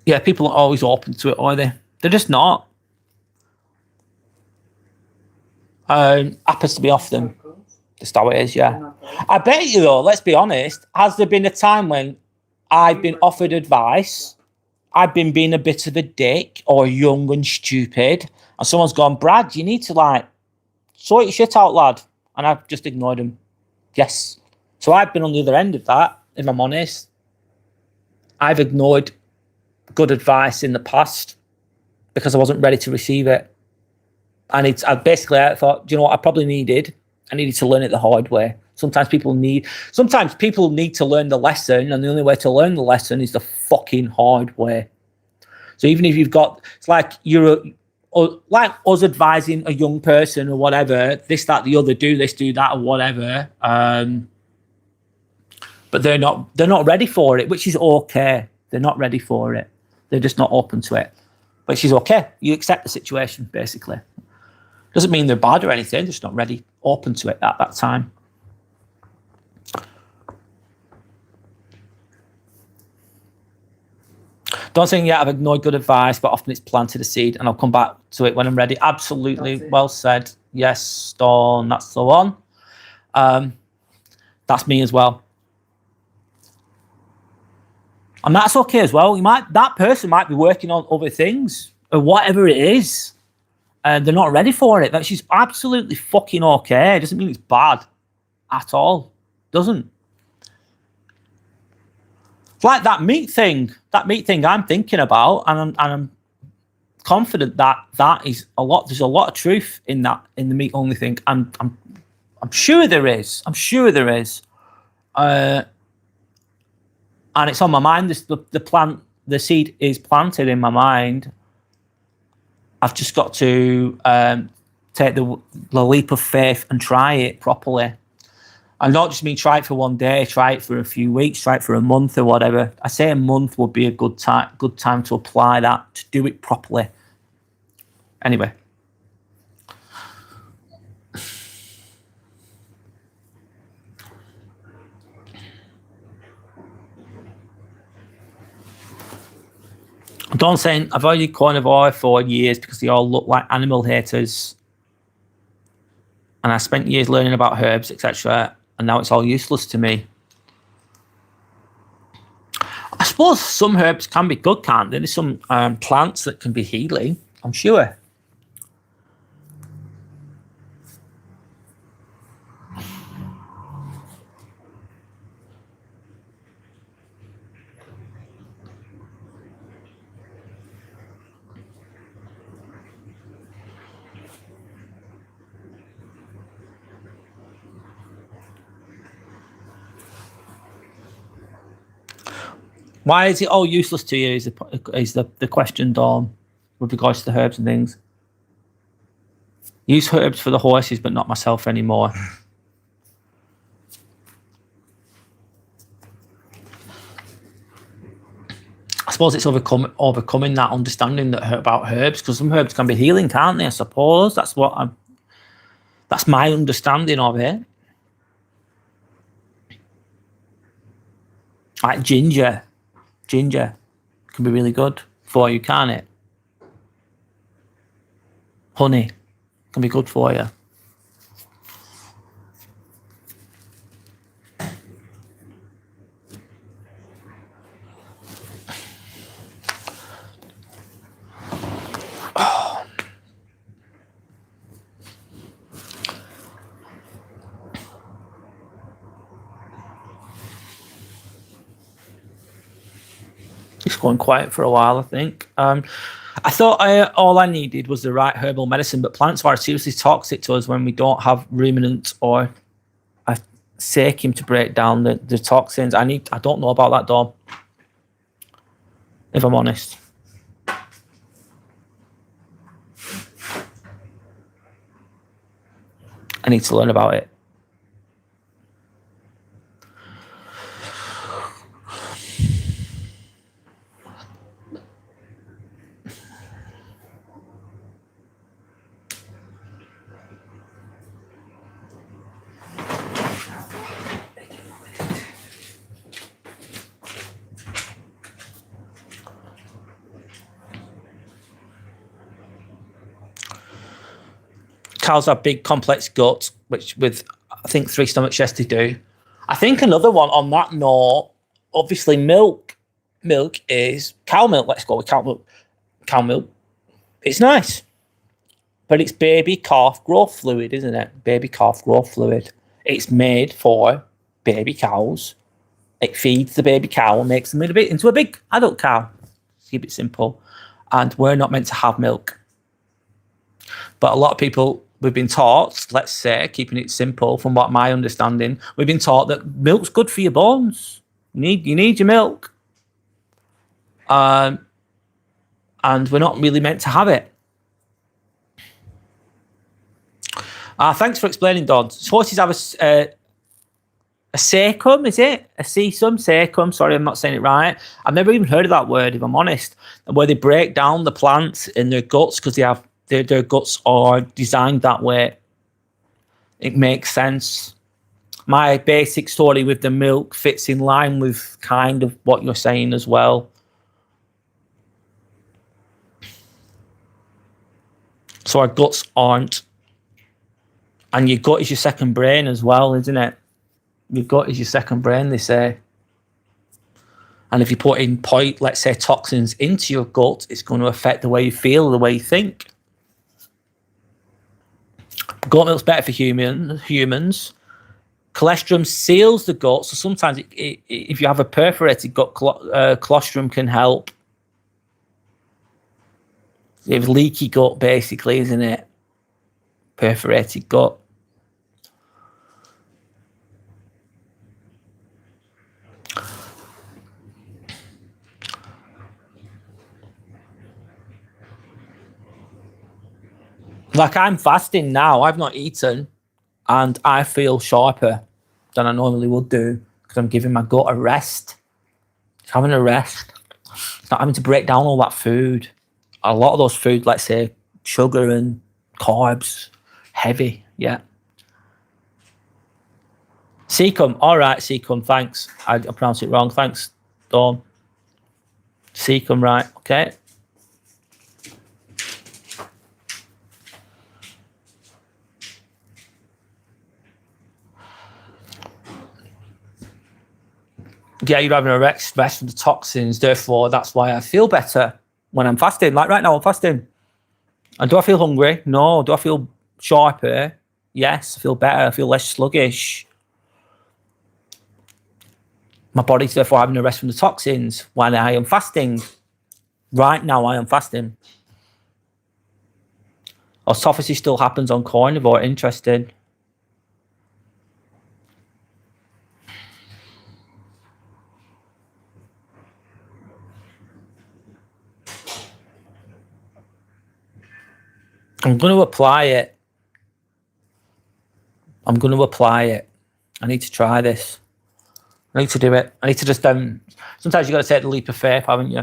S1: Yeah, people aren't always open to it, are they? They're just not. Happens to be off them. Just how it is, yeah. I bet you though, let's be honest, has there been a time when I've been offered advice, I've been being a bit of a dick or young and stupid, and someone's gone, Brad, you need to sort your shit out, lad. And I've just ignored them. Yes. So I've been on the other end of that, if I'm honest. I've ignored good advice in the past because I wasn't ready to receive it. And I thought, do you know what I needed to learn it the hard way. Sometimes people need to learn the lesson, and the only way to learn the lesson is the fucking hard way. So even if it's like like us advising a young person or whatever, this, that, the other, do this, do that, or whatever. But they're not ready for it, which is okay. They're not ready for it. They're just not open to it. Which is okay. You accept the situation, basically. Doesn't mean they're bad or anything, just not ready, open to it at that time. Don't think yet I've ignored good advice, but often it's planted a seed and I'll come back to it when I'm ready. Absolutely. Well said. Yes, Dawn, that's the one. That's me as well. And that's okay as well. That person might be working on other things or whatever it is. And they're not ready for it. That's just absolutely fucking okay. It doesn't mean it's bad at all. Doesn't. It's like that meat thing. That meat thing I'm thinking about, and I'm confident that is a lot. There's a lot of truth in that, in the meat only thing. I'm sure there is. I'm sure there is. And it's on my mind. The seed is planted in my mind. I've just got to take the leap of faith and try it properly. And not just mean try it for one day, try it for a few weeks, try it for a month or whatever. I say a month would be a good time to apply that, to do it properly. Anyway. Dawn saying, I've avoided carnivore for years because they all look like animal haters. And I spent years learning about herbs, etc. And now it's all useless to me. I suppose some herbs can be good, can't they? There's some plants that can be healing, I'm sure. Why is it all useless to you? Is the question, Dawn, with regards to the herbs and things? Use herbs for the horses, but not myself anymore. I suppose it's overcoming that understanding that about herbs, because some herbs can be healing, can't they? I suppose that's my understanding of it. Like ginger can be really good for you, can't it? Honey can be good for you. It's going quiet for a while, I think. I thought all I needed was the right herbal medicine, but plants are seriously toxic to us when we don't have ruminants or a sachem to break down the toxins. I don't know about that, Dom, if I'm honest. I need to learn about it. Cows have big, complex guts, which with, I think, 3 stomachs, yes, they do. I think another one on that note, obviously milk. Milk is cow milk. Let's go with cow milk. Cow milk. It's nice. But it's baby calf growth fluid, isn't it? Baby calf growth fluid. It's made for baby cows. It feeds the baby cow and makes them into a big adult cow. To keep it simple. And we're not meant to have milk. But a lot of people, we've been taught, let's say, keeping it simple from what my understanding, we've been taught that milk's good for your bones. You need your milk. And we're not really meant to have it. Thanks for explaining, Don. Horses have a sacrum, is it? A sacrum. Sorry, I'm not saying it right. I've never even heard of that word, if I'm honest. Where they break down the plants in their guts because they have their guts are designed that way. It makes sense. My basic story with the milk fits in line with kind of what you're saying as well. So our guts aren't. And your gut is your second brain as well, isn't it? Your gut is your second brain, they say. And if you put in, let's say, toxins into your gut, it's going to affect the way you feel, the way you think. Goat milk's better for humans. Colostrum seals the gut, so sometimes if you have a perforated gut, colostrum can help. You have leaky gut, basically, isn't it? Perforated gut. Like, I'm fasting now. I've not eaten, and I feel sharper than I normally would do because I'm giving my gut a rest. It's having a rest. It's not having to break down all that food. A lot of those food, let's say, sugar and carbs, heavy, yeah. Seacum, all right, Seacum, thanks. I pronounced it wrong. Thanks, Dawn. Cecum, right? Okay. Yeah, you're having a rest from the toxins. Therefore, that's why I feel better when I'm fasting. Like right now, I'm fasting. And do I feel hungry? No. Do I feel sharper? Yes. I feel better. I feel less sluggish. My body's therefore having a rest from the toxins while I am fasting. Right now, I am fasting. Autophagy still happens on carnivore. Interesting. I'm going to apply it. I need to try this. I need to do it. I need to just, sometimes you got to take the leap of faith, haven't you?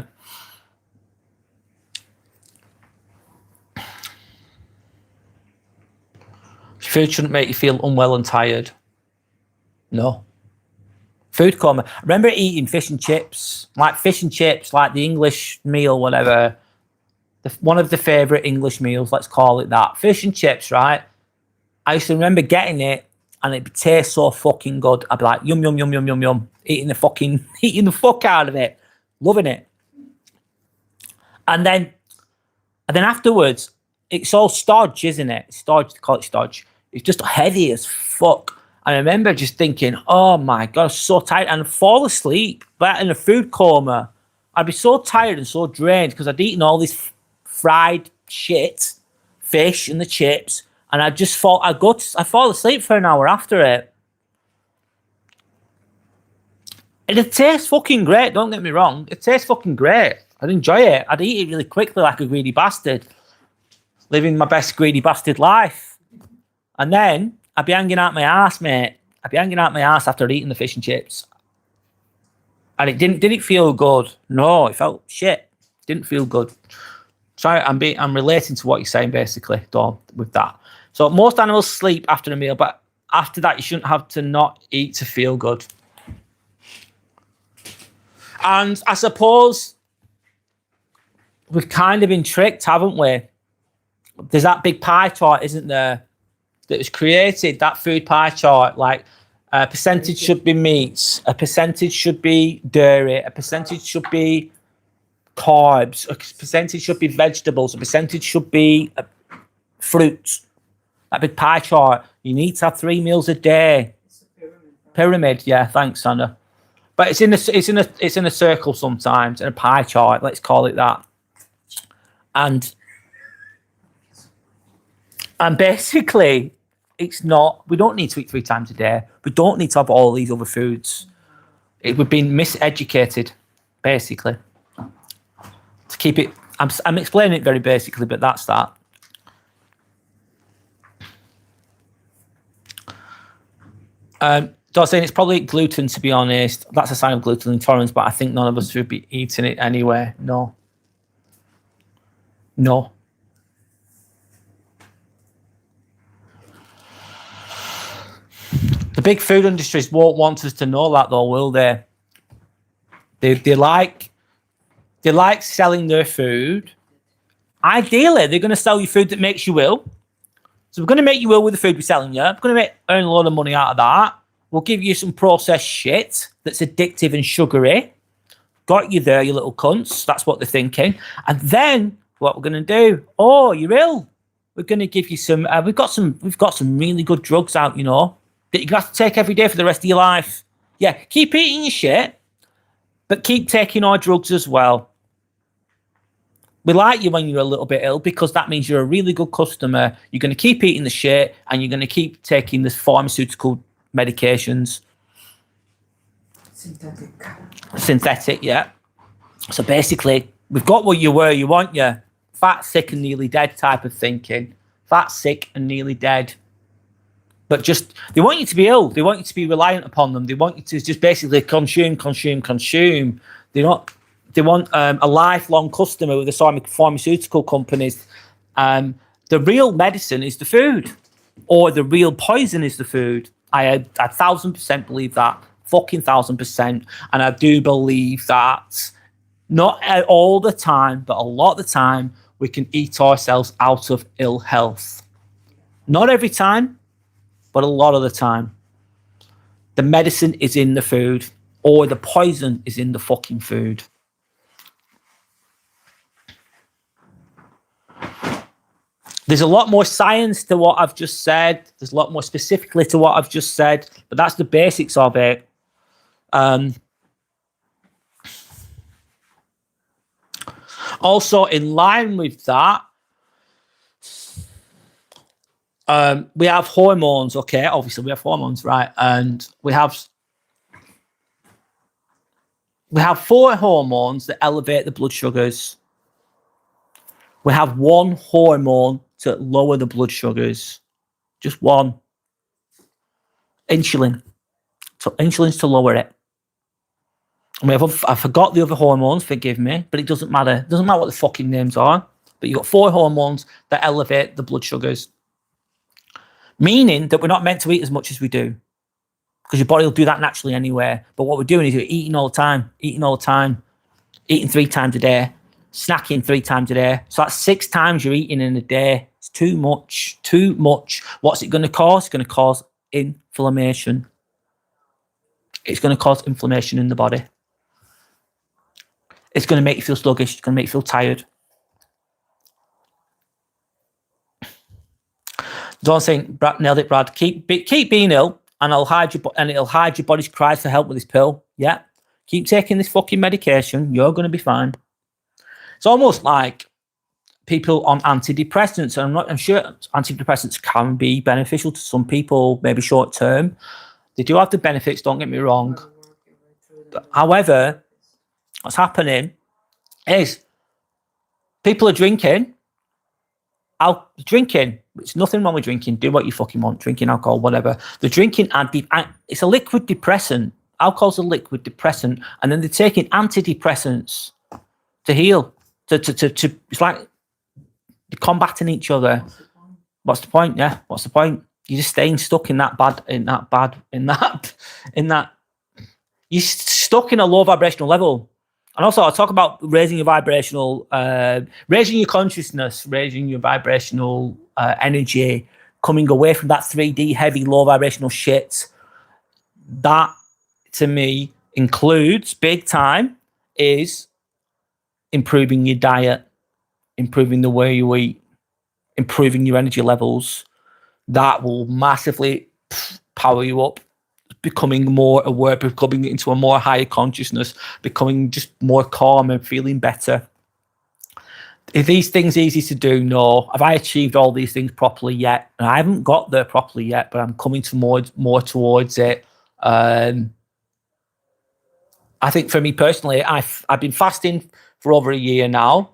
S1: Food shouldn't make you feel unwell and tired. No. Food coma. I remember eating fish and chips, like the English meal, whatever. One of the favourite English meals, let's call it that. Fish and chips, right? I used to remember getting it and it would taste so fucking good. I'd be like, yum, yum, yum, yum, yum, yum. Eating the fuck out of it. Loving it. And then afterwards, it's all stodge, isn't it? Stodge, they call it stodge. It's just heavy as fuck. I remember just thinking, oh my God, I'm so tired. And I'd fall asleep, but in a food coma. I'd be so tired and so drained because I'd eaten all this fried shit, fish and the chips. And I'd fall asleep for an hour after it. It tastes fucking great, don't get me wrong. It tastes fucking great. I'd enjoy it. I'd eat it really quickly like a greedy bastard. Living my best greedy bastard life. And then I'd be hanging out my ass, mate. I'd be hanging out my ass after eating the fish and chips. And it didn't feel good. No, it felt shit. Didn't feel good. So I'm relating to what you're saying basically, Dawn, with that. So most animals sleep after a meal, but after that you shouldn't have to not eat to feel good. And I suppose we've kind of been tricked, haven't we? There's that big pie chart, isn't there, that was created, that food pie chart, like a percentage should be meats, a percentage should be dairy, a percentage should be carbs, a percentage should be vegetables, a percentage should be fruits. That big pie chart. You need to have 3 meals a day.
S2: It's a pyramid.
S1: Pyramid, yeah, thanks, Sandra. But it's in a circle sometimes, in a pie chart, let's call it that. And basically, it's not, we don't need to eat 3 times a day. We don't need to have all these other foods. We've been miseducated, basically. To keep it, I'm explaining it very basically, but that's that. Saying it's probably gluten, to be honest. That's a sign of gluten intolerance, but I think none of us should be eating it anyway. No. The big food industries won't want us to know that, though, will they? They like selling their food. Ideally, they're going to sell you food that makes you ill. So we're going to make you ill with the food we're selling you. We're going to earn a lot of money out of that. We'll give you some processed shit that's addictive and sugary. Got you there, you little cunts. That's what they're thinking. And then what we're going to do? Oh, you're ill. We're going to give you some. We've got some really good drugs out, you know, that you're going to have to take every day for the rest of your life. Yeah, keep eating your shit, but keep taking our drugs as well. We like you when you're a little bit ill because that means you're a really good customer. You're going to keep eating the shit and you're going to keep taking the pharmaceutical medications. Synthetic, yeah. So basically, we've got what you were, you want you. Fat, sick and nearly dead type of thinking. Fat, sick and nearly dead. But just, they want you to be ill. They want you to be reliant upon them. They want you to just basically consume. They want a lifelong customer with the pharmaceutical companies. The real medicine is the food, or the real poison is the food. I 1,000% believe that, fucking 1,000%, and I do believe that Not all the time, but a lot of the time, we can eat ourselves out of ill health. Not every time, but a lot of the time. The medicine is in the food, or the poison is in the fucking food. There's a lot more science to what I've just said. There's a lot more specifically to what I've just said, but that's the basics of it. Also, in line with that, we have hormones, okay? Obviously, we have hormones, right? And we have 4 hormones that elevate the blood sugars. We have 1 hormone to lower the blood sugars. Just 1. Insulin. So insulin's to lower it. I mean, I forgot the other hormones, forgive me, but it doesn't matter. It doesn't matter what the fucking names are. But you've got 4 hormones that elevate the blood sugars. Meaning that we're not meant to eat as much as we do. Because your body will do that naturally anyway. But what we're doing is we're eating all the time. Eating 3 times a day. Snacking 3 times a day. So that's 6 times you're eating in a day. It's too much. What's it going to cause? It's going to cause inflammation. It's going to cause inflammation in the body. It's going to make you feel sluggish. It's going to make you feel tired. Don't think Brad nailed it, Brad. Keep being ill, and it'll hide your body's cries for help with this pill. Yeah, keep taking this fucking medication. You're going to be fine. It's almost like people on antidepressants, and I'm sure antidepressants can be beneficial to some people, maybe short term. They do have the benefits. Don't get me wrong. However, what's happening is people are drinking. There's nothing wrong with drinking. Do what you fucking want. Drinking alcohol, whatever. The drinking, it's a liquid depressant. Alcohol's a liquid depressant, and then they're taking antidepressants to heal. It's like they're combating each other. What's the point? Yeah. What's the point? You're just staying stuck in that. You're stuck in a low vibrational level. And also, I'll talk about raising your raising your consciousness, raising your vibrational energy, coming away from that 3D heavy, low vibrational shit. That, to me, includes, big time, is improving your diet, improving the way you eat, improving your energy levels. That will massively power you up. Becoming more aware, becoming into a more higher consciousness, becoming just more calm and feeling better. Are these things easy to do? No. Have I achieved all these things properly yet? And I haven't got there properly yet, but I'm coming to more towards it. I think for me personally, I've been fasting for over a year now,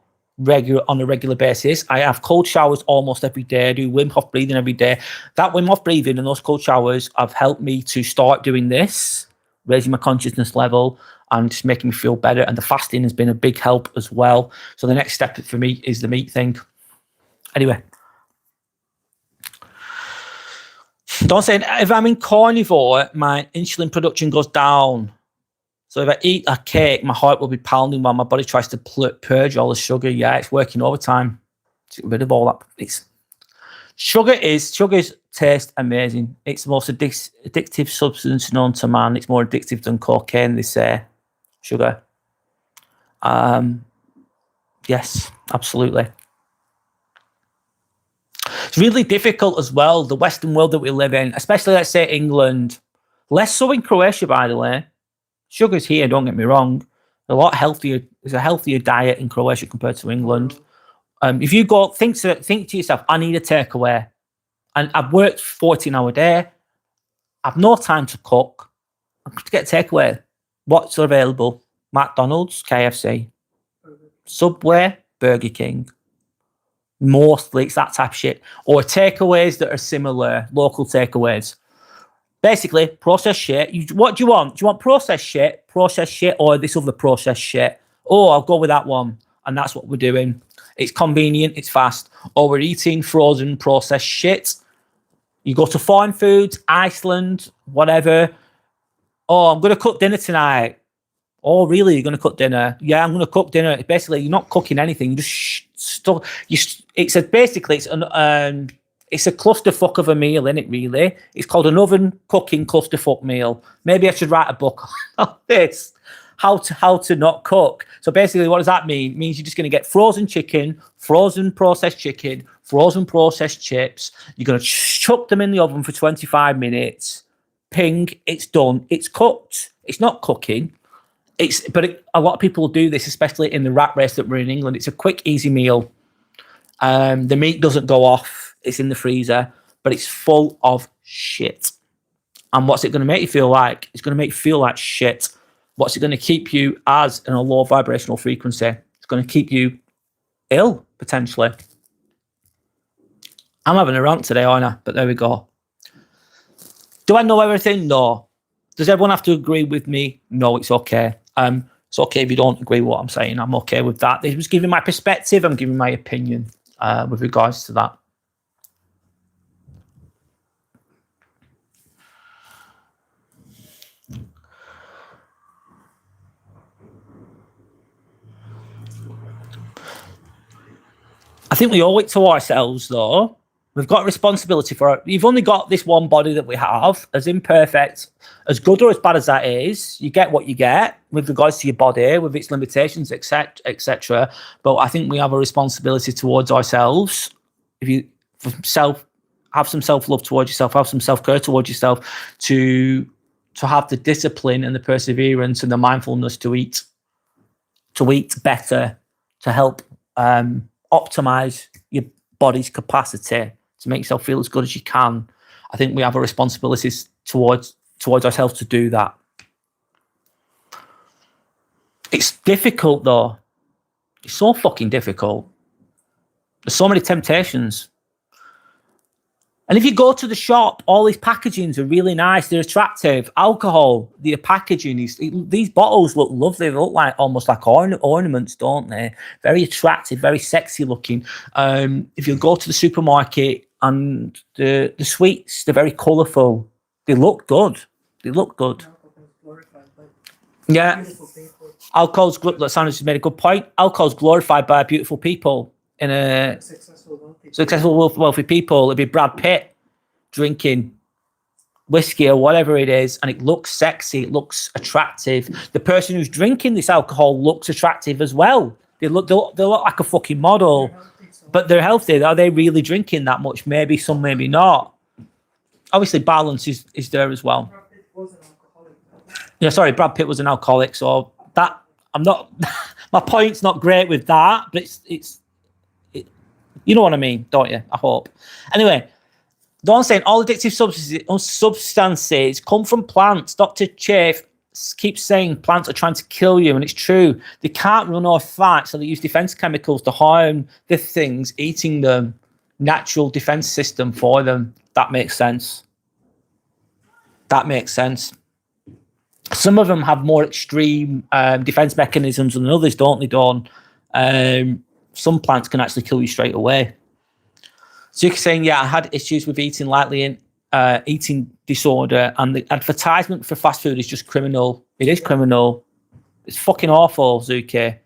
S1: on a regular basis. I have cold showers almost every day. I do Wim Hof breathing every day. That Wim Hof breathing and those cold showers have helped me to start doing this, raising my consciousness level and just making me feel better. And the fasting has been a big help as well. So the next step for me is the meat thing. Anyway. Don't say, if I'm in carnivore, my insulin production goes down. So if I eat a cake, my heart will be pounding while my body tries to purge all the sugar. Yeah, it's working overtime to get rid of all that. Sugars taste amazing. It's the most addictive substance known to man. It's more addictive than cocaine, they say. Sugar. Yes, absolutely. It's really difficult as well, the Western world that we live in, especially, let's say, England. Less so in Croatia, by the way. Sugar's here, don't get me wrong. A lot healthier. There's a healthier diet in Croatia compared to England. If you go, think to yourself, I need a takeaway. And I've worked 14-hour day. I've no time to cook. I'm going to get a takeaway. What's available? McDonald's, KFC, Subway, Burger King. Mostly it's that type of shit. Or takeaways that are similar, local takeaways. Basically, processed shit. What do you want? Do you want processed shit, or this other processed shit? Oh, I'll go with that one. And that's what we're doing. It's convenient, it's fast. Or we're eating frozen processed shit. You go to foreign foods, Iceland, whatever. Oh, I'm going to cook dinner tonight. Oh, really? You're going to cook dinner? Yeah, I'm going to cook dinner. Basically, you're not cooking anything. You just it's a clusterfuck of a meal, isn't it? Really, it's called an oven cooking clusterfuck meal. Maybe I should write a book on this. How to not cook. So basically, what does that mean? It means you're just going to get frozen chicken, frozen processed chips. You're going to chuck them in the oven for 25 minutes. Ping, it's done. It's cooked. It's not cooking. A lot of people do this, especially in the rat race that we're in England. It's a quick, easy meal. The meat doesn't go off. It's in the freezer, but it's full of shit. And what's it going to make you feel like? It's going to make you feel like shit. What's it going to keep you as in a low vibrational frequency? It's going to keep you ill, potentially. I'm having a rant today, aren't I? But there we go. Do I know everything? No. Does everyone have to agree with me? No, it's okay. It's okay if you don't agree with what I'm saying. I'm okay with that. It was giving my perspective. I'm giving my opinion with regards to that. I think we owe it to ourselves, though. We've got a responsibility for it. You've only got this one body that we have, as imperfect, as good or as bad as that is. You get what you get with regards to your body, with its limitations, etc. But I think we have a responsibility towards ourselves. If you have some self-love towards yourself, have some self-care towards yourself, to have the discipline and the perseverance and the mindfulness to eat better, to help optimize your body's capacity to make yourself feel as good as you can. I think we have a responsibility towards ourselves to do that. It's difficult, though. It's so fucking difficult. There's so many temptations. And if you go to the shop, all these packagings are really nice. They're attractive. Alcohol, the packaging, these bottles look lovely. They look like almost like ornaments, don't they? Very attractive, very sexy looking. If you go to the supermarket and the sweets, they're very colourful. They look good. Yeah. Alcohol's that Sanders has made a good point. Alcohol's glorified by beautiful people in a successful wealthy people. It'd be Brad Pitt drinking whiskey or whatever it is, and it looks sexy, it looks attractive. The person who's drinking this alcohol looks attractive as well. They look like a fucking model, but they're healthy. Are they really drinking that much? Maybe some, maybe not. Obviously, balance is there as well.
S2: Brad Pitt was an alcoholic.
S1: Yeah, sorry, Brad Pitt was an alcoholic, so that I'm not. My point's not great with that, but it's you know what I mean, don't you? I hope. Anyway, don't saying all addictive substances come from plants. Dr. Chafe keeps saying plants are trying to kill you, and it's true. They can't run off fat, so they use defense chemicals to harm the things eating them. Natural defense system for them. That makes sense. Some of them have more extreme defense mechanisms than others, don't they, Dawn? Some plants can actually kill you straight away. So you're saying, yeah, I had issues with eating lightly and eating disorder, and the advertisement for fast food is just criminal. It is criminal. It's fucking awful, Zuki.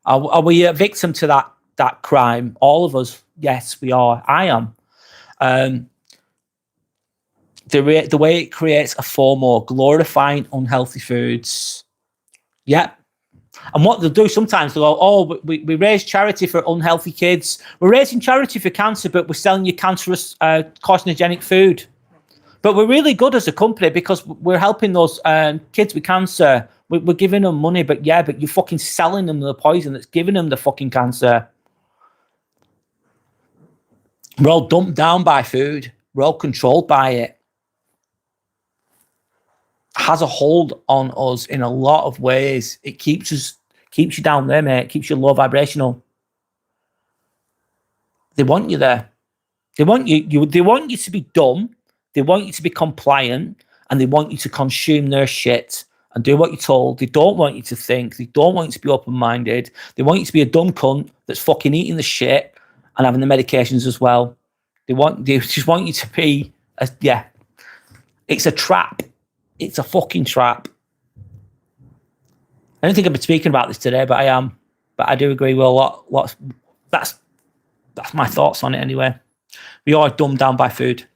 S1: Are we a victim to that crime? All of us. Yes, we are. I am. The way it creates a FOMO, glorifying unhealthy foods. Yeah. And what they'll do sometimes, they'll go, oh, we raise charity for unhealthy kids. We're raising charity for cancer, but we're selling you cancerous, carcinogenic food. But we're really good as a company because we're helping those kids with cancer. We're giving them money, but you're fucking selling them the poison that's giving them the fucking cancer. We're all dumped down by food. We're all controlled by it. Has a hold on us in a lot of ways. It keeps you down there, mate. It keeps you low vibrational. They want you there. They want you to be dumb. They want you to be compliant, and they want you to consume their shit and do what you're told. They don't want you to think. They don't want you to be open-minded. They want you to be a dumb cunt that's fucking eating the shit and having the medications as well. They just want you to be It's a trap. It's a fucking trap. I don't think I've been speaking about this today, but I am. But I do agree with a lot. That's my thoughts on it anyway. We are dumbed down by food.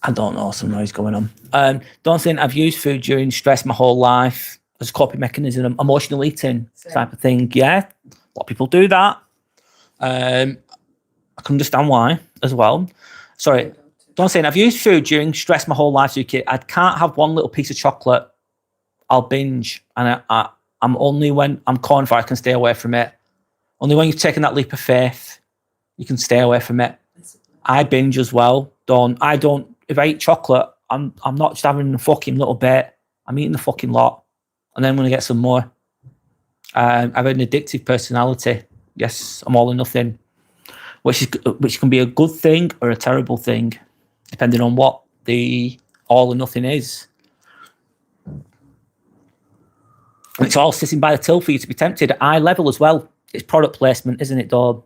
S1: I don't know, some noise going on. Don't think I've used food during stress my whole life as a coping mechanism, emotional eating type of thing. Yeah, a lot of people do that. I can understand why as well. Sorry, don't say I've used food during stress my whole life. I can't have one little piece of chocolate. I'll binge, and I'm only when I'm cornflower I can stay away from it. Only when you've taken that leap of faith, you can stay away from it. I binge as well. I don't. If I eat chocolate, I'm not just having a fucking little bit. I'm eating the fucking lot, and then I'm gonna get some more. I've an addictive personality. Yes, I'm all or nothing, which can be a good thing or a terrible thing, depending on what the all or nothing is. And it's all sitting by the till for you to be tempted at eye level as well. It's product placement, isn't it, Dawn?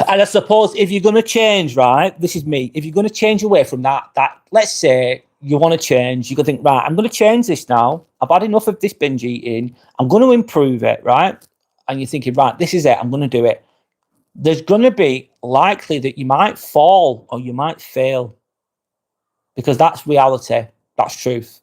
S1: And I suppose if you're going to change, right, this is me, if you're going to change away from that, let's say you want to change, you're going to think, right, I'm going to change this now. I've had enough of this binge eating. I'm going to improve it, right? And you're thinking, right, this is it. I'm going to do it. There's going to be likely that you might fall or you might fail, because that's reality. That's truth.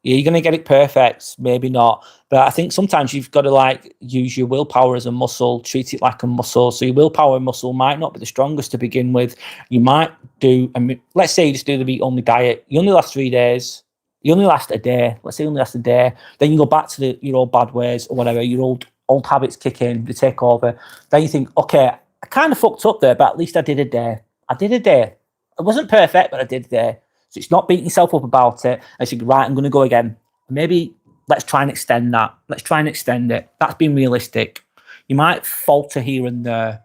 S1: You're going to get it perfect, maybe not. But I think sometimes you've got to use your willpower as a muscle, treat it like a muscle. So your willpower muscle might not be the strongest to begin with. You might do, let's say you just do the meat only diet. You only last 3 days. You only last a day. Let's say you only last a day. Then you go back to your old bad ways or whatever. Your old habits kick in, they take over. Then you think, okay, I kind of fucked up there, but at least I did a day. It wasn't perfect, but I did a day. So it's not beating yourself up about it. I think, right, I'm going to go again. Maybe let's try and extend that. Let's try and extend it. That's being realistic. You might falter here and there.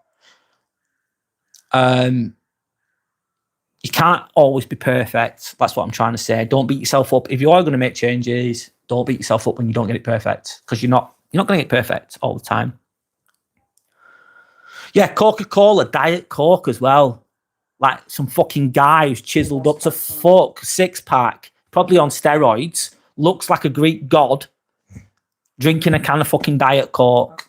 S1: You can't always be perfect. That's what I'm trying to say. Don't beat yourself up. If you are going to make changes, don't beat yourself up when you don't get it perfect, because you're not going to get it perfect all the time. Yeah, Coca-Cola, Diet Coke as well. Like some fucking guy who's chiseled up to fuck, 6-pack, probably on steroids, looks like a Greek god, drinking a can of fucking Diet Coke.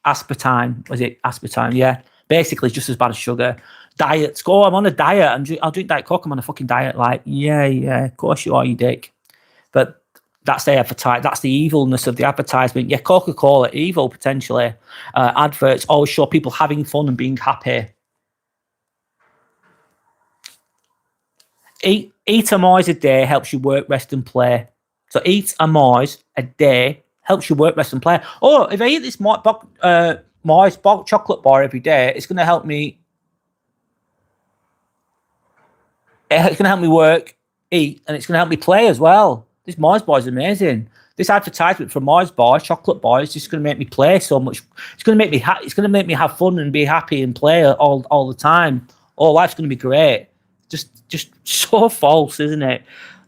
S1: Aspartame. Was it aspartame? Yeah. Basically, it's just as bad as sugar. Diets. Go, I'm on a diet. I'll drink Diet Coke. I'm on a fucking diet. Like, yeah, of course you are, you dick. But that's the advertise. That's the evilness of the advertisement. Yeah, Coca-Cola, evil potentially. Adverts always show people having fun and being happy. Eat a Moise a day helps you work, rest, and play. So eat a Moise a day helps you work, rest, and play. Oh, if I eat this Moise chocolate bar every day, it's going to help me. It's going to help me work, eat, and it's going to help me play as well. This Moise bar is amazing. This advertisement for Moise bar, chocolate bar, is just going to make me play so much. It's going to make me. It's going to make me have fun and be happy and play all the time. Oh, life's going to be great. Just so false, isn't it?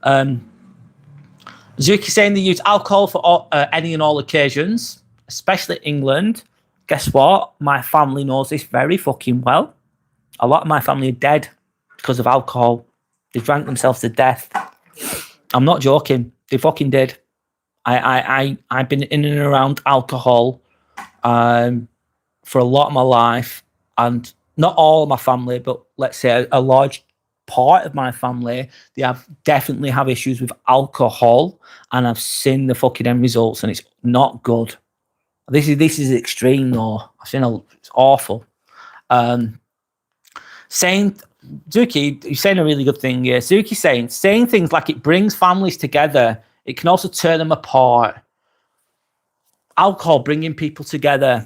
S1: Zuki saying they use alcohol for any and all occasions, especially England. Guess what? My family knows this very fucking well. A lot of my family are dead because of alcohol. They drank themselves to death. I'm not joking. They fucking did. I've been in and around alcohol for a lot of my life, and not all of my family, but let's say a large part of my family, they definitely have issues with alcohol, and I've seen the fucking end results, and it's not good. This is extreme though. It's awful. Saying Zuki, you're saying a really good thing here. Zuki saying things like it brings families together. It can also tear them apart. Alcohol bringing people together.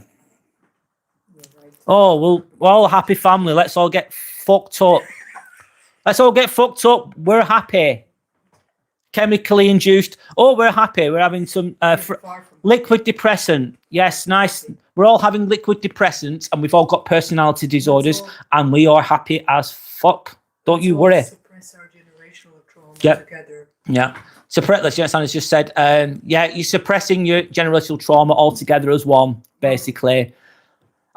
S1: Oh, well, we're all a happy family. Let's all get fucked up. We're happy. Chemically induced. Oh, we're happy. We're having some liquid depressant. Yes, nice. We're all having liquid depressants, and we've all got personality disorders, and we are happy as fuck. Don't you worry.
S2: Suppress our generational trauma together.
S1: Yeah. Sana's just said, you're suppressing your generational trauma altogether as one, basically.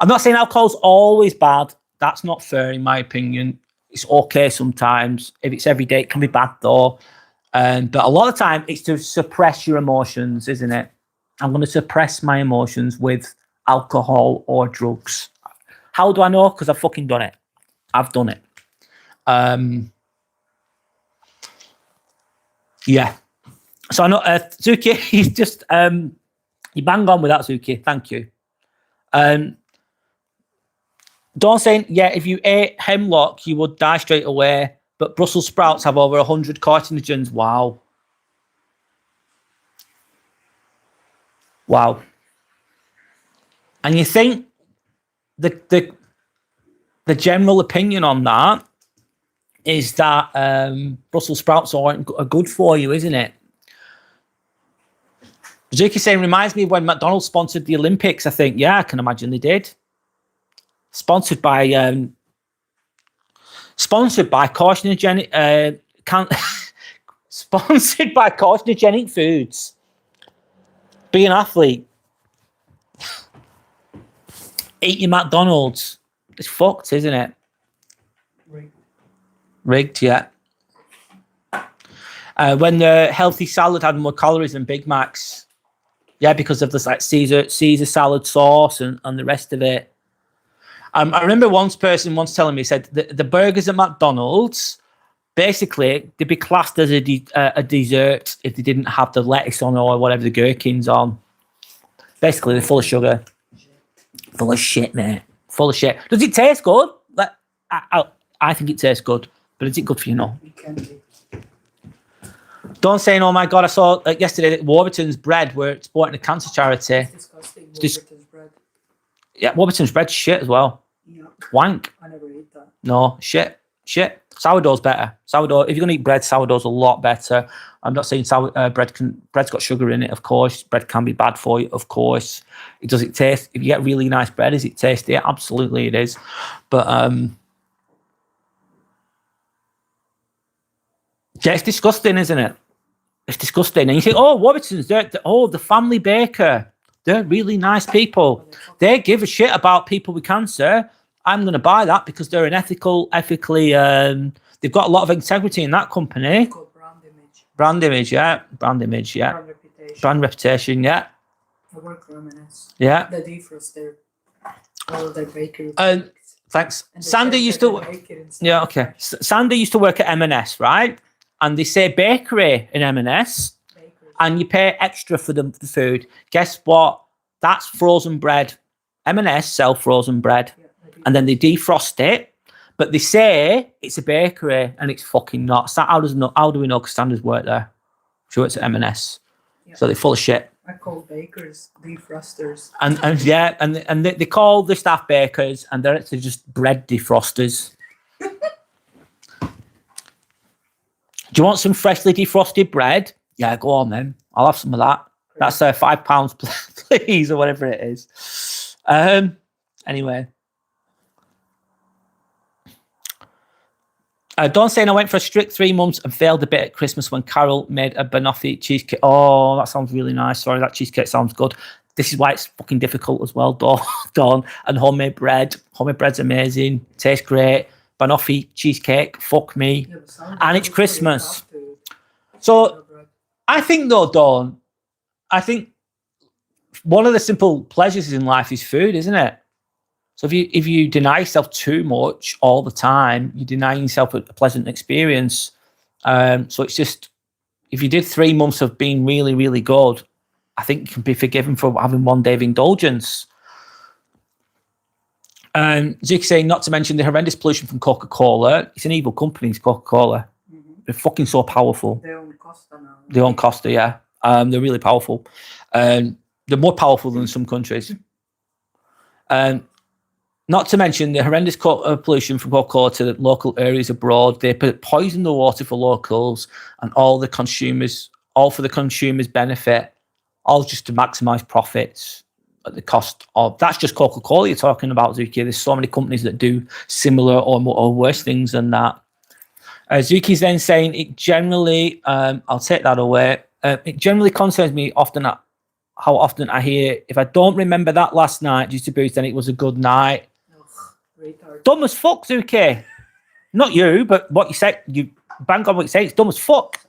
S1: I'm not saying alcohol's always bad. That's not fair, in my opinion. It's okay sometimes. If it's every day, it can be bad though. But a lot of the time, it's to suppress your emotions, isn't it? I'm going to suppress my emotions with alcohol or drugs. How do I know? Because I've fucking done it. I've done it. Yeah. So I know, Zuki, he's just, you bang on with that, Zuki. Thank you. Dawn saying, yeah, if you ate hemlock, you would die straight away. But Brussels sprouts have over 100 carcinogens. Wow. Wow. And you think the general opinion on that is that Brussels sprouts are good for you, isn't it? Zuki saying, reminds me of when McDonald's sponsored the Olympics, I think. Yeah, I can imagine they did. Sponsored by carcinogenic sponsored by carcinogenic foods. Be an athlete. Eat your McDonald's. It's fucked, isn't it? Rigged, yeah. When the healthy salad had more calories than Big Macs. Yeah, because of this like Caesar salad sauce and the rest of it. I remember one person once telling me, said the burgers at McDonald's, basically, they'd be classed as a dessert if they didn't have the lettuce on or whatever, the gherkins on. Basically, they're full of sugar. Full of shit, mate. Full of shit. Does it taste good? Like, I think it tastes good, but is it good for you? No.
S2: It can be.
S1: Don't saying, oh my God, I saw yesterday that Warburton's bread were supporting a cancer charity.
S2: It's disgusting. Warburton's bread.
S1: Yeah, Warburton's bread's shit as well.
S2: Yeah.
S1: Wank.
S2: I never eat that.
S1: No, shit. Sourdough's better. Sourdough, if you're going to eat bread, sourdough's a lot better. I'm not saying bread's got sugar in it, of course. Bread can be bad for you, of course. Does it taste, if you get really nice bread, is it tasty? Yeah, absolutely it is. But yeah, it's disgusting, isn't it? It's disgusting. And you think, oh, Warburton's, the family baker. They're really nice people. They give a shit about people with cancer. I'm going to buy that because they're an ethically, they've got a lot of integrity in that company.
S2: It's called brand image.
S1: Brand image, yeah. Brand reputation. Brand reputation, yeah.
S2: I work for M&S.
S1: Yeah.
S2: They defrost all of their bakery.
S1: Thanks. Sandy used to. Yeah, okay. Sandy used to work at M&S, right? And they say bakery in M&S, and you pay extra for the food. Guess what? That's frozen bread. M&S sell frozen bread, and then they defrost it. But they say it's a bakery, and it's fucking not. How do we know? Because Sandy's worked there. She works at M&S, so they're full of shit.
S2: I call bakers defrosters.
S1: And they call the staff bakers, and they're actually just bread defrosters. Do you want some freshly defrosted bread? Yeah, go on then. I'll have some of that. That's £5, please, or whatever it is. Anyway. Don saying I went for a strict 3 months and failed a bit at Christmas when Carol made a banoffee cheesecake. Oh, that sounds really nice. Sorry, that cheesecake sounds good. This is why it's fucking difficult as well, Dawn. And homemade bread. Homemade bread's amazing. Tastes great. Banoffee cheesecake, fuck me. And it's Christmas. So I think though, Dawn, I think one of the simple pleasures in life is food, isn't it? So if you deny yourself too much all the time, you're denying yourself a pleasant experience. So it's just, if you did 3 months of being really, really good, I think you can be forgiven for having 1 day of indulgence. Zuki saying, not to mention the horrendous pollution from Coca-Cola. It's an evil company, it's Coca-Cola. Mm-hmm. They're fucking so powerful.
S2: They own Costa now.
S1: They own Costa, yeah. They're really powerful. They're more powerful than some countries. Not to mention the horrendous pollution from Coca-Cola to the local areas abroad. They poison the water for locals and all for the consumers' benefit, all just to maximise profits at the cost of. That's just Coca-Cola you're talking about, Zuki. There's so many companies that do similar or worse things than that. Zuki's then saying it generally, I'll take that away. It generally concerns me often. how often I hear, if I don't remember that last night due to booze, then it was a good night.
S2: Retard.
S1: Dumb as fuck, Zuki. Not you, but what you say, you bang on what you say, it's dumb as fuck.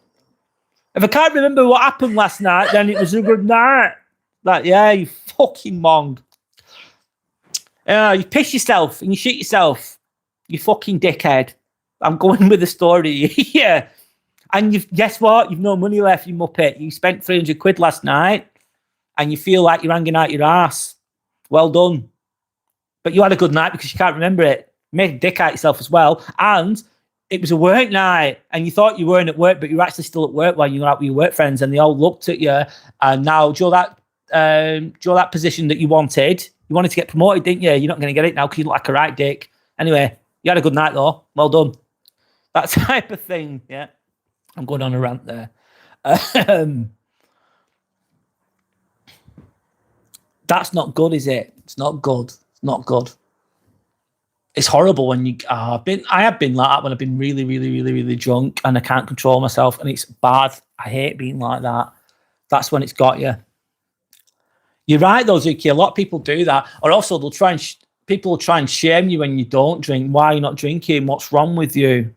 S1: If I can't remember what happened last night, then it was a good night. Like, yeah, you fucking mong. You piss yourself and you shit yourself. You fucking dickhead. I'm going with the story. Yeah. And guess what? You've no money left, you muppet. You spent 300 quid last night and you feel like you're hanging out your ass. Well done. But you had a good night because you can't remember it. You made a dick out yourself as well. And it was a work night and you thought you weren't at work, but you were actually still at work while you were out with your work friends and they all looked at you. And now, Joe, that position that you wanted to get promoted, didn't you? You're not going to get it now because you look like a right dick. Anyway, you had a good night though. Well done. That type of thing, yeah. I'm going on a rant there. That's not good, is it? It's not good. It's not good. It's horrible when you. I have been like that when I've been really, really, really, really drunk and I can't control myself, and it's bad. I hate being like that. That's when it's got you. You're right, though, Zuki. A lot of people do that, or also they'll try and people will try and shame you when you don't drink. Why are you not drinking? What's wrong with you?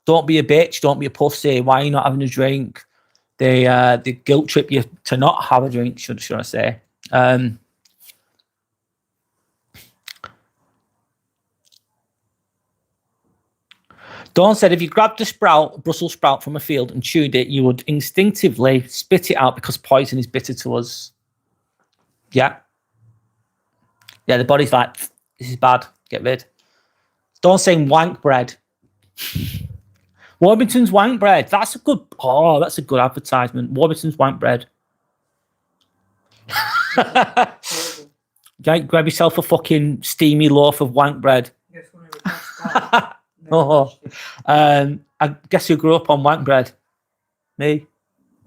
S1: Don't be a bitch. Don't be a pussy. Why are you not having a drink? They guilt trip you to not have a drink. Should I say? Dawn said, if you grabbed a Brussels sprout from a field and chewed it, you would instinctively spit it out because poison is bitter to us. Yeah. Yeah, the body's like, this is bad. Get rid. Dawn saying wank bread. Warburton's wank bread. That's a good advertisement. Warburton's wank bread. Grab yourself a fucking steamy loaf of wank bread. I guess you grew up on wank bread. Me?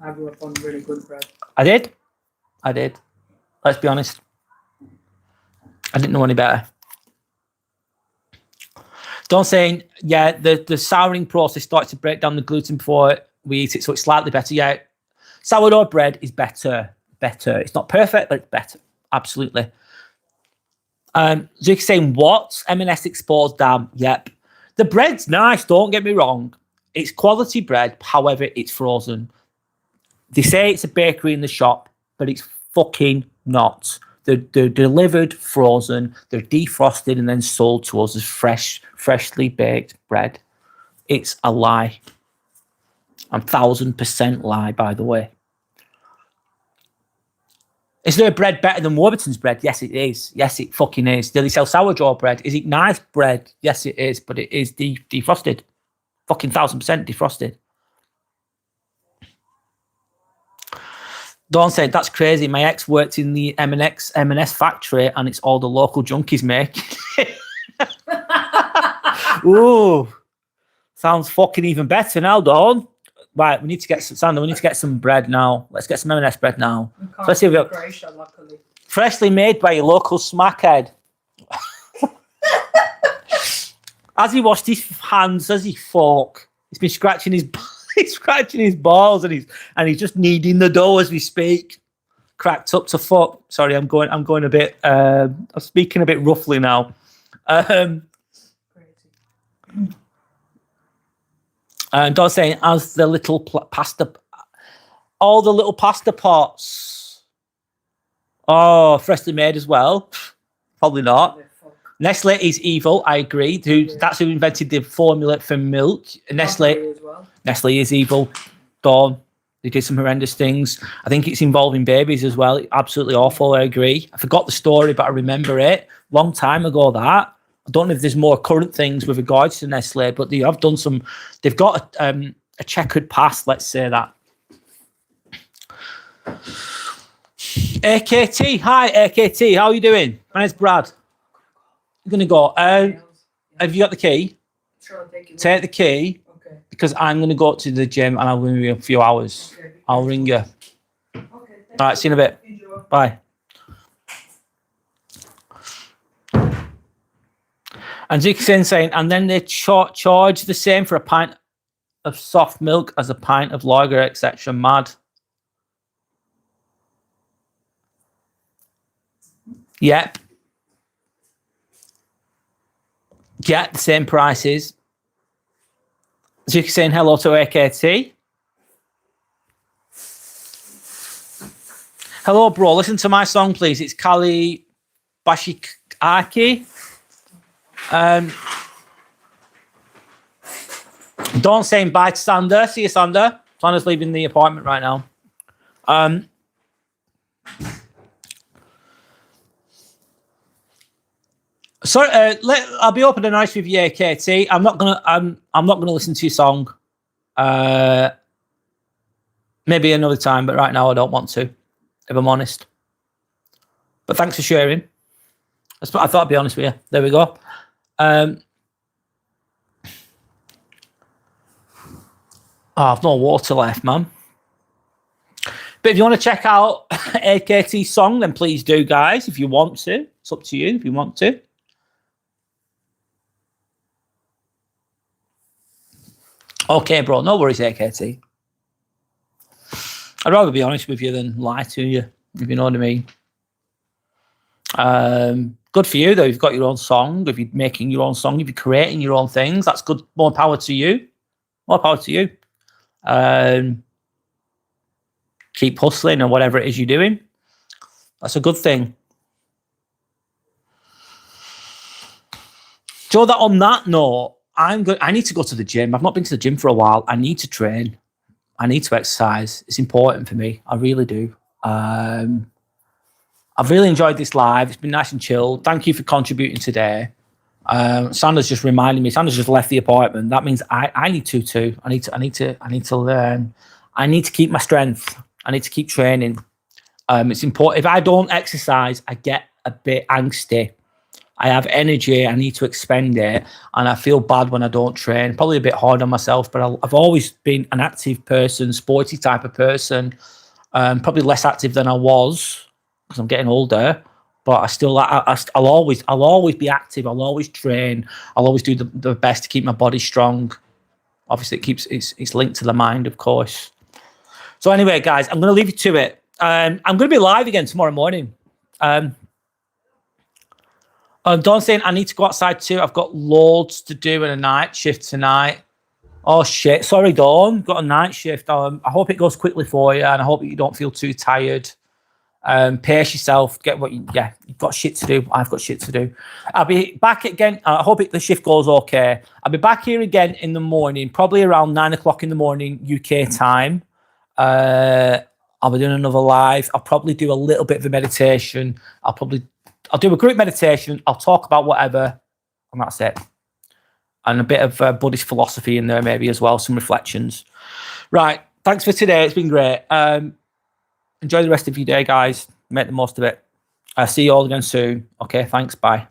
S2: I grew up on really good bread.
S1: I did. Let's be honest. I didn't know any better. Don't say, yeah, the souring process starts to break down the gluten before we eat it, so it's slightly better. Yeah, sourdough bread is better. It's not perfect, but it's better. Absolutely. Zuki saying, what? M&S exposed, damn. Yep. The bread's nice, don't get me wrong. It's quality bread, however, it's frozen. They say it's a bakery in the shop, but it's fucking not. They're delivered frozen, they're defrosted and then sold to us as freshly baked bread. It's a lie. 1,000% lie, by the way. Is there a bread better than Warburton's bread? Yes, it is. Yes, it fucking is. Do they sell sourdough bread? Is it nice bread? Yes, it is, but it is defrosted. Fucking 1,000% defrosted. Dawn said, that's crazy. My ex worked in the M&S factory and it's all the local junkies making it. Ooh. Sounds fucking even better now, Dawn. Right, we need to get some bread now. Let's get some M&S bread now. Especially if
S2: Croatia, luckily.
S1: Freshly made by your local smackhead. As he washed his hands, as he fork, he's been scratching his balls and he's just kneading the dough as we speak. Cracked up to fuck. Sorry, I'm going a bit. I'm speaking a bit roughly now. And Dawn's saying, as the little all the little pasta pots. Oh, freshly made as well. Probably not. Nestle is evil. I agree. That's who invented the formula for milk. Nestle is evil. Dawn, they did some horrendous things. I think it's involving babies as well. Absolutely awful. I agree. I forgot the story, but I remember it. Long time ago. That. I don't know if there's more current things with regards to Nestle, but they have done some. They've got a checkered past. Let's say that. AKT, hi AKT. How are you doing? My name's Brad. I'm gonna go. Have you got the key?
S2: Sure,
S1: take the key.
S2: Okay.
S1: Because I'm gonna go to the gym and I'll ring you in a few hours.
S2: Okay.
S1: I'll ring you.
S2: Okay.
S1: All right. See you in a bit.
S2: Enjoy.
S1: Bye. And Zuki saying, and then they charge the same for a pint of soft milk as a pint of lager, etc. Mad. Yep. Yeah, the same prices. Zuki saying hello to AKT. Hello, bro. Listen to my song, please. It's Kali Bashikaki. Dawn saying bye to Sander. See you, Sander. Sander's leaving the apartment right now. Sorry, I'll be open and honest with you, AKT. I'm not gonna listen to your song. Maybe another time, but right now I don't want to, if I'm honest. But thanks for sharing. I thought I'd be honest with you. There we go. I've no water left, man. But if you want to check out AKT's song, then please do, guys, if you want to. It's up to you if you want to. Okay, bro. No worries, AKT. I'd rather be honest with you than lie to you, if you know what I mean. Good for you, though. You've got your own song. If you're making your own song, if you're creating your own things, that's good. More power to you. More power to you. Keep hustling or whatever it is you're doing. That's a good thing. So that on that note, I need to go to the gym. I've not been to the gym for a while. I need to train. I need to exercise. It's important for me. I really do. I've really enjoyed this live. It's been nice and chilled. Thank you for contributing today. Sander's just reminding me. Sander's just left the apartment. That means I need to too. I need to learn. I need to keep my strength. I need to keep training. It's important. If I don't exercise, I get a bit angsty. I have energy. I need to expend it, and I feel bad when I don't train. Probably a bit hard on myself, but I've always been an active person, sporty type of person. Probably less active than I was because I'm getting older. But I still, I'll always be active. I'll always train. I'll always do the best to keep my body strong. Obviously, it's linked to the mind, of course. So anyway, guys, I'm going to leave you to it. I'm going to be live again tomorrow morning. Dawn saying I need to go outside too. I've got loads to do in a night shift tonight. Oh shit! Sorry, Dawn. Got a night shift. I hope it goes quickly for you, and I hope you don't feel too tired. Pace yourself. Get what you. Yeah, you've got shit to do. I've got shit to do. I'll be back again. I hope the shift goes okay. I'll be back here again in the morning, probably around 9 o'clock in the morning UK time. I'll be doing another live. I'll probably do a little bit of a meditation. I'll do a group meditation. I'll talk about whatever, and that's it. And a bit of Buddhist philosophy in there maybe as well, some reflections. Right. Thanks for today. It's been great. Enjoy the rest of your day, guys. Make the most of it. I'll see you all again soon. Okay, thanks. Bye.